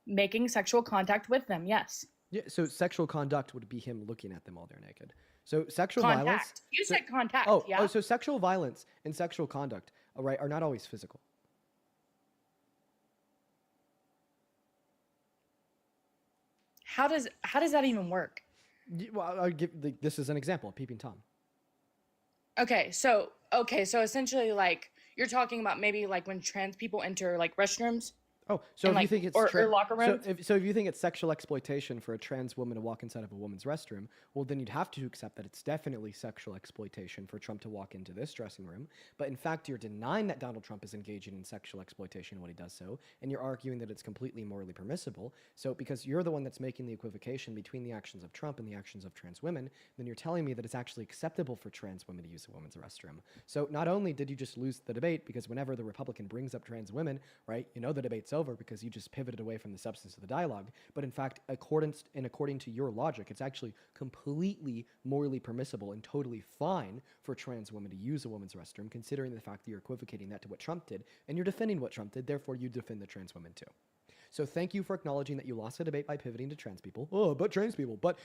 making sexual contact with them. Yes. Yeah, so sexual conduct would be him looking at them while they're naked. So sexual violence. Contact. You so- said contact. Oh, yeah. oh, so sexual violence and sexual conduct, all right, are not always physical. How does that even work? Well, I'll give this is an example. Peeping Tom. Okay, so essentially, like, you're talking about maybe like when trans people enter like restrooms. Oh, so And, if you like, think it's or locker rooms? so if you think it's sexual exploitation for a trans woman to walk inside of a woman's restroom, well, then you'd have to accept that it's definitely sexual exploitation for Trump to walk into this dressing room. But in fact, you're denying that Donald Trump is engaging in sexual exploitation when he does so, and you're arguing that it's completely morally permissible. So because you're the one that's making the equivocation between the actions of Trump and the actions of trans women, then you're telling me that it's actually acceptable for trans women to use a woman's restroom. So not only did you just lose the debate, because whenever the Republican brings up trans women, right, you know the debate's over because you just pivoted away from the substance of the dialogue, but in fact, according to your logic, it's actually completely morally permissible and totally fine for trans women to use a woman's restroom, considering the fact that you're equivocating that to what Trump did, and you're defending what Trump did, therefore you defend the trans women too. So thank you for acknowledging that you lost the debate by pivoting to trans people. Oh, but trans people, but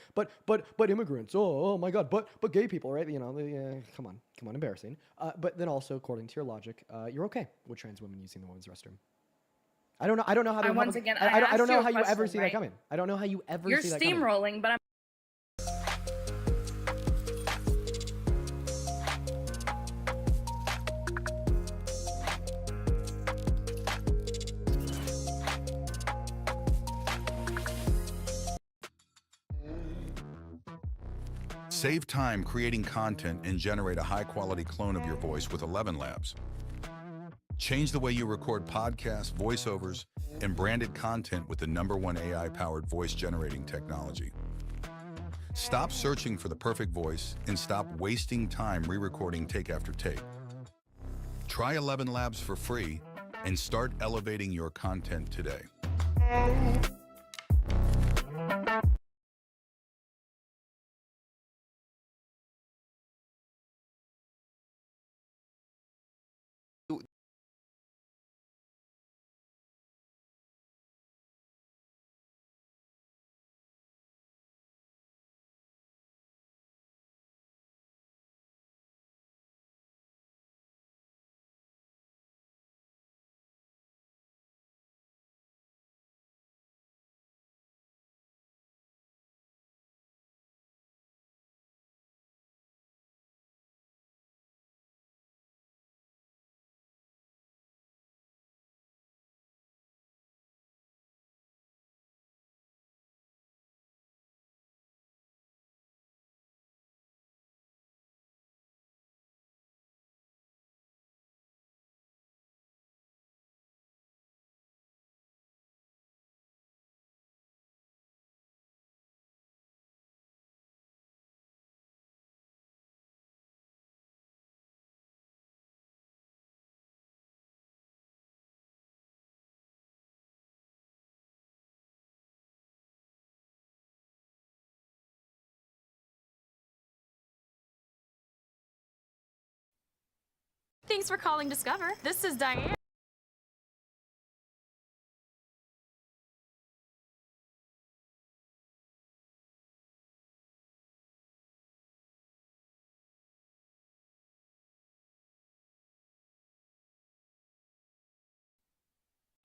immigrants. Oh my God, but gay people, right? You know, come on, embarrassing. But then also, according to your logic, you're okay with trans women using the women's restroom. I don't know how to. Once again, I don't know how you question, ever see that right? coming. I don't know how you ever You're see that coming. steamrolling, but I'm. Save time creating content and generate a high-quality clone of your voice with 11 Labs. Change the way you record podcasts, voiceovers, and branded content with the #1 AI-powered voice-generating technology. Stop searching for the perfect voice and stop wasting time re-recording take after take. Try 11 Labs for free and start elevating your content today. Thanks for calling Discover. This is Diane.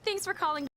Thanks for calling